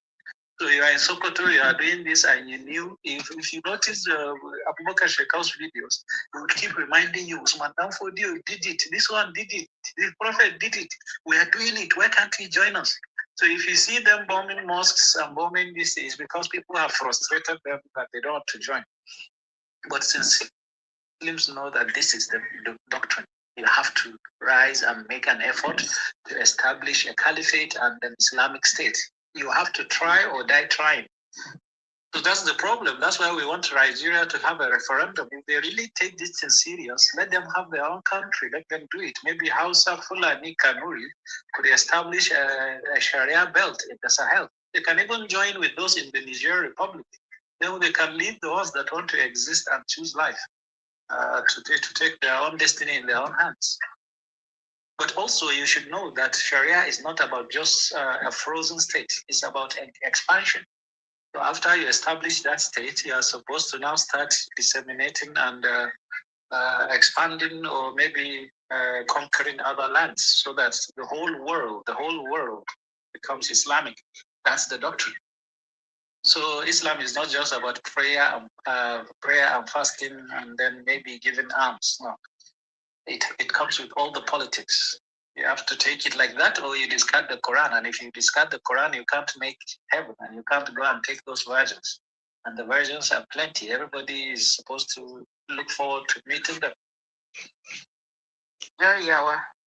So you are in Sokoto, you are doing this, and you knew, if you notice Abubakar Shekau's videos, he would keep reminding you, Usman Danfodio did it, this one did it, the Prophet did it, we are doing it, why can't he join us? So if you see them bombing mosques and bombing this, is because people have frustrated them that they don't want to join. But since Muslims know that this is the doctrine, you have to rise and make an effort to establish a caliphate and an Islamic state. You have to try or die trying. So that's the problem. That's why we want Nigeria to have a referendum. If they really take this thing serious, let them have their own country. Let them do it. Maybe Hausa, Fulani, Kanuri could establish a Sharia belt in the Sahel. They can even join with those in the Niger Republic. Then they can leave the ones that want to exist and choose life to take their own destiny in their own hands. But also, you should know that Sharia is not about just a frozen state. It's about expansion. So after you establish that state, you are supposed to now start disseminating and expanding, or maybe conquering other lands, so that the whole world becomes Islamic. That's the doctrine. So Islam is not just about prayer and fasting, and then maybe giving alms. No, it comes with all the politics. You have to take it like that, or you discard the Quran. And if you discard the Quran, you can't make heaven, and you can't go and take those virgins. And the virgins are plenty. Everybody is supposed to look forward to meeting them.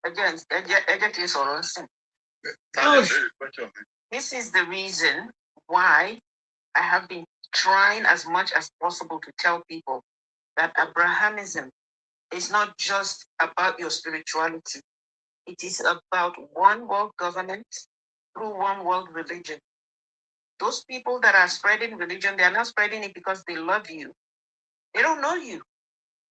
Again, this is the reason why I have been trying as much as possible to tell people that Abrahamism is not just about your spirituality. It is about one world government through one world religion. Those people that are spreading religion, they are not spreading it because they love you. They don't know you.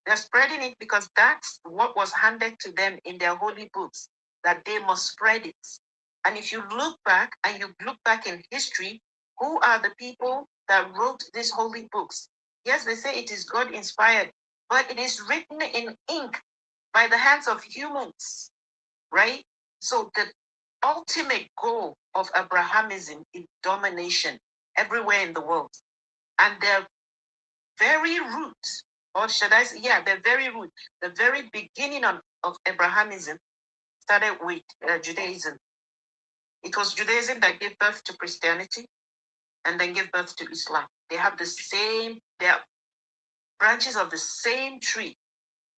They're spreading it because that's what was handed to them in their holy books, that they must spread it. And if you look back in history, who are the people that wrote these holy books? Yes, they say it is God inspired, but it is written in ink by the hands of humans, right? So the ultimate goal of Abrahamism is domination everywhere in the world. And their very root, or should I say, their very root, the very beginning of Abrahamism started with Judaism. It was Judaism that gave birth to Christianity and then gave birth to Islam. They have they're branches of the same tree.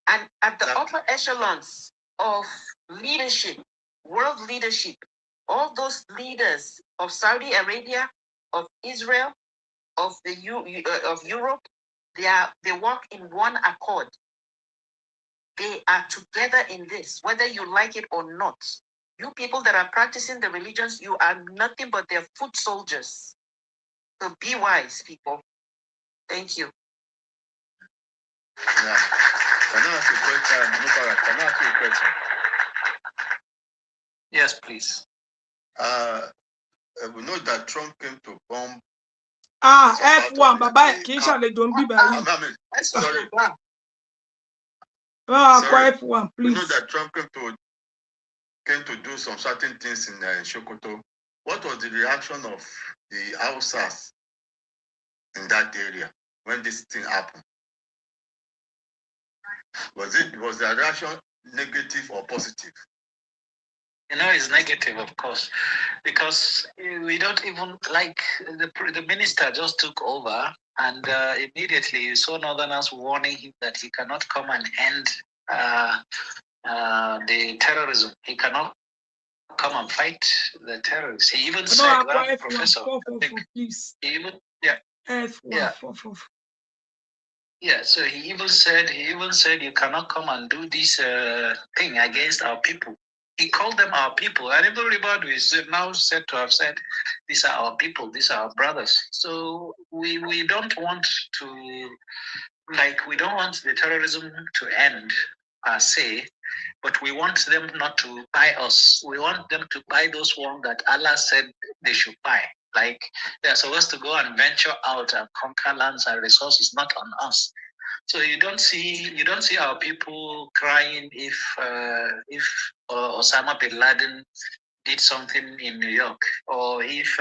And at the upper echelons of leadership, world leadership, all those leaders of Saudi Arabia, of Israel, of Europe, they work in one accord. They are together in this, whether you like it or not. You people that are practicing the religions, you are nothing but their foot soldiers. So be wise, people. Thank you. Yeah. Can I ask you a question, Mubarak? Can I ask you a question? Yes, please. We know that Trump came to bomb. F1, Baba, Kisha, don't be by Sorry. F1, please. We know that Trump came to do some certain things in Sokoto. What was the reaction of the Hausas in that area when this thing happened? Was the reaction negative or positive? It's negative, of course, because we don't even like the minister just took over, and immediately you saw Northerners warning him that he cannot come and end the terrorism. He cannot come and fight the terrorists. He even said, one professor, please. He even, Yeah, so he even said you cannot come and do this thing against our people. He called them our people, and everybody is now said to have said, these are our people, these are our brothers. So we don't want the terrorism to end per se, but we want them not to buy us. We want them to buy those ones that Allah said they should buy. Like they're supposed to go and venture out and conquer lands and resources, not on us. So you don't see our people crying if Osama bin Laden did something in New York, or if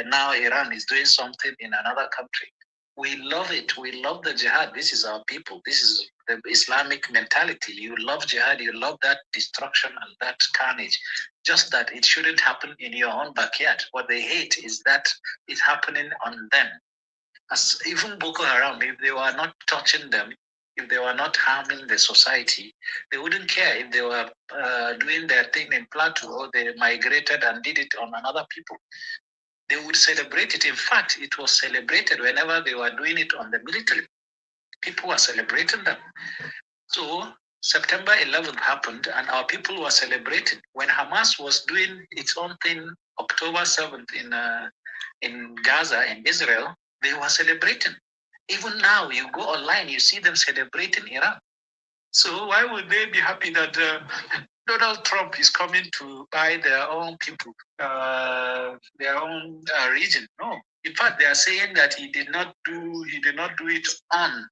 now Iran is doing something in another country. We love it. We love the jihad. This is our people. This is the Islamic mentality. You love jihad. You love that destruction and that carnage. Just that it shouldn't happen in your own backyard. What they hate is that it's happening on them. As even Boko Haram, if they were not touching them, if they were not harming the society, they wouldn't care if they were doing their thing in Plateau, or they migrated and did it on another people. they would celebrate it. In fact, it was celebrated whenever they were doing it on the military. People were celebrating them. So September 11th happened and our people were celebrating. When Hamas was doing its own thing, October 7th in Gaza, in Israel, they were celebrating. Even now, you go online, you see them celebrating Iran. So why would they be happy that Donald Trump is coming to buy their own people, their own region? No. In fact, they are saying that he did not do it on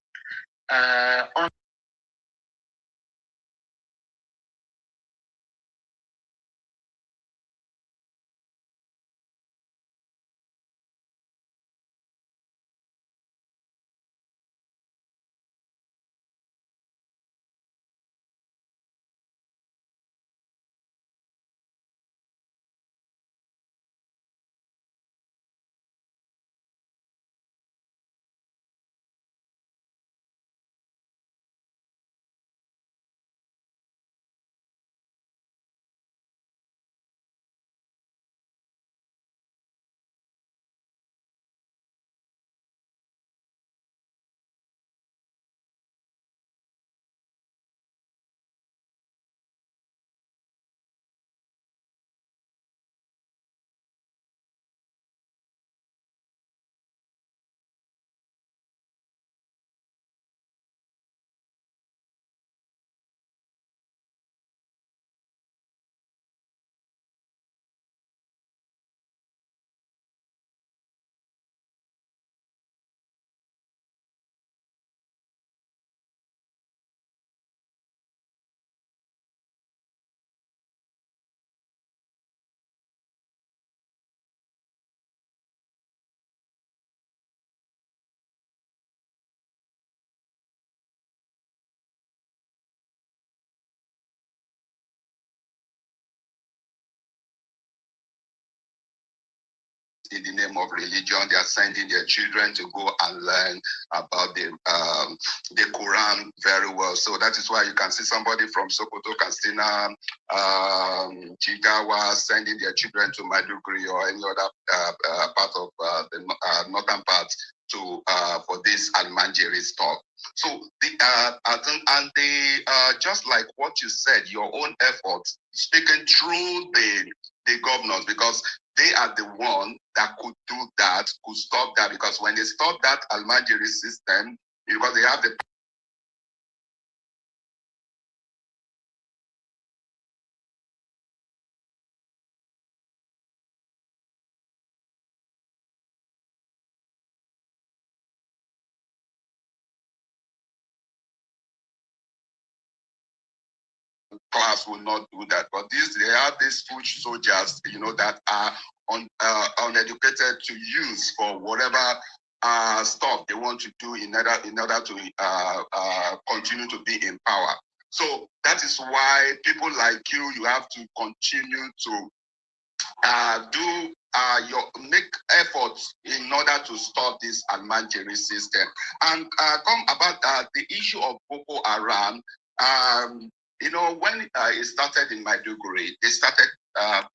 in the name of religion. They are sending their children to go and learn about the Quran very well. So that is why you can see somebody from Sokoto, Katsina, Jigawa sending their children to Maiduguri or any other part of the northern part to for this Almanjiri stuff. So just like what you said, your own efforts speaking through the governors, because they are the one that could do that, could stop that, because when they stop that Almanjiri system, because they have the class will not do that. But they have these foot soldiers, that are uneducated to use for whatever stuff they want to do in order to continue to be in power. So that is why people like you have to continue to make efforts in order to stop this Almanjiri system. And come about the issue of Boko Haram. When it started in Maiduguri, they started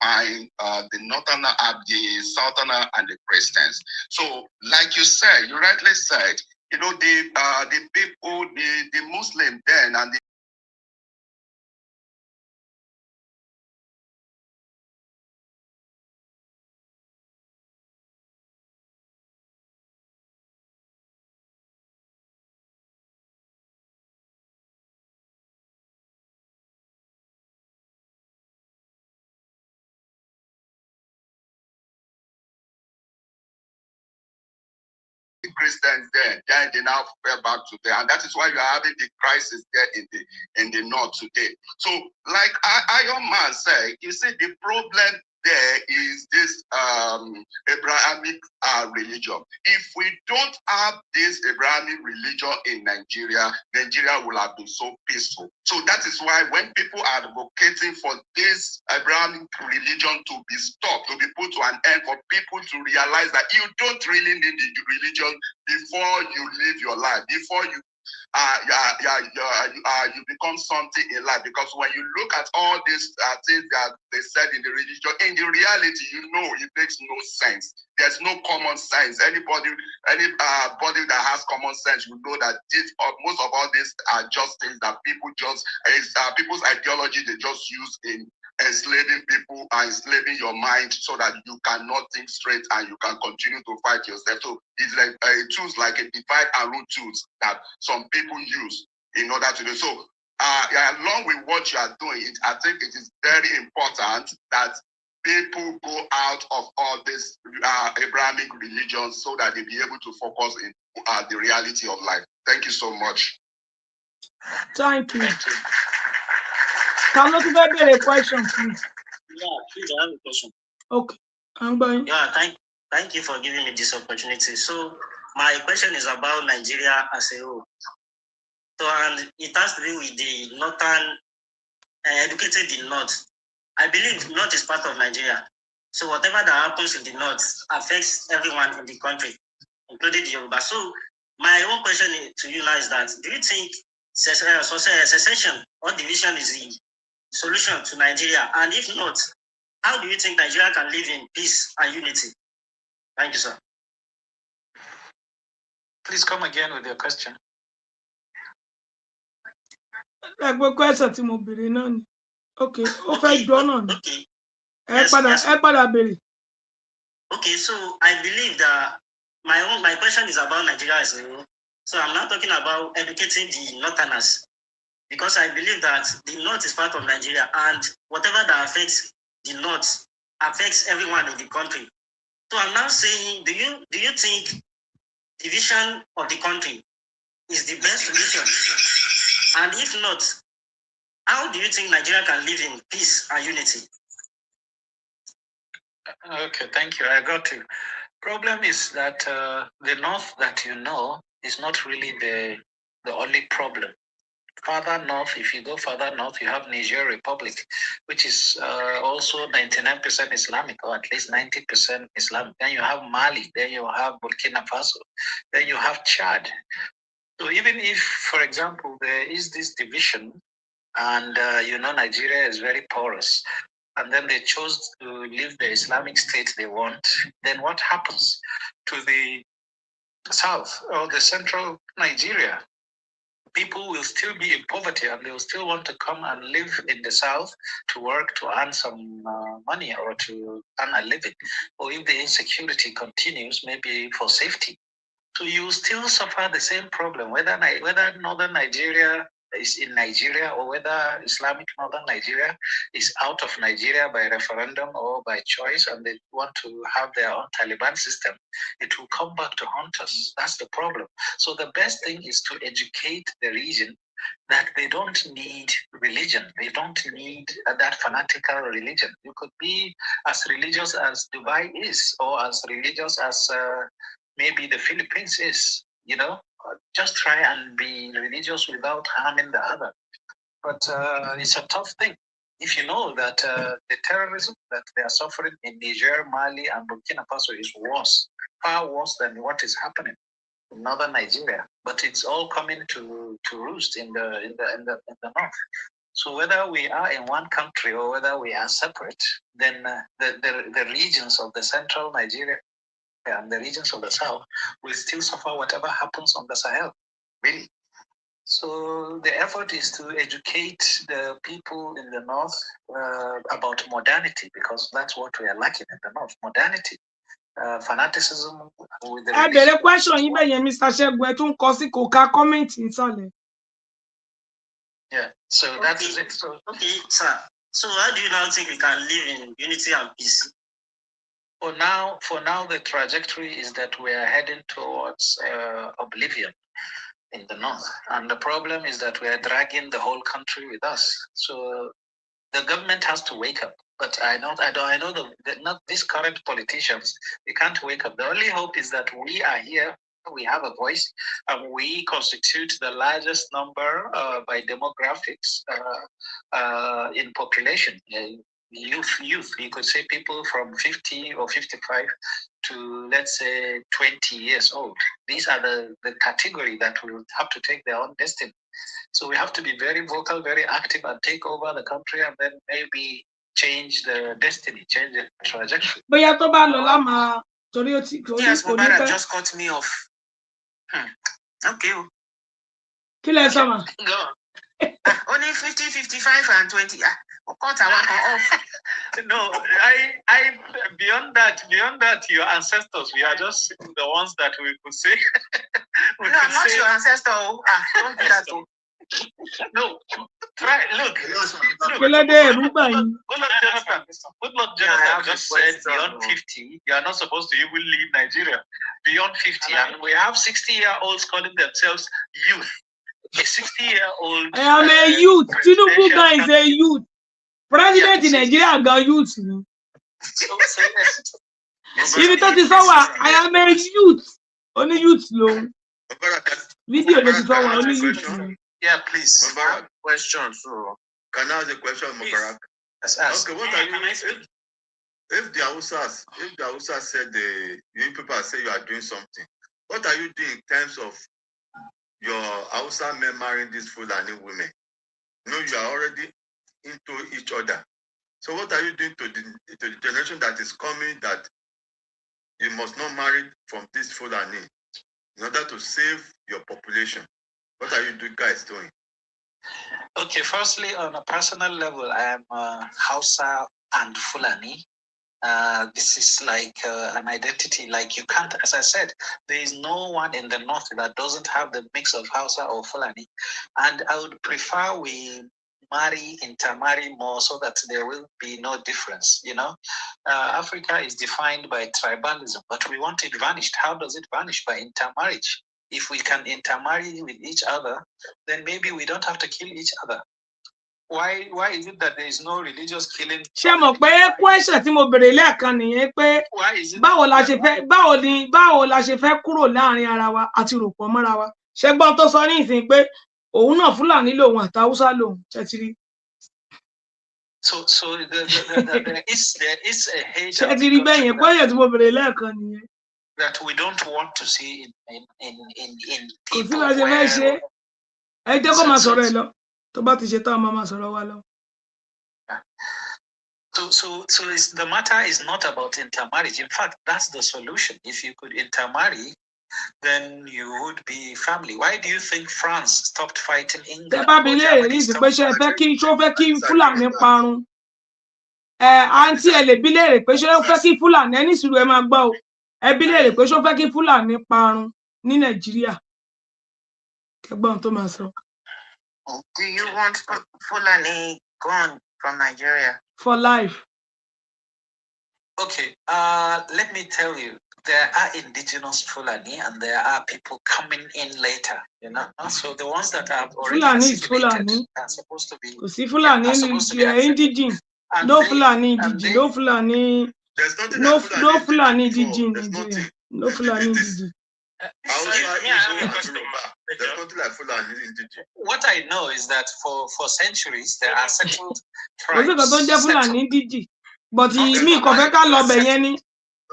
buying the Northerner, the Southerner, and the Christians. So, like you said, you rightly said, the people, the Muslim then, and the Christians there, then they now fell back to there, and that is why you are having the crisis there in the north today. So, like Iron Man said, you see, the problem there is this Abrahamic religion. If we don't have this Abrahamic religion in Nigeria, Nigeria will have been so peaceful. So that is why when people are advocating for this Abrahamic religion to be stopped, to be put to an end, for people to realize that you don't really need the religion before you live your life, before you you become something in life. Because when you look at all these things that they said in the religion, in the reality, you know it makes no sense. There's no common sense. Anybody that has common sense, you know that most of all these are just things that people just people's ideology they just use in enslaving people and enslaving your mind so that you cannot think straight and you can continue to fight yourself. So it's like tools like a divide and rule tools that some people use in order to do so. Along with what you are doing, I think it is very important that people go out of all these Abrahamic religions so that they be able to focus in the reality of life. Thank you so much. Thank you. Can you give me a question, please? Yeah, please, I have a question. Okay, I'm going. Yeah, thank you for giving me this opportunity. So my question is about Nigeria as a whole. So, and it has to do with the northern, educated in North. I believe North is part of Nigeria. So whatever that happens in the North affects everyone in the country, including the Yoruba. So my own question to you now is that, do you think secession or division is the solution to Nigeria? And if not, how do you think Nigeria can live in peace and unity? Thank you, sir. Please come again with your question. Like what question tí mo béèrè náà ni? Okay, ó fẹ́ jọ náà ni. Okay. Ẹ padà béèrè. Okay, so I believe that my question is about Nigeria as a whole. So I'm not talking about educating the Northerners, because I believe that the North is part of Nigeria, and whatever that affects the North affects everyone in the country. So I'm now saying, do you think division of the country is the best solution? And if not, how do you think Nigeria can live in peace and unity? Okay, thank you. I got you. Problem is that the North that you know is not really the only problem. Further north, if you go further north, you have Niger Republic, which is also 99% Islamic, or at least 90% Islamic. Then you have Mali, then you have Burkina Faso, then you have Chad. So even if, for example, there is this division, and Nigeria is very porous, and then they chose to leave the Islamic state they want, then what happens to the south or the central Nigeria? People will still be in poverty, and they will still want to come and live in the south to work, to earn some money, or to earn a living. Or if the insecurity continues, maybe for safety. So you still suffer the same problem, whether northern Nigeria is in Nigeria, or whether Islamic northern Nigeria is out of Nigeria by referendum or by choice, and they want to have their own Taliban system. It will come back to haunt us. That's the problem. So the best thing is to educate the region that they don't need religion. They don't need that fanatical religion. You could be as religious as Dubai is, or as religious as maybe the Philippines is, just try and be religious without harming the other. But it's a tough thing. If you know that the terrorism that they are suffering in Niger, Mali, and Burkina Faso is worse, far worse than what is happening in northern Nigeria, but it's all coming to roost in the north. So whether we are in one country or whether we are separate, then the regions of the central Nigeria and the regions of the south will still suffer whatever happens on the Sahel, really. So the effort is to educate the people in the north about modernity, because that's what we are lacking in the north, modernity. Fanaticism with the religion. Question yín bẹ́ẹ̀ yẹn, Mr. Ṣẹ́gun, ẹ tún kọ sí kò ká comment nísàlẹ̀. Yeah, so that is it. So, okay, sir. So how do you now think we can live in unity and peace? For now, the trajectory is that we are heading towards oblivion in the north, and the problem is that we are dragging the whole country with us. So the government has to wake up. But I know that not these current politicians, they can't wake up. The only hope is that we are here, we have a voice, and we constitute the largest number by demographics in population. Youth, you could say people from 50 or 55 to, let's say, 20 years old. These are the category that will have to take their own destiny. So we have to be very vocal, very active, and take over the country, and then maybe change the destiny, change the trajectory. Yes, Mubarak just cut me off. Okay. Kill someone. Go. Only 50, 55, and 20. Cut off. No, I beyond that, your ancestors, we are just the ones that we could say. No, not your ancestor. Don't do that. No, try. Look. Good luck, Jonathan. Just said beyond 50, you are not supposed to even leave Nigeria. Beyond 50, and we have 60-year-olds calling themselves youth. A 60-year-old. I am a youth. Tinubu guy is a youth. President in Nigeria got youth. Even though this hour, I am a youth. Only youth long. Video this hour, only youth. Yeah, please. Mubarak, question. So, can I ask a question, Mubarak? Yes, ask. Okay, what are you? If the Hausas said you people say you are doing something, what are you doing in terms of your Hausa men marrying these Fulani women? No, you are already into each other. So what are you doing to the generation that is coming that you must not marry from this Fulani in order to save your population? What are you guys doing? Okay, firstly, on a personal level, I am Hausa and Fulani. This is like an identity. Like you can't, as I said, there is no one in the north that doesn't have the mix of Hausa or Fulani. And I would prefer we intermarry more so that there will be no difference. Africa is defined by tribalism, but we want it vanished. How does it vanish? By intermarriage. If we can intermarry with each other, then maybe we don't have to kill each other. Why is it that there is no religious killing? Ṣé mo pé question tí mo bèrè lẹ́ẹ̀kan nìyẹn pé báwo la ṣe fẹ́ kúrò láàrin ara wa àti rò pọ̀ mọ́ra wa. Ṣé gbọ́n tó sọ ní ìsìn pé òun náà Fúlàní lòun àti Haúsá lòun ṣẹ́tìrí. So there is a hate. Ṣẹ́tìrí bẹ́ẹ̀ yẹn question tí mo bèrè lẹ́ẹ̀kan nìyẹn. That we don't want to see in people. Kò sí bá ṣe fẹ́ ṣe ẹ jẹ́ kó máa sọ̀rọ̀ ẹ lọ tó bá ti ṣe tán máa sọ̀rọ̀ wa lọ. So the matter is not about intermarriage. In fact, that's the solution. If you could intermarry, then you would be family. Why do you think France stopped fighting England? Tẹ́ bá bi léèrè ní ìsìn pé ṣé fẹ́ kí Fúlàní parun. Àǹtí ẹ lè bi léèrè pé ṣé fẹ́ kí Fúlàní ẹni sùúrù ẹ máa gbọ́ o. Ẹ bi léèrè pé ṣé fẹ́ kí Fúlàní parun ní Nàìjíríà. Ẹgbọ́n tó máa sọ. Do you want Fulani gone from Nigeria? For life. Okay, let me tell you, there are indigenous Fulani and there are people coming in later, So the ones that are already Fulani is Fulani. are supposed to be. See, Fulani indigenous. No Fulani indigenous. No Fulani. No Fulani indigenous. No Fulani indigenous. What I know is that for centuries there are settled tribes. But mi kò fẹ́ ká lọ bẹ̀ yẹn ni.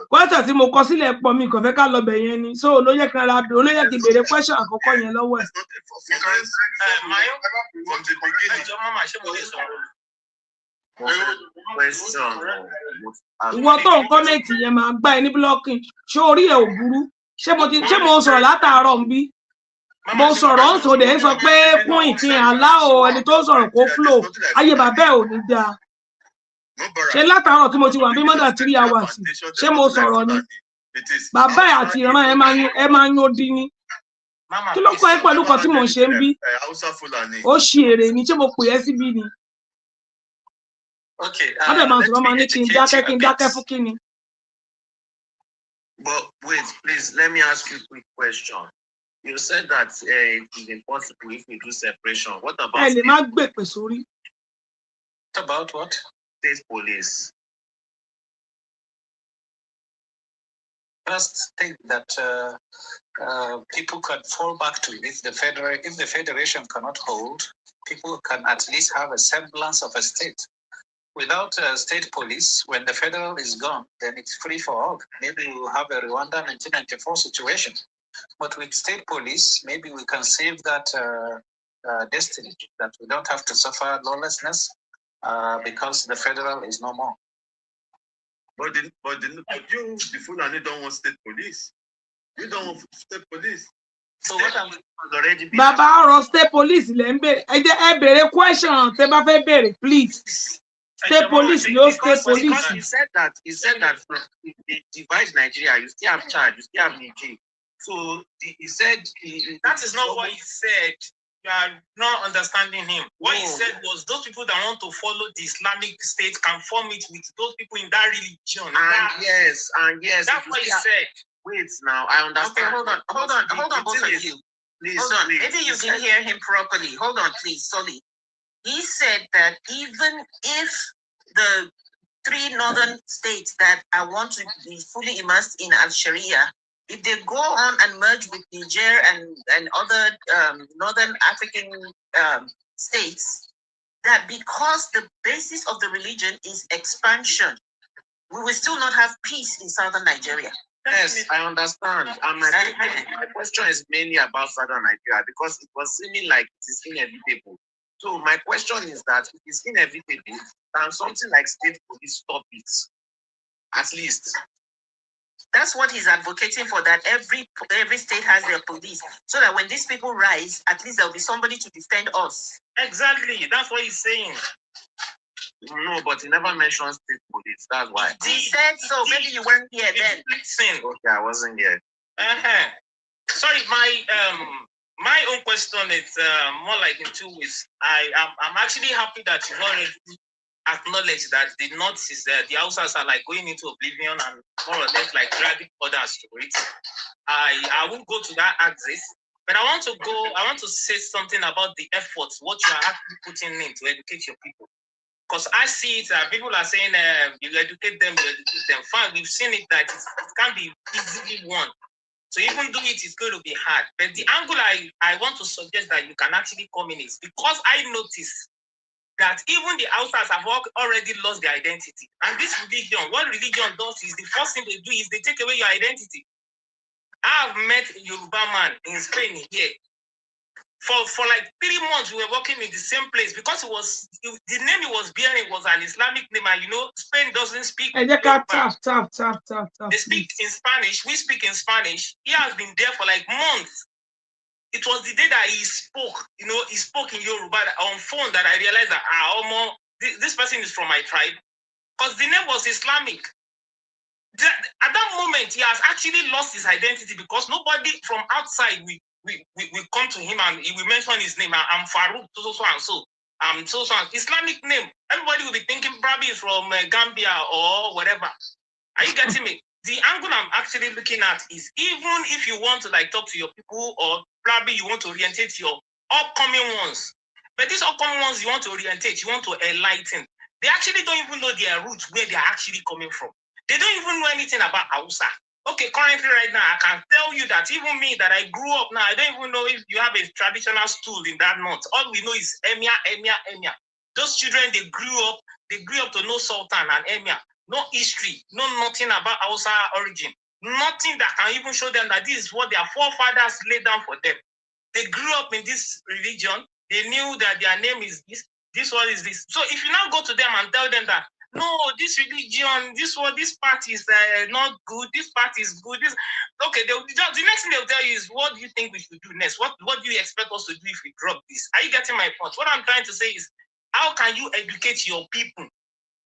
Question tí mo kọ sílẹ̀ pọ̀ mi kò fẹ́ ká lọ bẹ̀ yẹn ni. So ló yẹ kí bèrè question àkọ́kọ́ yẹn lọ́wọ́ ẹ̀. Ìwọ tó ń kọ́mẹ̀tì yẹn máa gbá ẹ ní blocking. Ṣé orí ẹ ò burú? Ṣé mo sọ̀rọ̀ látàárọ̀ ń bí? Mo sọ̀rọ̀ ń sòdè ń sọ pé fún ìfihàn aláwọ̀ ẹni tó sọ̀rọ̀ kó flow ayé bàbá ẹ̀ ò ní dáa. Ṣé látàárọ̀ tí mo ti wà bí more than 3 hours ṣé mo sọ̀rọ̀ ni? Bàbá ẹ̀ àti ìran ẹ̀ máa ń yóò dín ní. Kí ló kọ́ ẹ pẹ̀lú kan tí mò ń ṣe ń bí? Ó ṣì èrè ni ṣé mo pè ẹ́ síbí ni? Okay. Adé máa sọ̀rọ̀ máa ní kí n dákẹ́ fún kí ni? But wait, please, let me ask you a quick question. You said that it is impossible if we do separation. What about state police? What about what? State police. First thing that people can fall back to if the federation cannot hold, people can at least have a semblance of a state. Without state police, when the federal is gone, then it's free for all. Maybe we'll have a Rwanda 1994 situation. But with state police, maybe we can save that destiny, that we don't have to suffer lawlessness because the federal is no more. But you, the Fulani don't want state police. You don't want state police. So what I'm already been Baba or state police, question, please. State police, no state police. Because he said that if they divide Nigeria, you still have Chad, you still have Niger. So he said that is not what he said. You are not understanding him. What he said was those people that want to follow the Islamic State can form it with those people in that religion. And yes. That's what he said. Wait now, I understand. Okay, hold on, both of you. Please, hold on. Please. Maybe you can hear him properly. Hold on, please, Solly. He said that even if the 3 northern states that I want to be fully immersed in Al-Sharia, if they go on and merge with Niger and other northern African states, that because the basis of the religion is expansion, we will still not have peace in southern Nigeria. Yes, I understand. My question is mainly about southern Nigeria because it was seeming like it is inevitable. So my question is that if it's inevitable, can something like state police stop it? At least. That's what he's advocating for, that every state has their police, so that when these people rise, at least there'll be somebody to defend us. Exactly, that's what he's saying. No, but he never mentioned state police. That's why. He said so. Maybe you weren't here then. Listen. Okay, I wasn't here. Sorry, my own question is more like in 2 ways. I'm actually happy that you've already acknowledged that the North is the Hausas are like going into oblivion and more or less like dragging others to it. I won't go to that axis, but I want to say something about the efforts, what you are actually putting in to educate your people. Because I see it, people are saying you educate them. Fine, we've seen it that it can't be easily won. So even do it is going to be hard. But the angle I want to suggest that you can actually come in is because I notice that even the outsiders have already lost their identity. And this religion, what religion does is the first thing they do is they take away your identity. I have met a Yoruba man in Spain here. For like 3 months, we were working in the same place because the name he was bearing was an Islamic name, and Spain doesn't speak. They speak in Spanish. We speak in Spanish. He has been there for like months. It was the day that he spoke. He spoke in Yoruba on phone that I realized that this person is from my tribe, because the name was Islamic. At that moment, he has actually lost his identity because nobody from outside we come to him and he will mention his name. I'm Farouk, so and so. So Islamic name. Everybody will be thinking probably is from Gambia or whatever. Are you getting me? The angle I'm actually looking at is even if you want to like talk to your people or probably you want to orientate your upcoming ones, but these upcoming ones you want to orientate, you want to enlighten. They actually don't even know their roots, where they're actually coming from. They don't even know anything about Hausa. Okay, currently right now, I can tell you that even me, that I grew up now, I don't even know if you have a traditional stool in that north. All we know is Emir. Those children, they grew up to know Sultan and Emir. No history, no nothing about Hausa origin. Nothing that can even show them that this is what their forefathers laid down for them. They grew up in this religion. They knew that their name is this one is this. So if you now go to them and tell them that, no, this religion, this part is not good, this part is good. Okay, the next thing they'll tell you is, what do you think we should do next? What do you expect us to do if we drop this? Are you getting my point? What I'm trying to say is, how can you educate your people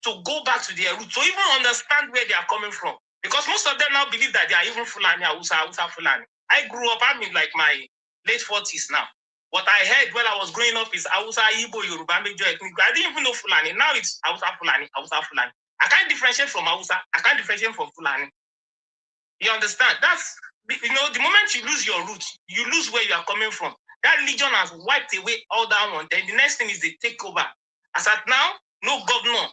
to go back to their roots, to even understand where they are coming from? Because most of them now believe that they are even Fulani, Hausa Fulani. I grew up, I'm in like my late 40s now. What I heard when I was growing up is Hausa, Igbo, Yoruba, major ethnic. I didn't even know Fulani. Now it's Hausa Fulani. I can't differentiate from Hausa. I can't differentiate from Fulani. You understand? That's, the moment you lose your roots, you lose where you are coming from. That religion has wiped away all that one. Then the next thing is they take over. As at now, no governor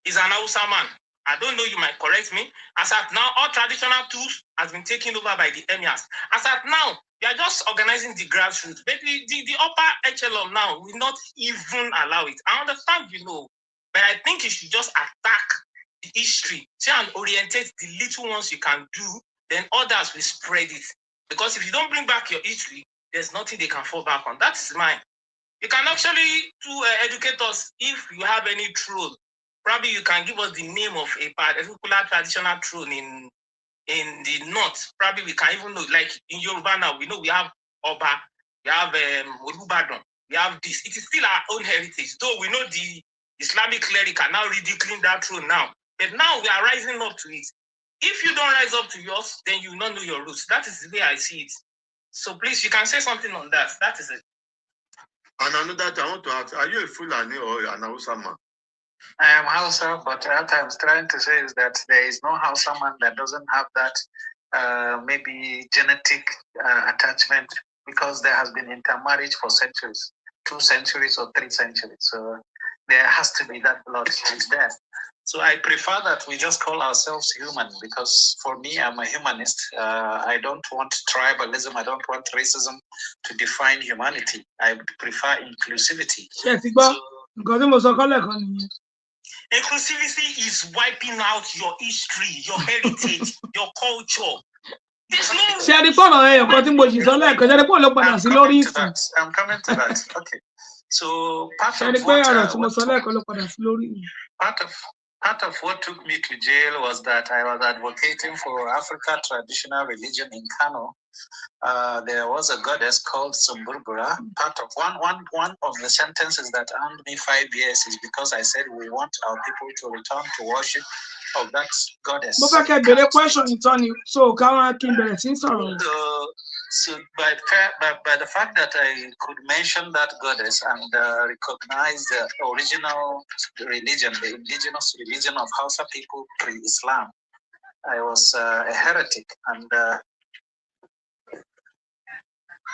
is an Hausa man. I don't know, you might correct me. As at now, all traditional tools has been taken over by the emirs. As at now, they are just organizing the grassroots. But the upper echelon now will not even allow it. I understand, But I think you should just attack the history, try and orientate the little ones you can do, then others will spread it. Because if you don't bring back your history, there's nothing they can fall back on. That's mine. You can actually educate us if you have any throne. Probably you can give us the name of a particular traditional throne in the north. Probably we can even know, like in Yoruba now, we know we have Oba, we have Olubadan, we have this. It is still our own heritage, though we know the Islamic cleric are now ridiculing that throne now. But now we are rising up to it. If you don't rise up to yours, then you will not know your roots. That is the way I see it. So please, you can say something on that. That is it. And another thing I want to ask, are you a Fulani or an Hausa man? I am Hausa, but what I'm trying to say is that there is no Hausa man that doesn't have that maybe genetic attachment, because there has been intermarriage for centuries, 2 centuries or 3 centuries. So there has to be that blood is there. So I prefer that we just call ourselves human, because for me, I'm a humanist. I don't want tribalism. I don't want racism to define humanity. I prefer inclusivity. Inclusivity is wiping out your history, your heritage, your culture. There's no. I'm coming to that. Okay. So part of what took me to jail was that I was advocating for Africa traditional religion in Kano. There was a goddess called Sumburbura. Part of one of the sentences that earned me 5 years is because I said we want our people to return to worship of that goddess. So by the fact that I could mention that goddess and recognize the original religion, the indigenous religion of Hausa people pre-Islam, I was a heretic, and